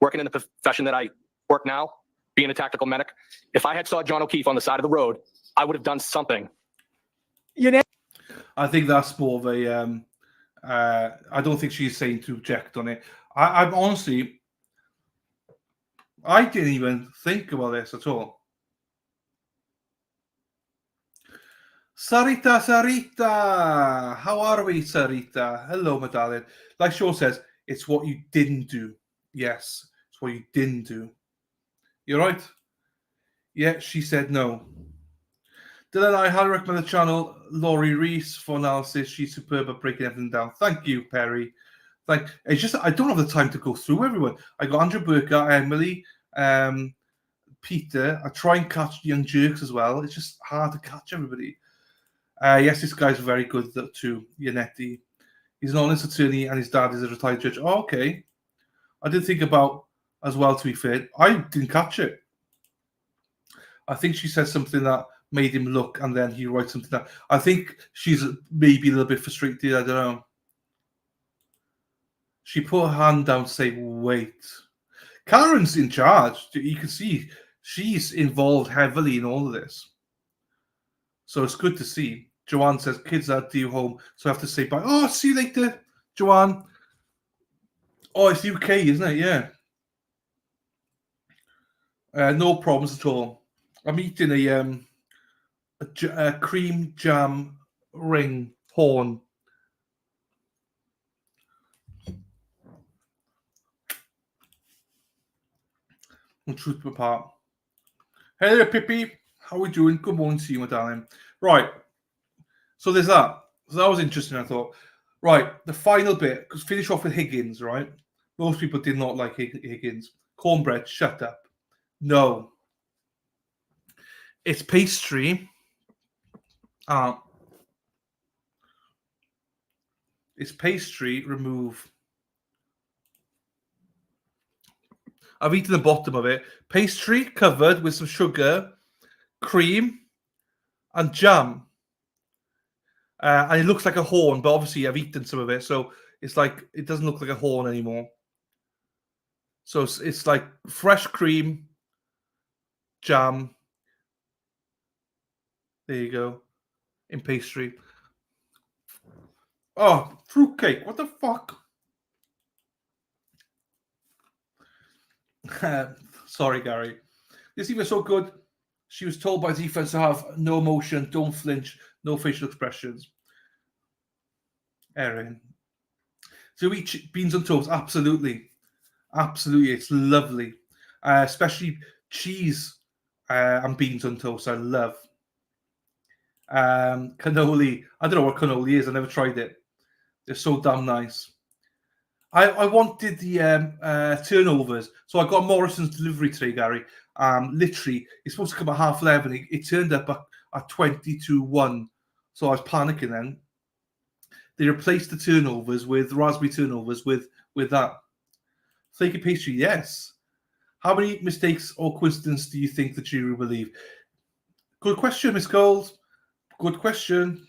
working in the profession that I work now, being a tactical medic. If I had saw John O'Keefe on the side of the road, I would have done something. I think that's more of a. I don't think she's saying to object on it. I'm honestly, I didn't even think about this at all. Sarita, how are we, Sarita? Hello, my darling. Like Shaw says, it's what you didn't do. Yes, it's what you didn't do. You're right. Yeah, she said no. Dylan, I highly recommend the channel Laurie Reese for analysis. She's superb at breaking everything down. Thank you, Perry. It's just I don't have the time to go through everyone. I got Andrew Burka, Emily, Peter. I try and catch Young Jerks as well. It's just hard to catch everybody. Yes, this guy's very good too, Yannetti. He's an honest attorney and his dad is a retired judge. Oh, okay. I did think about as well, to be fair. I didn't catch it. I think she said something that made him look, and then he writes something down. I think she's maybe a little bit frustrated. I don't know. She put her hand down to say, wait. Karen's in charge. You can see she's involved heavily in all of this. So it's good to see. Joanne says, kids are due home, so I have to say bye. Oh, see you later, Joanne. Oh, it's UK, isn't it? Yeah. No problems at all. I'm eating a cream jam ring horn. And truth apart. Hey there, Pippi. How are we doing? Good morning to you, my darling. Right. So there's that. So that was interesting, I thought. Right. The final bit, because finish off with Higgins, right? Most people did not like Higgins. Cornbread, shut up. No. It's pastry. It's pastry, remove. I've eaten the bottom of it. Pastry covered with some sugar, cream, and jam. And it looks like a horn, but obviously I've eaten some of it, so it's like it doesn't look like a horn anymore. So it's like fresh cream, jam. There you go. In pastry. Oh, fruitcake. What the fuck? Sorry, Gary. This even so good. She was told by defense to have no emotion, don't flinch, no facial expressions. Erin. So we eat beans on toast. Absolutely. Absolutely. It's lovely. especially cheese and beans on toast. I love. Cannoli. I don't know what cannoli is. I never tried it. They're so damn nice. I wanted the turnovers, so I got Morrison's delivery today, Gary. Literally, it's supposed to come at 11:30. It turned up at 20 to 1, so I was panicking then. They replaced the turnovers with raspberry turnovers with that. Flaky pastry, yes. How many mistakes or coincidence do you think the jury will believe? Good question, Miss Gold. Good question.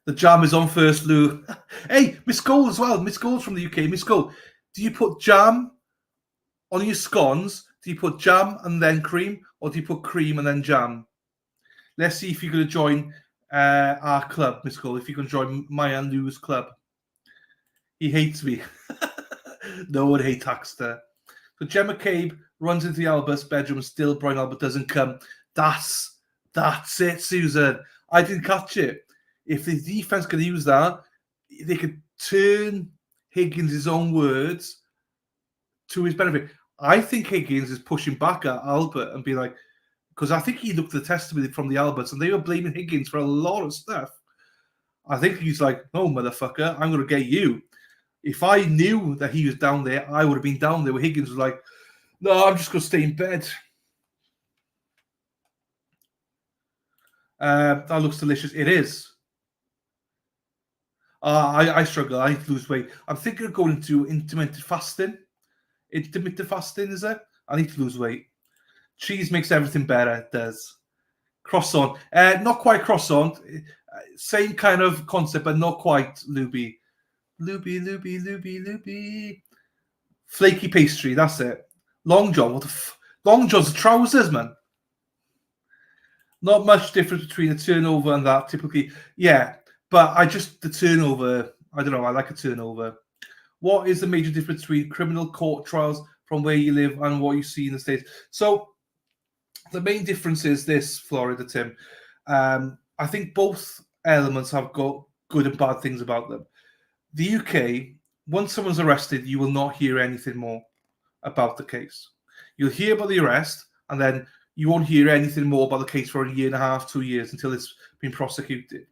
The jam is on first, Lou. Hey, Miss Gold as well. Miss Gold from the UK. Miss Gold, do you put jam on your scones? Do you put jam and then cream, or do you put cream and then jam? Let's see if you're going to join our club, Miss Gold. If you can join my and Lou's club. He hates me. No one hates Hackster. So Gemma Cabe runs into the Albert's bedroom and still Brian Albert doesn't come. That's it, Susan. I didn't catch it. If the defense could use that, they could turn Higgins' own words to his benefit. I think Higgins is pushing back at Albert and be like, because I think he looked at the testimony from the Alberts and they were blaming Higgins for a lot of stuff. I think he's like, no, motherfucker, I'm going to get you. If I knew that he was down there, I would have been down there where Higgins was like, no, I'm just going to stay in bed. That looks delicious. It is. I struggle. I need to lose weight. I'm thinking of going into intermittent fasting. Intermittent fasting, is it? I need to lose weight. Cheese makes everything better. It does. Croissant. Not quite croissant. Same kind of concept, but not quite Luby. Luby. Flaky pastry. That's it. Long John. What the Long John's trousers, man. Not much difference between a turnover and that, typically. Yeah, but the turnover, I don't know, I like a turnover. What is the major difference between criminal court trials from where you live and what you see in the States? So the main difference is this, Florida, Tim. I think both elements have got good and bad things about them. The UK, once someone's arrested, you will not hear anything more about the case. You'll hear about the arrest, and then you won't hear anything more about the case for a year and a half, 2 years until it's been prosecuted.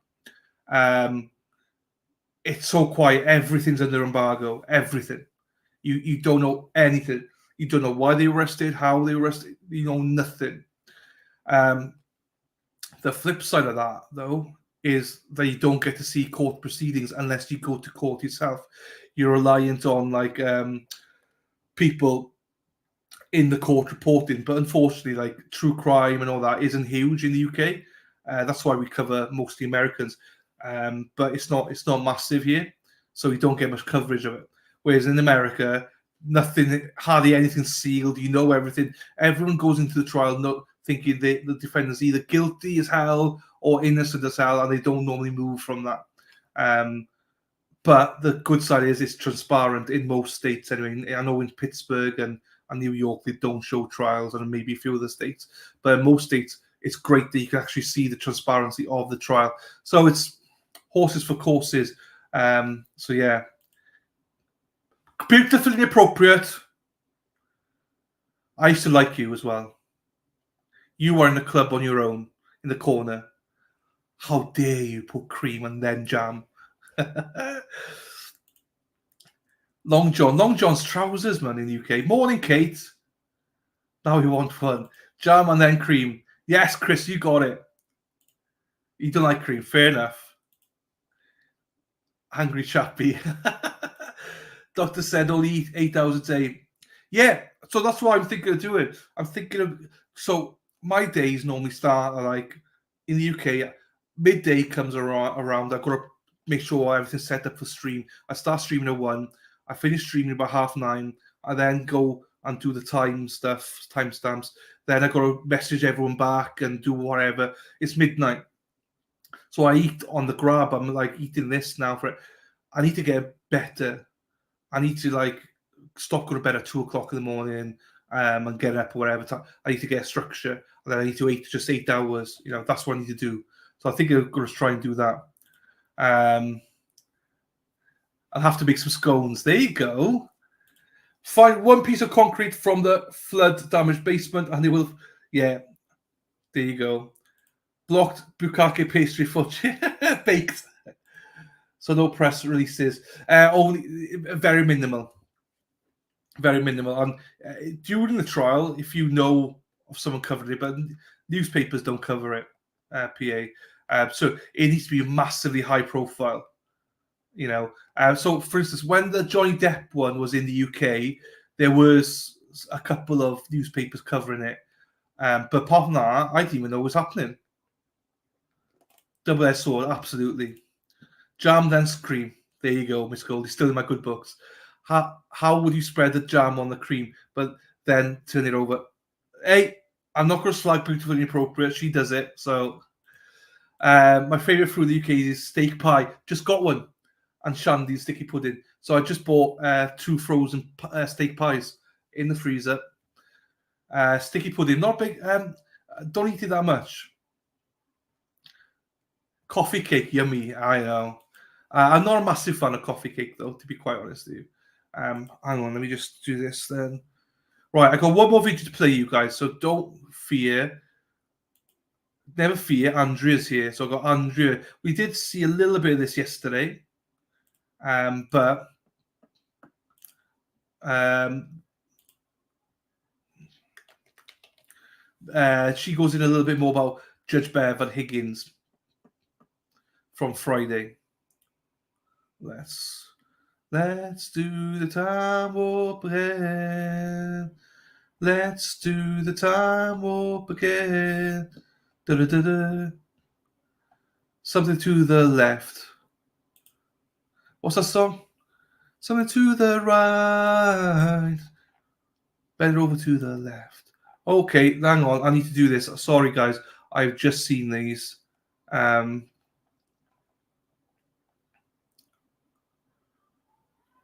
It's so quiet. Everything's under embargo. Everything. You don't know anything. You don't know why they were arrested, how they were arrested. You know nothing. The flip side of that, though, is that you don't get to see court proceedings unless you go to court yourself. You're reliant on people in the court reporting, but unfortunately, true crime and all that isn't huge in the UK. That's why we cover mostly Americans, but it's not massive here, so you don't get much coverage of it. Whereas in America, hardly anything's sealed. You know everything. Everyone goes into the trial thinking the defendant's either guilty as hell or innocent as hell, and they don't normally move from that. But the good side is it's transparent in most states. Anyway, I know in Pittsburgh and New York they don't show trials, and maybe a few other states. But in most states, it's great that you can actually see the transparency of the trial. So it's horses for courses. So yeah, beautifully inappropriate. I used to like you as well. You were in the club on your own in the corner. How dare you put cream and then jam? Long John's trousers, man, in the UK. Morning, Kate. Now we want fun. Jam and then cream. Yes, Chris, you got it. You don't like cream. Fair enough. Hungry chappy. Doctor said only eat 8 hours a day. Yeah, so that's what I'm thinking of doing. So my days normally start in the UK, midday comes around. I've got to make sure everything's set up for stream. I start streaming at 1. I finish streaming about 9:30. I then go and do the timestamps. Then I got to message everyone back and do whatever. It's midnight. So I eat on the grab. I'm eating this now for it. I need to get better. I need to stop going to bed at 2 o'clock in the morning and get up or whatever time. I need to get a structure. And then I need to eat just 8 hours. That's what I need to do. So I think I'm going to try and do that. I'll have to make some scones. There you go. Find one piece of concrete from the flood-damaged basement, and they will. Yeah, there you go. Blocked bukkake pastry fudge baked. So no press releases. Only very minimal. Very minimal. And during the trial, if you know of someone covered it, but newspapers don't cover it, PA. So it needs to be massively high profile. You know, so for instance, when the Johnny Depp one was in the UK, there was a couple of newspapers covering it. But apart from that, I didn't even know what was happening. Double-edged sword, absolutely. Jam then cream. There you go, Miss Goldie. Still in my good books. How would you spread the jam on the cream, but then turn it over? Hey, I'm not going to slag beautiful and inappropriate. She does it. So my favorite fruit in the UK is steak pie. Just got one. And shandy sticky pudding. So I just bought 2 frozen steak pies in the freezer. Sticky pudding, not big. Don't eat it that much. Coffee cake, yummy. I know. I'm not a massive fan of coffee cake, though, to be quite honest with you. Hang on, let me just do this then. Right, I got one more video to play you guys, so don't fear. Never fear, Andrea's here. So I got Andrea. We did see a little bit of this yesterday. But she goes in a little bit more about Judge Bev and Higgins from Friday. Let's do the time warp again. Let's do the time warp again. Da-da-da-da. Something to the left. What's that song? Something to the right. Bend over to the left. Okay, hang on. I need to do this. Sorry, guys. I've just seen these.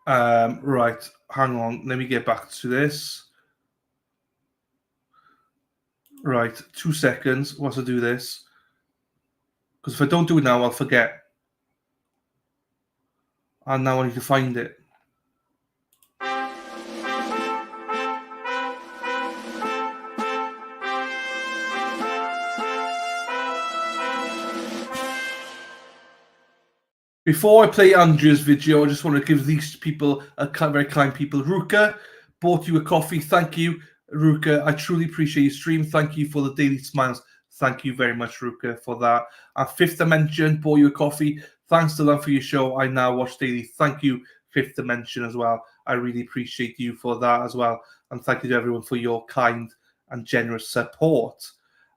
Right. Hang on. Let me get back to this. Right. 2 seconds. Once I do this. Because if I don't do it now, I'll forget. And now I need to find it. Before I play Andrew's video, I just want to give these people, very kind people. Ruka bought you a coffee. Thank you, Ruka. I truly appreciate your stream. Thank you for the daily smiles. Thank you very much, Ruka, for that. Fifth Dimension bought you a coffee. Thanks to them for your show. I now watch daily. Thank you, Fifth Dimension, as well. I really appreciate you for that as well. And thank you to everyone for your kind and generous support.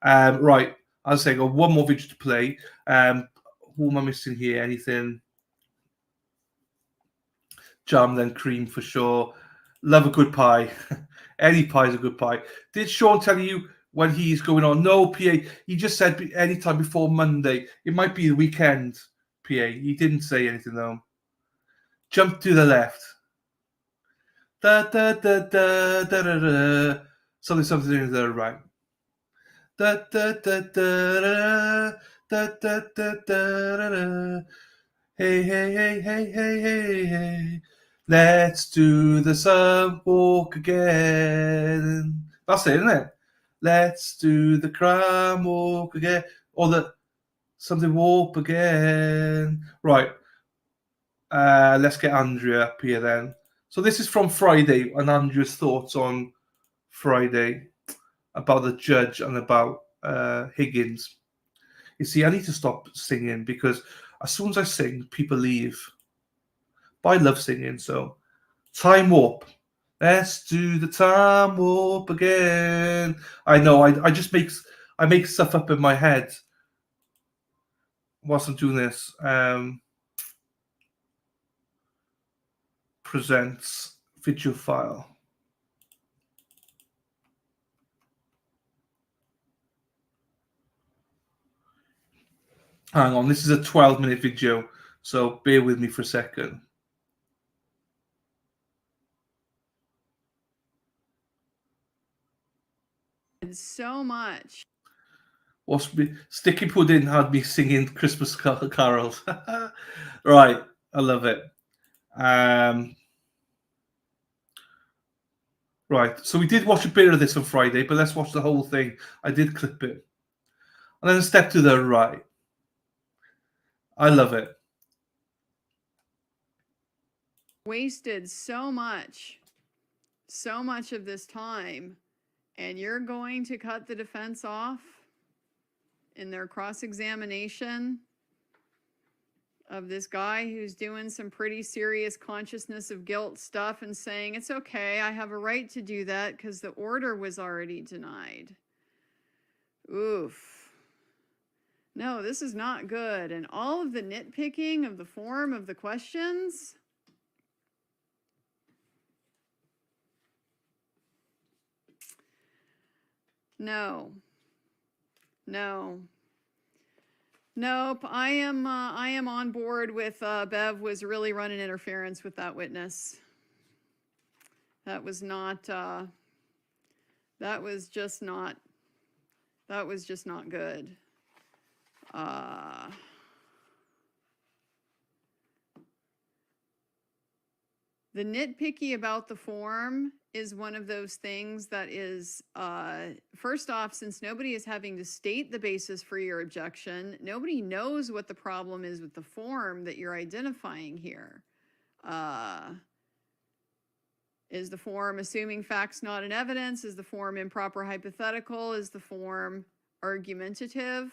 Right, as I say, I got one more video to play. Who am I missing here? Anything? Jam, then cream for sure. Love a good pie. Any pie is a good pie. Did Sean tell you when he's going on? No, PA. He just said anytime before Monday. It might be the weekend, PA. He didn't say anything, though. Jump to the left. Da da da da da da da. Something to the right. Da da da da da da da da da. Hey, hey, hey, hey, hey, hey, hey. Let's do the sun walk again. That's it, isn't it? Let's do the crime walk again. Or the something walk again. Right. Let's get Andrea up here then. So this is from Friday, and Andrea's thoughts on Friday about the judge and about Higgins. You see, I need to stop singing because as soon as I sing, people leave. But I love singing, so time warp. Let's do the time warp again. I know, I just make stuff up in my head whilst I'm doing this. Presents video file. Hang on, this is a 12-minute video, so bear with me for a second. So much. Sticky Pudding had me singing Christmas carols. Right, I love it. Right. So we did watch a bit of this on Friday, but let's watch the whole thing. I did clip it. And then step to the right. I love it. Wasted so much of this time, and you're going to cut the defense off in their cross-examination of this guy who's doing some pretty serious consciousness of guilt stuff and saying, it's okay, I have a right to do that because the order was already denied. Oof. No, this is not good. And all of the nitpicking of the form of the questions. No. Nope. I am on board with Bev was really running interference with that witness. That was not that was just not good. The nitpicky about the form is one of those things that is, first off, since nobody is having to state the basis for your objection, nobody knows what the problem is with the form that you're identifying here. Is the form assuming facts not in evidence? Is the form improper hypothetical? Is the form argumentative?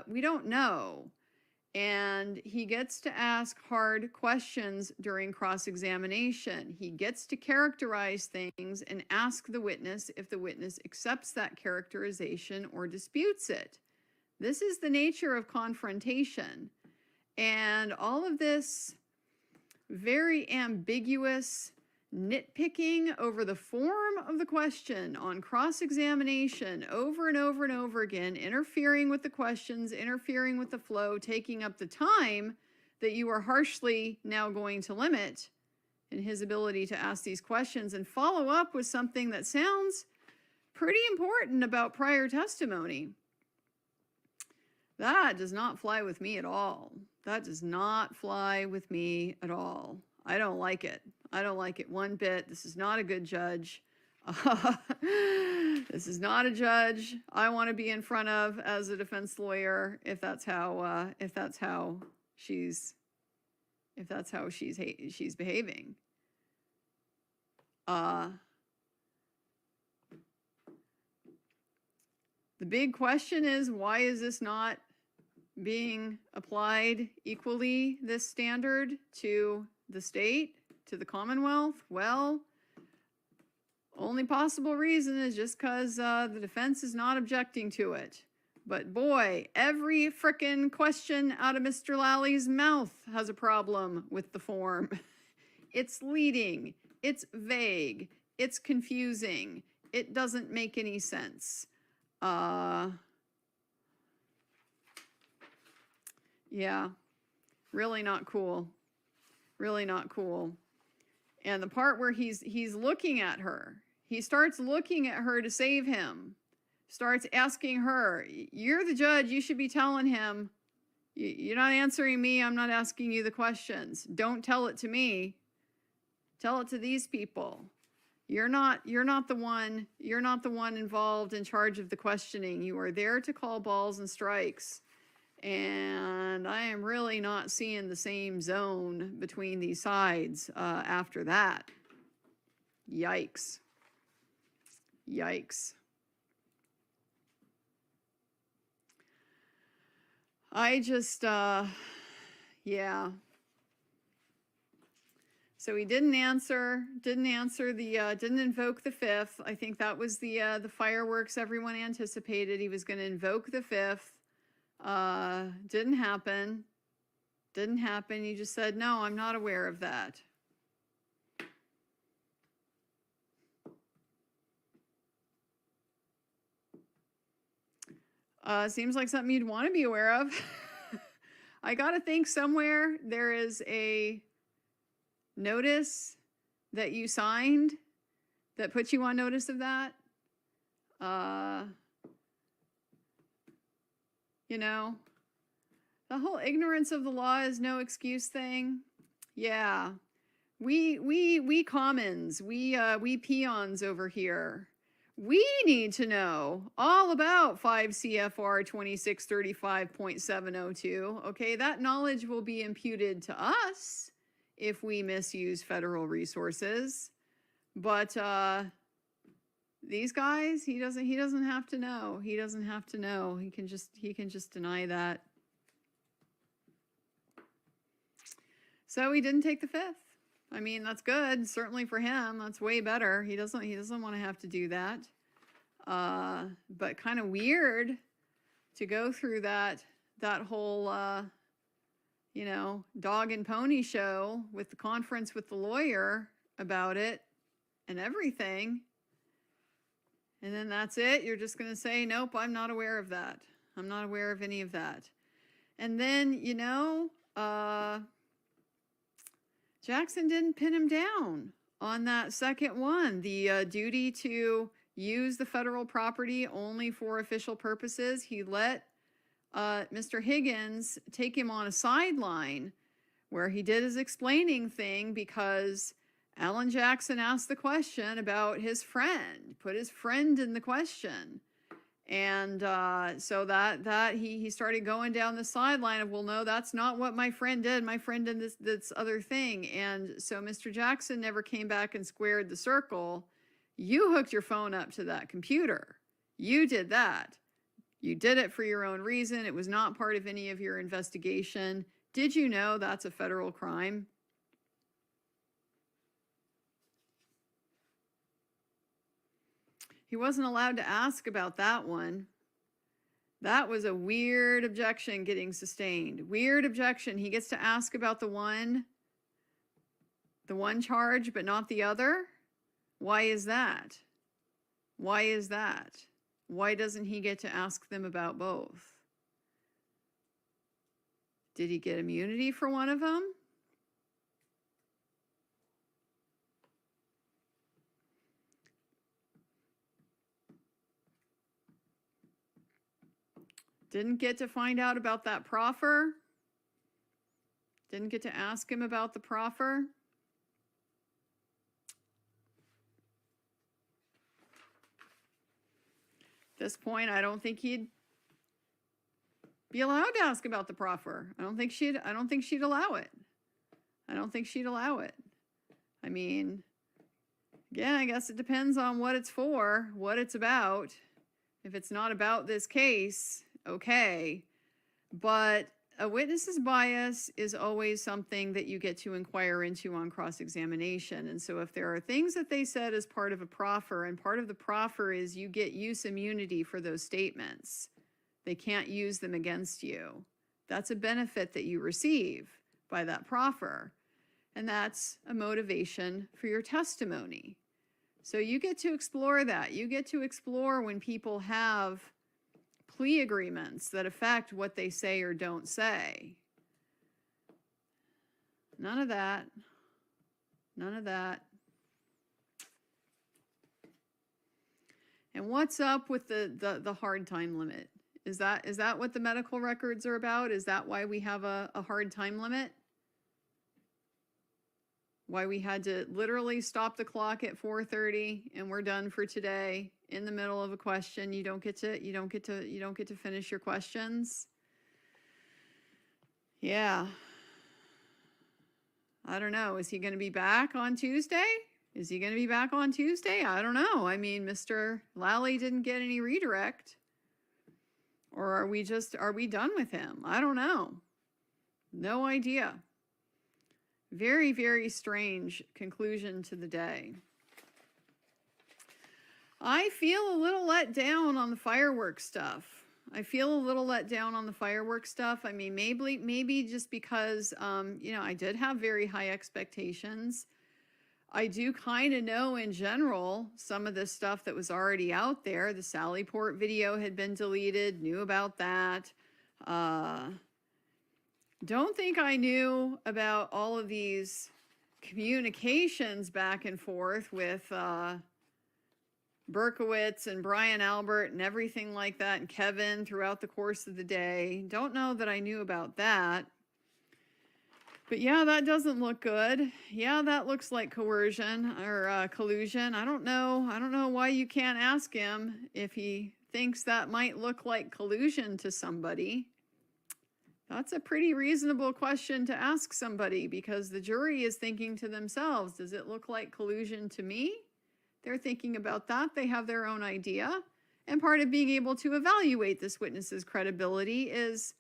We don't know. And he gets to ask hard questions during cross-examination. He gets to characterize things and ask the witness if the witness accepts that characterization or disputes it. This is the nature of confrontation. And all of this very ambiguous nitpicking over the form of the question on cross-examination over and over and over again, interfering with the questions, interfering with the flow, taking up the time that you are harshly now going to limit in his ability to ask these questions and follow up with something that sounds pretty important about prior testimony. That does not fly with me at all. That does not fly with me at all. I don't like it. I don't like it one bit. This is not a good judge. This is not a judge I want to be in front of as a defense lawyer if that's how she's behaving. The big question is, why is this not being applied equally, this standard, to the state, to the Commonwealth? Well, only possible reason is just because the defense is not objecting to it. But boy, every frickin' question out of Mr. Lally's mouth has a problem with the form. It's leading, it's vague, it's confusing, it doesn't make any sense. Yeah, really not cool. Really not cool. And the part where he's looking at her, he starts looking at her to save him, starts asking her, you're the judge, you should be telling him, you're not answering me, I'm not asking you the questions. Don't tell it to me. Tell it to these people. You're not the one involved in charge of the questioning. You are there to call balls and strikes. And I am really not seeing the same zone between these sides after that. Yikes. Yikes. I just, yeah. So he didn't answer the, didn't invoke the fifth. I think that was the fireworks everyone anticipated. He was going to invoke the fifth. Didn't happen. Didn't happen. He just said, no, I'm not aware of that. Seems like something you'd want to be aware of. I got to think somewhere there is a notice that you signed that puts you on notice of that. You know, the whole ignorance of the law is no excuse thing. Yeah. We commons, we peons over here, we need to know all about 5 CFR 2635.702. Okay, that knowledge will be imputed to us if we misuse federal resources. But these guys, he doesn't have to know. He doesn't have to know. He can just deny that. So he didn't take the 5th. I mean, that's good. Certainly for him, that's way better. He doesn't want to have to do that. But kind of weird to go through that whole, you know, dog and pony show with the conference with the lawyer about it and everything. And then that's it. You're just going to say, nope, I'm not aware of that. I'm not aware of any of that. And then, you know, Jackson didn't pin him down on that second one, the duty to use the federal property only for official purposes. He let Mr. Higgins take him on a sideline where he did his explaining thing because Alan Jackson asked the question about his friend, put his friend in the question. And so that he started going down the sideline of, well, no, that's not what my friend did. My friend did this other thing. And so Mr. Jackson never came back and squared the circle. You hooked your phone up to that computer. You did that. You did it for your own reason. It was not part of any of your investigation. Did you know that's a federal crime? He wasn't allowed to ask about that one. That was a weird objection getting sustained. Weird objection. He gets to ask about the one charge, but not the other. Why is that? Why is that? Why doesn't he get to ask them about both? Did he get immunity for one of them? Didn't get to find out about that proffer. Didn't get to ask him about the proffer. At this point, I don't think he'd be allowed to ask about the proffer. I don't think she'd allow it. I don't think she'd allow it. I mean, again, I guess it depends on what it's for, what it's about. If it's not about this case, okay. But a witness's bias is always something that you get to inquire into on cross-examination. And so if there are things that they said as part of a proffer, and part of the proffer is you get use immunity for those statements, they can't use them against you. That's a benefit that you receive by that proffer. And that's a motivation for your testimony. So you get to explore that. You get to explore when people have plea agreements that affect what they say or don't say. None of that. None of that. And what's up with the hard time limit? Is that what the medical records are about? Is that why we have a hard time limit? Why we had to literally stop the clock at 4:30 and we're done for today in the middle of a question. You don't get to finish your questions. Yeah. I don't know. Is he going to be back on Tuesday? Is he going to be back on Tuesday? I don't know. I mean, Mr. Lally didn't get any redirect. Or are we done with him? I don't know. No idea. Very, very strange conclusion to the day. I feel a little let down on the fireworks stuff. I mean, maybe just because, I did have very high expectations. I do kind of know in general some of the stuff that was already out there. The Sallyport video had been deleted, knew about that. Don't think I knew about all of these communications back and forth with Berkowitz and Brian Albert and everything like that, and Kevin throughout the course of the day. Don't know that I knew about that. But yeah, that doesn't look good. Yeah, that looks like coercion or collusion. I don't know. I don't know why you can't ask him if he thinks that might look like collusion to somebody. That's a pretty reasonable question to ask somebody because the jury is thinking to themselves, does it look like collusion to me? They're thinking about that. They have their own idea. And part of being able to evaluate this witness's credibility is,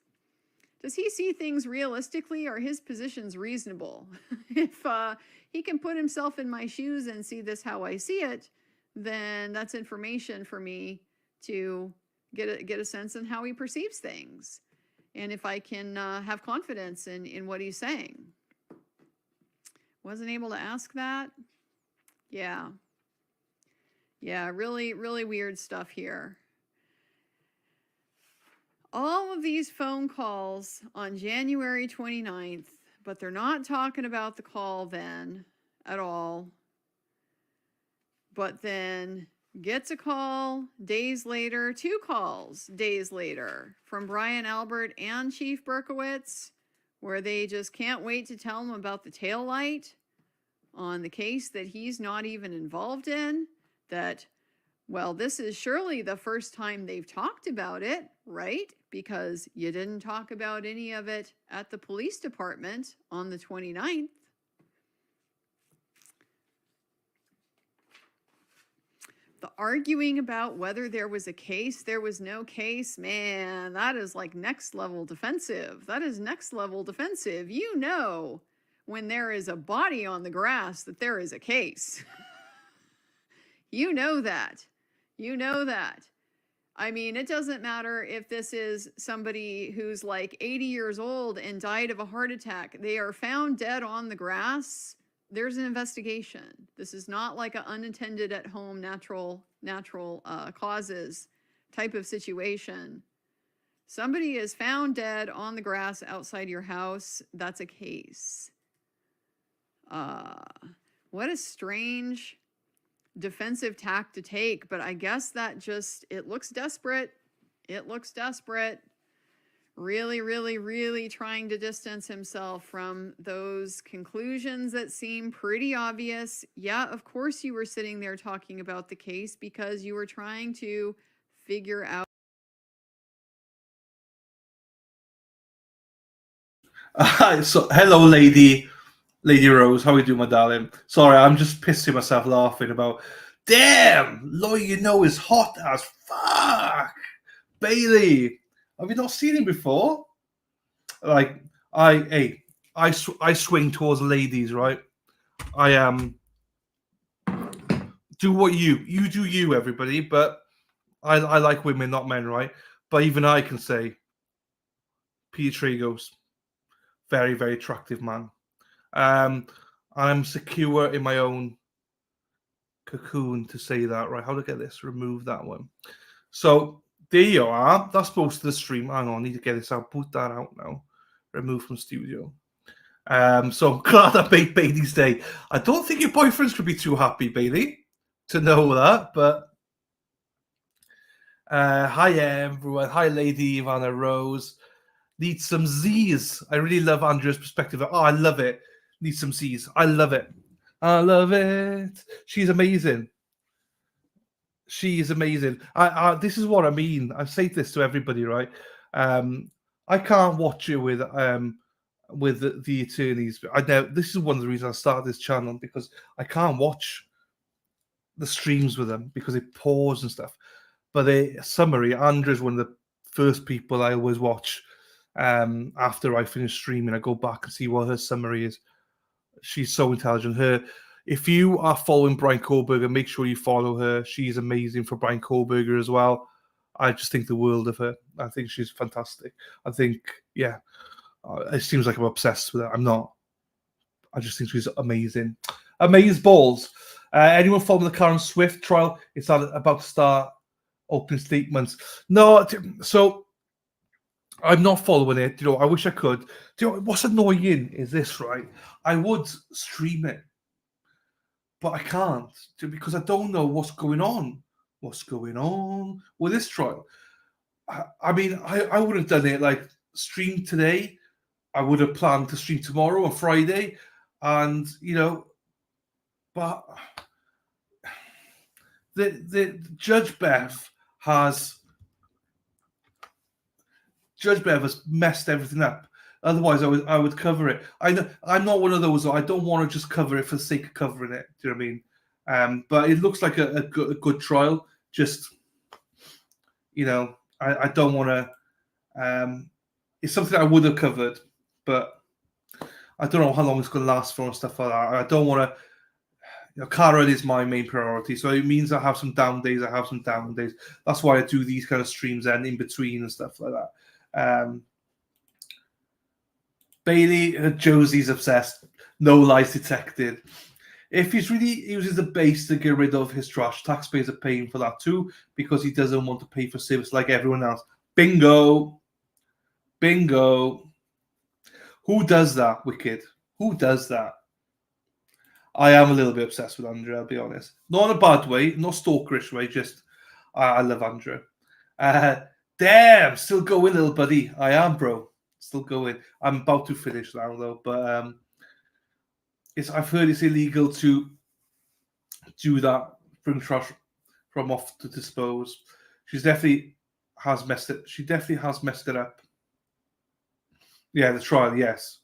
does he see things realistically? Are his positions reasonable? If he can put himself in my shoes and see this how I see it, then that's information for me to get a sense in how he perceives things. And if I can have confidence in what he's saying. Wasn't able to ask that? Yeah. Yeah, really, really weird stuff here. All of these phone calls on January 29th, but they're not talking about the call then at all. But then gets a call days later, 2 calls days later from Brian Albert and Chief Berkowitz, where they just can't wait to tell him about the taillight on the case that he's not even involved in, that, well, this is surely the first time they've talked about it, right? Because you didn't talk about any of it at the police department on the 29th. The arguing about whether there was a case, there was no case, man, that is like next level defensive. That is next level defensive. You know, when there is a body on the grass that there is a case. You know that. You know that. I mean, it doesn't matter if this is somebody who's like 80 years old and died of a heart attack. They are found dead on the grass. There's an investigation. This is not like an unattended at home natural causes type of situation. Somebody is found dead on the grass outside your house. That's a case. What a strange defensive tack to take, but I guess that just, it looks desperate. It looks desperate. Really, really, really trying to distance himself from those conclusions that seem pretty obvious. Yeah, of course you were sitting there talking about the case because you were trying to figure out. So, hello, Lady Rose. How are you doing, my darling? Sorry, I'm just pissing myself laughing about, damn, Lawyer You Know is hot as fuck. Bailey, have you not seen him before? Like, I swing towards ladies, right? I do what you do, you, everybody. But I like women, not men, right? But even I can say, Peter Trigos, very, very attractive man. I'm secure in my own cocoon to say that, right? How to get this? Remove that one. So there you are. That's most of the stream. Hang on, I need to get this out. Put that out now. Remove from studio. So I'm glad I made Bailey's day. I don't think your boyfriends could be too happy, Bailey, to know that. But hi everyone. Hi, Lady Ivana Rose. Need some Z's. I really love Andrea's perspective. Oh, I love it. Need some Z's. I love it. I love it. She's amazing. She is amazing. This is what I mean. I say this to everybody, right? I can't watch it with the attorneys. I know this is one of the reasons I started this channel, because I can't watch the streams with them because they pause and stuff. But the summary, Andrew's one of the first people I always watch after I finish streaming. I go back and see what her summary is. She's so intelligent. If you are following Brian Kohlberger, make sure you follow her. She's amazing for Brian Kohlberger as well. I just think the world of her. I think she's fantastic. I think, yeah, it seems like I'm obsessed with her. I'm not. I just think she's amazing. Amaze balls. Anyone following the Karen Swift trial? It's about to start opening statements. No, so I'm not following it. You know, I wish I could. Do you know what's annoying is this, right? I would stream it, but I can't because I don't know what's going on. What's going on with this trial? I mean, I would have done it like stream today I would have planned to stream tomorrow on Friday, and but the Judge Bev has messed everything up. Otherwise, I would cover it. I'm not one of those. I don't want to just cover it for the sake of covering it. Do you know what I mean? But it looks like a good trial. Just I don't want to. It's something I would have covered, but I don't know how long it's going to last for and stuff like that. I don't want to. Karen is my main priority, so it means I have some down days. That's why I do these kind of streams and in between and stuff like that. Bailey, Josie's obsessed. No lies detected. If he's really uses the base to get rid of his trash, taxpayers are paying for that too because he doesn't want to pay for service like everyone else. Bingo. Who does that, Wicked? Who does that? I am a little bit obsessed with Andrea, I'll be honest. Not in a bad way, not stalkerish way, just I love Andrea. Damn, still going, little buddy. I am, bro. Still going. I'm about to finish now, though, but I've heard it's illegal to do that, bring trash from off to dispose. She definitely has messed it up. Yeah, the trial, yes.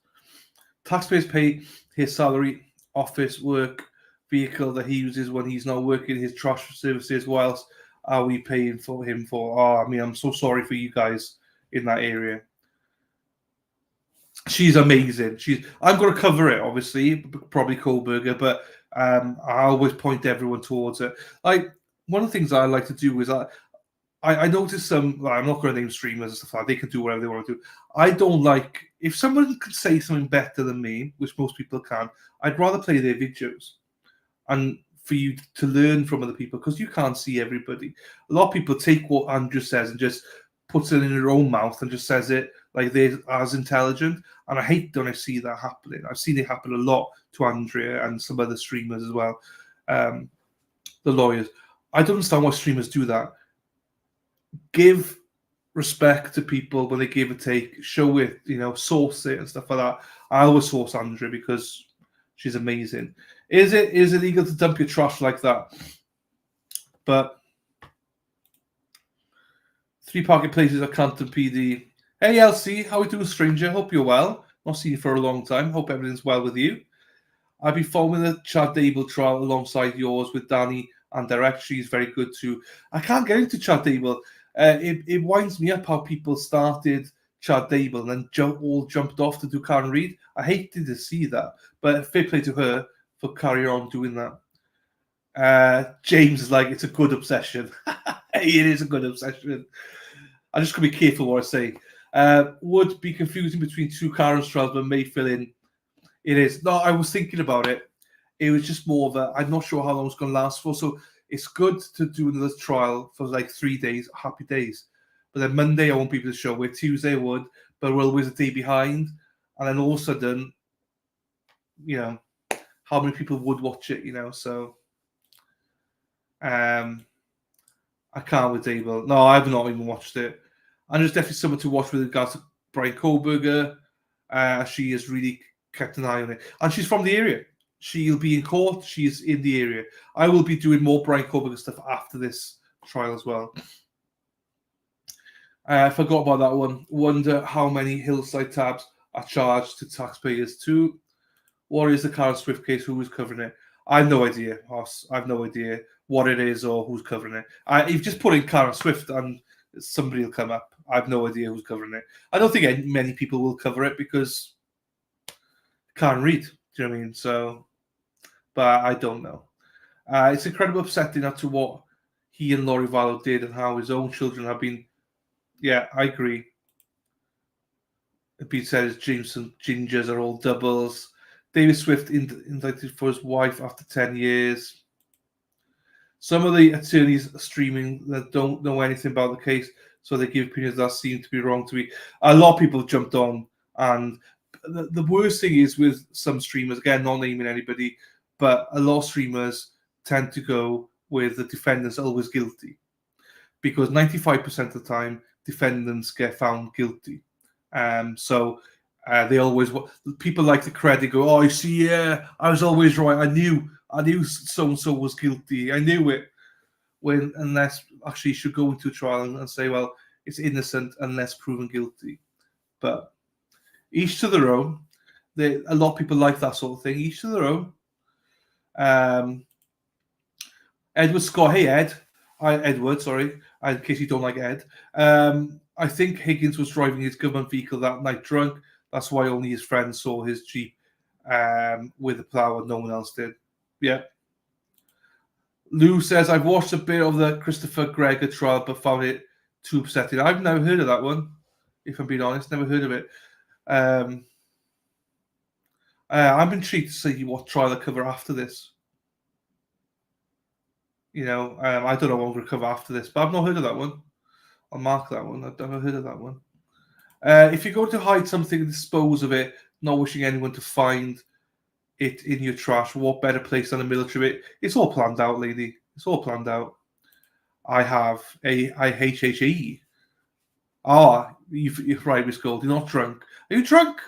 Taxpayers pay his salary, office work, vehicle that he uses when he's not working, his trash services. What else are we paying for him for? Oh, I mean, I'm so sorry for you guys in that area. She's amazing. I'm going to cover it, obviously, probably Kohlberger, but I always point everyone towards it. Like, one of the things I like to do is I notice some, I'm not going to name streamers and stuff like that. They can do whatever they want to do. I don't like, if someone can say something better than me, which most people can, I'd rather play their videos and for you to learn from other people because you can't see everybody. A lot of people take what Andrew says and just puts it in their own mouth and just says it like they're as intelligent. And I hate when I see that happening. I've seen it happen a lot to Andrea and some other streamers as well. The lawyers. I don't understand why streamers do that. Give respect to people when they give a take, show it, source it and stuff like that. I always source Andrea because she's amazing. Is it illegal to dump your trash like that? But 3 parking places at Canton PD. Hey LC, how are you doing, stranger? Hope you're well. Not seen you for a long time. Hope everything's well with you. I've been following the Chad Dable trial alongside yours with Danny and Direct. She's very good too. I can't get into Chad Dable. It winds me up how people started Chad Dable and then all jumped off to do Karen Reid. I hated to see that, but fair play to her for carrying on doing that. James is like, it's a good obsession. It is a good obsession. I'm just going to be careful what I say. Would be confusing between 2 Karen's trials, but may fill in. It is. No, I was thinking about it. It was just more of I'm not sure how long it's going to last for. So it's good to do another trial for like 3 days, happy days. But then Monday I won't be able to show. Where Tuesday I would, but we're always a day behind. And then all of a sudden, how many people would watch it, So I can't with Dable. No, I've not even watched it. And there's definitely someone to watch with regards to Brian Kohlberger. She has really kept an eye on it. And she's from the area. She'll be in court. She's in the area. I will be doing more Brian Kohlberger stuff after this trial as well. I forgot about that one. Wonder how many Hillside tabs are charged to taxpayers too. What is the Karen Swift case? Who is covering it? I have no idea, Hoss. I have no idea what it is or who's covering it. If you just put in Karen Swift and somebody will come up. I have no idea who's covering it. I don't think many people will cover it because Karen Reid. Do you know what I mean? So, but I don't know. It's incredibly upsetting as to what he and Laurie Vallow did and how his own children have been. Yeah, I agree. It being said as Jameson Gingers are all doubles. David Swift indicted for his wife after 10 years. Some of the attorneys streaming that don't know anything about the case, so they give opinions that seem to be wrong to me. A lot of people jumped on, and the worst thing is with some streamers, again, not naming anybody, but a lot of streamers tend to go with the defendants always guilty because 95% of the time, defendants get found guilty. So They always people like the credit. Go, oh, you see, yeah, I was always right. I knew so and so was guilty. I knew it. When unless actually you should go into a trial and say, well, it's innocent unless proven guilty. But each to their own. A lot of people like that sort of thing. Each to their own. Edward Scott. Hey, Edward, sorry, in case you don't like Ed. I think Higgins was driving his government vehicle that night drunk. That's why only his friends saw his Jeep with the plow and no one else did. Yeah. Lou says, I've watched a bit of the Christopher Gregor trial but found it too upsetting. I've never heard of that one, if I'm being honest. Never heard of it. I'm intrigued to see what trial they cover after this. I don't know what I'm going to cover after this, but I've not heard of that one. I'll mark that one. I've never heard of that one. If you're going to hide something and dispose of it, not wishing anyone to find it in your trash, what better place than a military base? It's all planned out, lady. It's all planned out. I have a HHE. You're right, Miss Gold. You're not drunk. Are you drunk?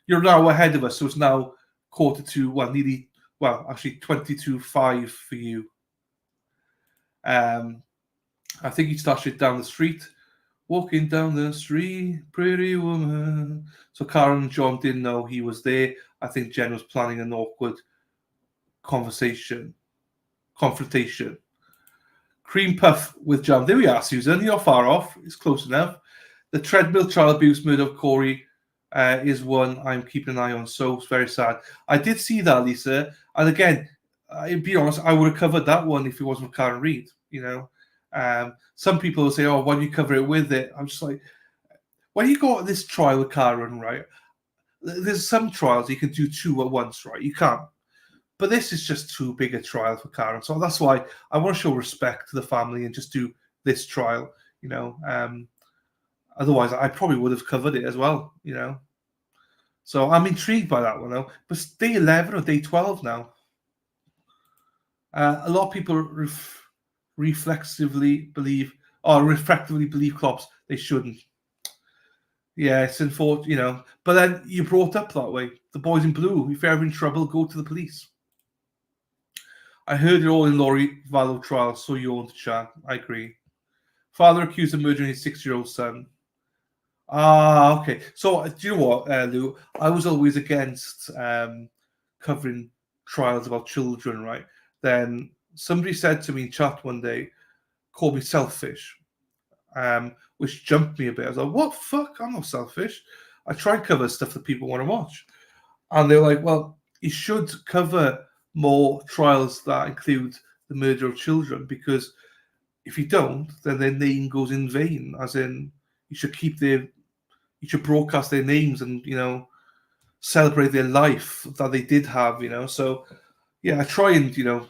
You're now ahead of us, so it's now 22:5 for you. I think he started down the street. Walking down the street, pretty woman. So Karen and John didn't know he was there. I think Jen was planning an awkward confrontation. Cream puff with jam. There we are, Susan. You're far off. It's close enough. The treadmill child abuse murder of Corey is one I'm keeping an eye on. So it's very sad. I did see that, Lisa. And again, I'll be honest, I would have covered that one if it wasn't for Karen Reid. Some people will say, oh, why do you cover it with it? I'm just like, when you got this trial with Karen, right? There's some trials you can do two at once, right? You can't. But this is just too big a trial for Karen. So that's why I want to show respect to the family and just do this trial, Otherwise, I probably would have covered it as well, So I'm intrigued by that one, though. But it's day 11 or day 12 now. A lot of people reflectively believe cops. They shouldn't. Yeah, it's unfortunate, But then you brought up that way. The boys in blue, if you're ever in trouble, go to the police. I heard it all in Laurie Vallow trial, so you want to chat. I agree. Father accused of murdering his 6-year-old son. Okay. So do you know what, Lou? I was always against covering trials about children, right? Then somebody said to me in chat one day, called me selfish, which jumped me a bit. I was like, what fuck? I'm not selfish. I try and cover stuff that people want to watch. And they're like, well, you should cover more trials that include the murder of children, because if you don't, then their name goes in vain. As in, you should broadcast their names and, celebrate their life that they did have, So, yeah, I try and,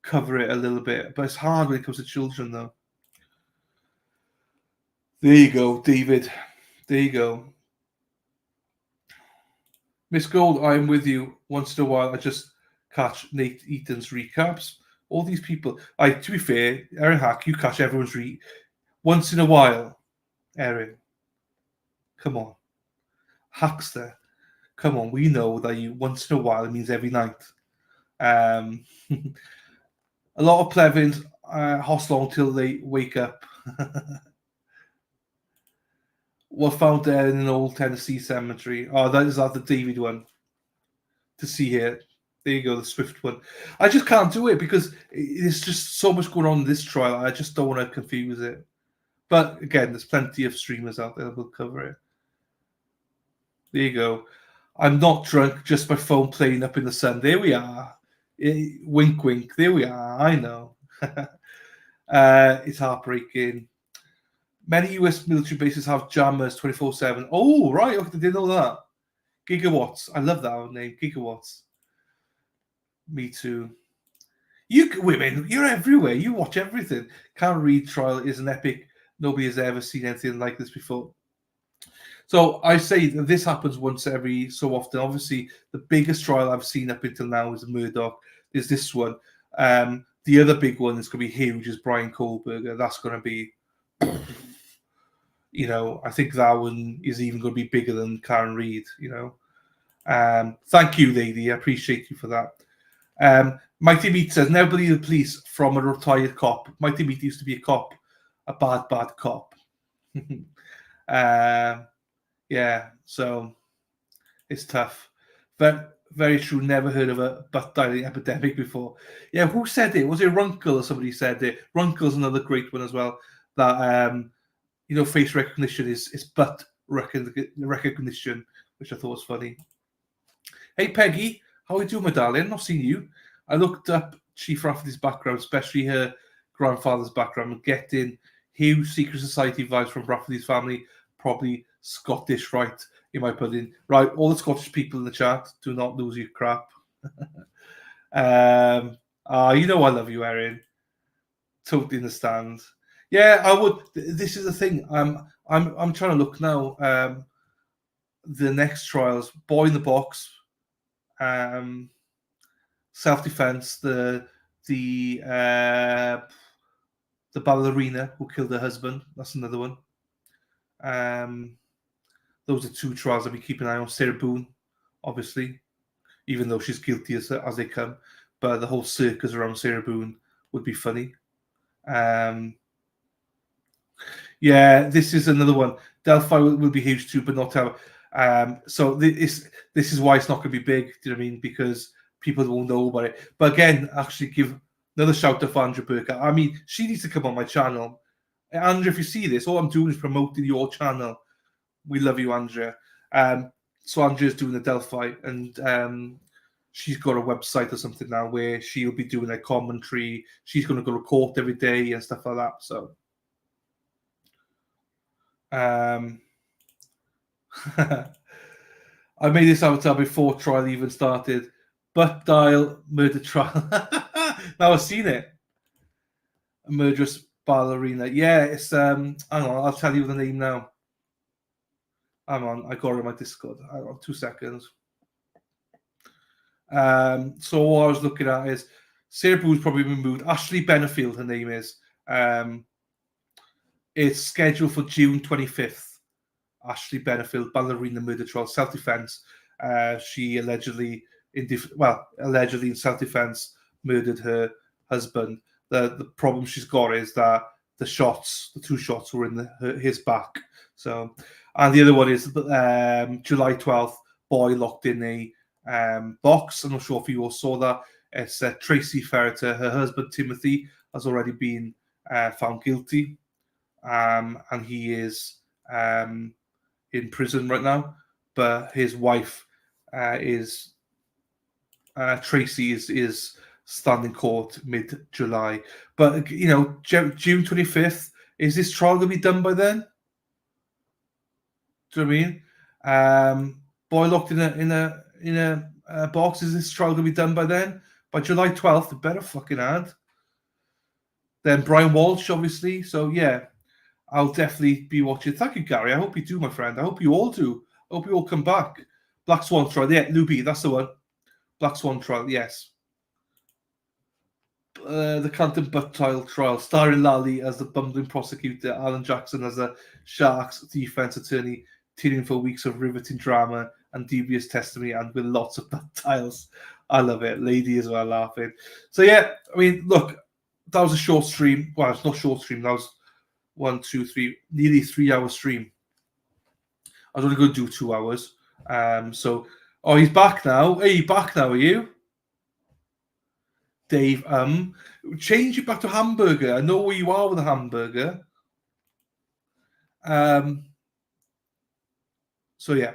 cover it a little bit, but it's hard when it comes to children, though. There you go, David. There you go. Miss Gold, I'm with you. Once in a while, I just catch Nate Eaton's recaps. All these people. To be fair, Erin Hack, you catch everyone's once in a while. Erin, come on. Hackster, come on. We know that you once in a while, it means every night. A lot of plebins hostile until they wake up. Were found there in an old Tennessee cemetery. Oh, that is the David one. To see here. There you go, the Swift one. I just can't do it because there's just so much going on in this trial. I just don't want to confuse it. But again, there's plenty of streamers out there that will cover it. There you go. I'm not drunk, just my phone playing up in the sun. There we are. Wink, wink. There we are. I know. It's heartbreaking. Many US military bases have jammers 24/7. Oh, right. Okay, didn't know that. Gigawatts. I love that name. Gigawatts. Me too. You women, you're everywhere. You watch everything. Karen Reid trial is an epic. Nobody has ever seen anything like this before. So I say that this happens once every so often. Obviously, the biggest trial I've seen up until now is Murdoch. There's this one. The other big one that's going to be huge is Brian Kohlberger. That's going to be... you know, I think that one is even going to be bigger than Karen Reid, you know. Thank you, lady. I appreciate you for that. Mighty Meat says, never believe the police from a retired cop. Mighty Meat used to be a cop, a bad cop. Yeah, so it's tough. But very true. Never heard of a butt dialing epidemic before. Yeah, who said it? Was it Runkle or somebody said it? Runkle's another great one as well. That you know, face recognition is butt recognition, which I thought was funny. Hey Peggy, how are you doing, my darling? Not seen you. I looked up Chief Rafferty's background, especially her grandfather's background, and getting huge secret society vibes from Rafferty's family. Probably Scottish, right? In my opinion. Right, all the Scottish people in the chat, do not lose your crap. You know I love you, Erin. Totally understand. Yeah, I would. This is the thing. I'm trying to look now. The next trials, Boy in the Box, self-defense, the ballerina who killed her husband. That's another one. Those are two trials that we keep an eye on. Sarah Boone, obviously, even though she's guilty as they come, but the whole circus around Sarah Boone would be funny. Yeah, this is another one. Delphi will be huge too, but not how. So this is why it's not going to be big. Do you know what I mean? Because people won't know about it. But again, actually give another shout out for Andrea Burke. I mean, she needs to come on my channel. Andrea, if you see this, all I'm doing is promoting your channel. We love you, Andrea. So Andrea's doing the Delphi, and she's got a website or something now where she'll be doing a commentary. She's going to go to court every day and stuff like that. So. I made this avatar before trial even started. Butt dial murder trial. Now I've seen it. A murderous ballerina. Yeah, it's hang on, I'll tell you the name now. Hang on, I got it on my Discord. Hang on, 2 seconds. So what I was looking at is Sarah Boo's probably been moved. Ashley Benefield, her name is. It's scheduled for June 25th. Ashley Benefield, ballerina murder trial, self-defense. She allegedly in self-defense murdered her husband. The problem she's got is that the two shots were in his back. So, and the other one is July 12th, boy locked in a box. I'm not sure if you all saw that. It's Tracy Ferreter. Her husband Timothy has already been found guilty, and he is in prison right now. But his wife Tracy is standing court mid-July. But you know, June 25th, is this trial going to be done by then? Do you know what I mean? Boy locked in a box. Is this trial going to be done by then? By July 12th, it better fucking add. Then Brian Walsh, obviously. So yeah, I'll definitely be watching. Thank you, Gary. I hope you do, my friend. I hope you all do. I hope you all come back. Black Swan trial. Yeah, Luby, that's the one. Black Swan trial, yes. The Canton Butt trial, starring Lally as the bumbling prosecutor, Alan Jackson as the Sharks defense attorney, teeming for weeks of riveting drama and dubious testimony, and with lots of butt tiles. I love it. Lady as well, laughing. So yeah, I mean, look, that was a short stream. Well, it's not short stream. That was 1, 2, 3, nearly 3 hour stream. I was only going to do 2 hours. So, he's back now. Hey, you back now? Are you? Dave, change it back to hamburger. I know where you are with the hamburger. So yeah,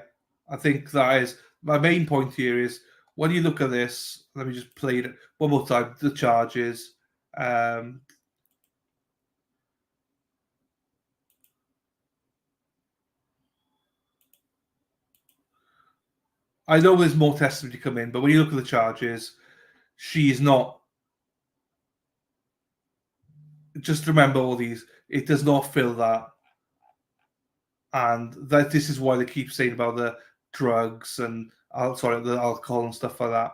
I think that is my main point here is when you look at this, let me just play it one more time. The charges. I know there's more testimony to come in, but when you look at the charges, she is not. Just remember all these. It does not fill that, and that this is why they keep saying about the drugs and the alcohol and stuff like that,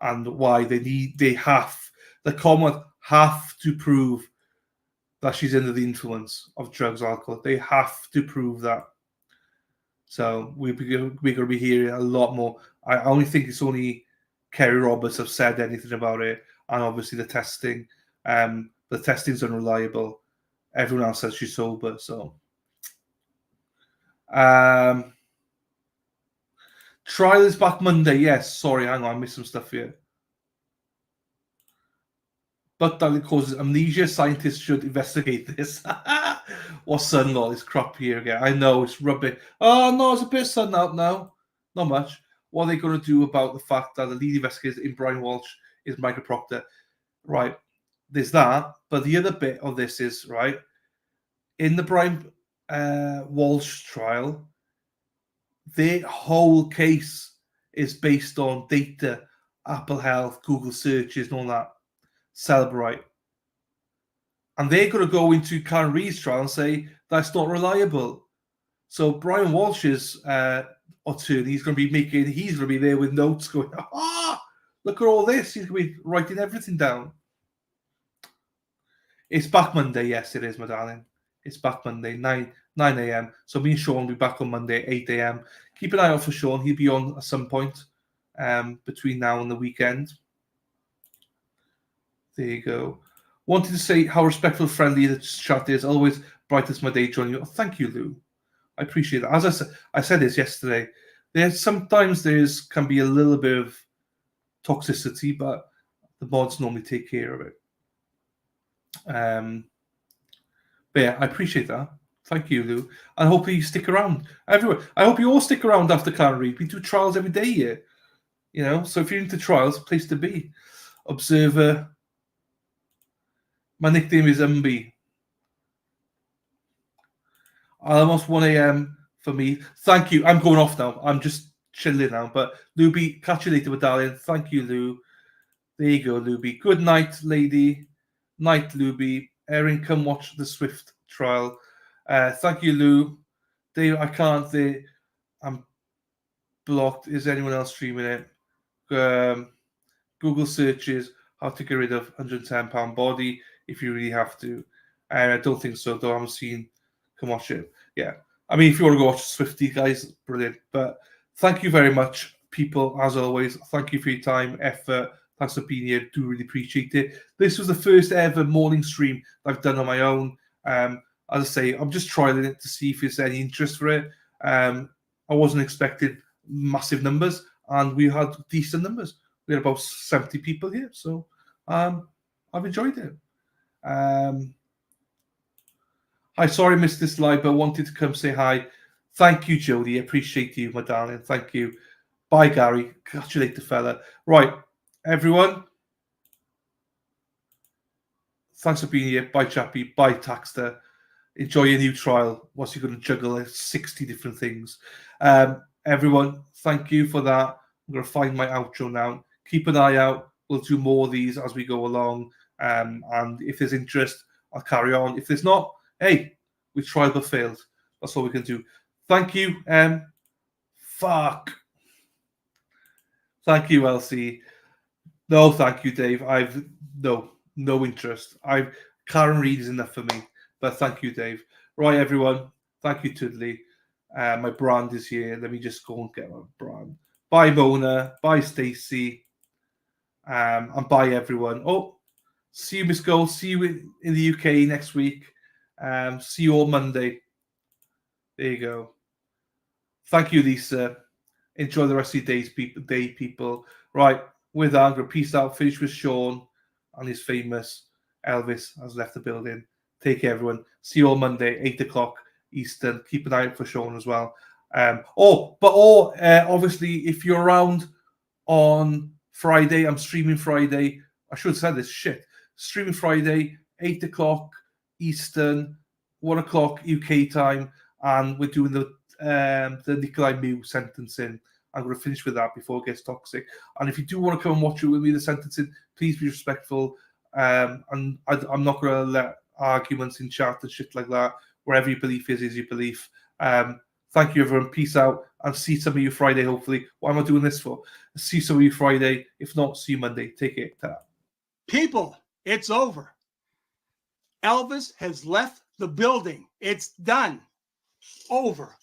and why the Commonwealth have to prove that she's under the influence of drugs or alcohol. They have to prove that. So we're going to be hearing a lot more. I only think it's only Kerry Roberts have said anything about it, and obviously the testing. The testing's unreliable. Everyone else says she's sober. So trial is back Monday. Yes, sorry, hang on, I missed some stuff here. But that causes amnesia. Scientists should investigate this. What sun got this crap here again? I know it's rubbish. Oh no, it's a bit of sun out now. Not much. What are they going to do about the fact that the lead investigator in Brian Walsh is Michael Proctor? Right. There's that. But the other bit of this is, right, in the Brian Walsh trial, their whole case is based on data, Apple Health, Google searches, and all that. Celebrate. And they're going to go into Karen Reid's trial and say that's not reliable. So Brian Walsh's attorney is going to be there with notes going, look at all this. He's going to be writing everything down. It's back Monday. Yes, it is, my darling. It's back Monday, 9 a.m. So me and Sean will be back on Monday, 8 a.m. Keep an eye out for Sean. He'll be on at some point between now and the weekend. There you go. Wanted to say how respectful, friendly the chat is. Always brightens my day joining you. Oh, thank you, Lou. I appreciate that. As I said this yesterday, sometimes can be a little bit of toxicity, but the mods normally take care of it. But yeah, I appreciate that. Thank you, Lou. And hopefully you stick around everywhere. I hope you all stick around after Karen Reid. We do trials every day here. So if you're into trials, place to be. Observer. My nickname is MB. Almost 1 a.m. for me. Thank you. I'm going off now. I'm just chilling now. But Luby, catch you later, darling. Thank you, Lou. There you go, Luby. Good night, lady. Night, Luby. Erin, come watch the Swift trial. Thank you, Lou. Dave, I can't. I'm blocked. Is anyone else streaming it? Google searches how to get rid of £110 body if you really have to. And I don't think so, though. I haven't seen. Come watch it. Yeah. I mean, if you want to go watch Swifty, guys, brilliant. But thank you very much, people, as always. Thank you for your time, effort. Thanks for being here. Do really appreciate it. This was the first ever morning stream I've done on my own. As I say, I'm just trialing it to see if there's any interest for it. I wasn't expecting massive numbers, and we had decent numbers. We had about 70 people here, so I've enjoyed it. Hi, sorry I missed this live, but I wanted to come say hi. Thank you, Jody. Appreciate you, my darling. Thank you. Bye, Gary. Catch you later, fella. Right, everyone. Thanks for being here. Bye, Chappie. Bye, Taxter. Enjoy your new trial. What's you going to juggle 60 different things? Everyone, thank you for that. I'm going to find my outro now. Keep an eye out. We'll do more of these as we go along. And if there's interest, I'll carry on. If there's not, hey, we tried but failed. That's all we can do. Thank you. Fuck. Thank you, Elsie. No, thank you, Dave. I've no interest. Karen Reid is enough for me. But thank you, Dave. Right, everyone. Thank you, Tudley. My brand is here. Let me just go and get my brand. Bye, Mona. Bye, Stacey. And bye, everyone. Oh, see you, Miss Gold. See you in the UK next week. See you all Monday. There you go. Thank you, Lisa. Enjoy the rest of your day, people. Right, with that, I'm going to peace out. Finish with Sean and his famous Elvis has left the building. Take care, everyone. See you all Monday, 8 o'clock Eastern. Keep an eye out for Sean as well. Obviously, if you're around on Friday, I'm streaming Friday. I should have said this shit. Streaming Friday, 8 o'clock Eastern, 1 o'clock UK time, and we're doing the Nikolai Mew sentencing. I'm going to finish with that before it gets toxic. And if you do want to come and watch it with me, the sentencing, please be respectful. And I'm not going to let arguments in chat and shit like that. Wherever your belief is your belief. Thank you, everyone. Peace out. And see some of you Friday, hopefully. What am I doing this for? See some of you Friday. If not, see you Monday. Take it. Ta-ra. People, it's over. Elvis has left the building. It's done. Over.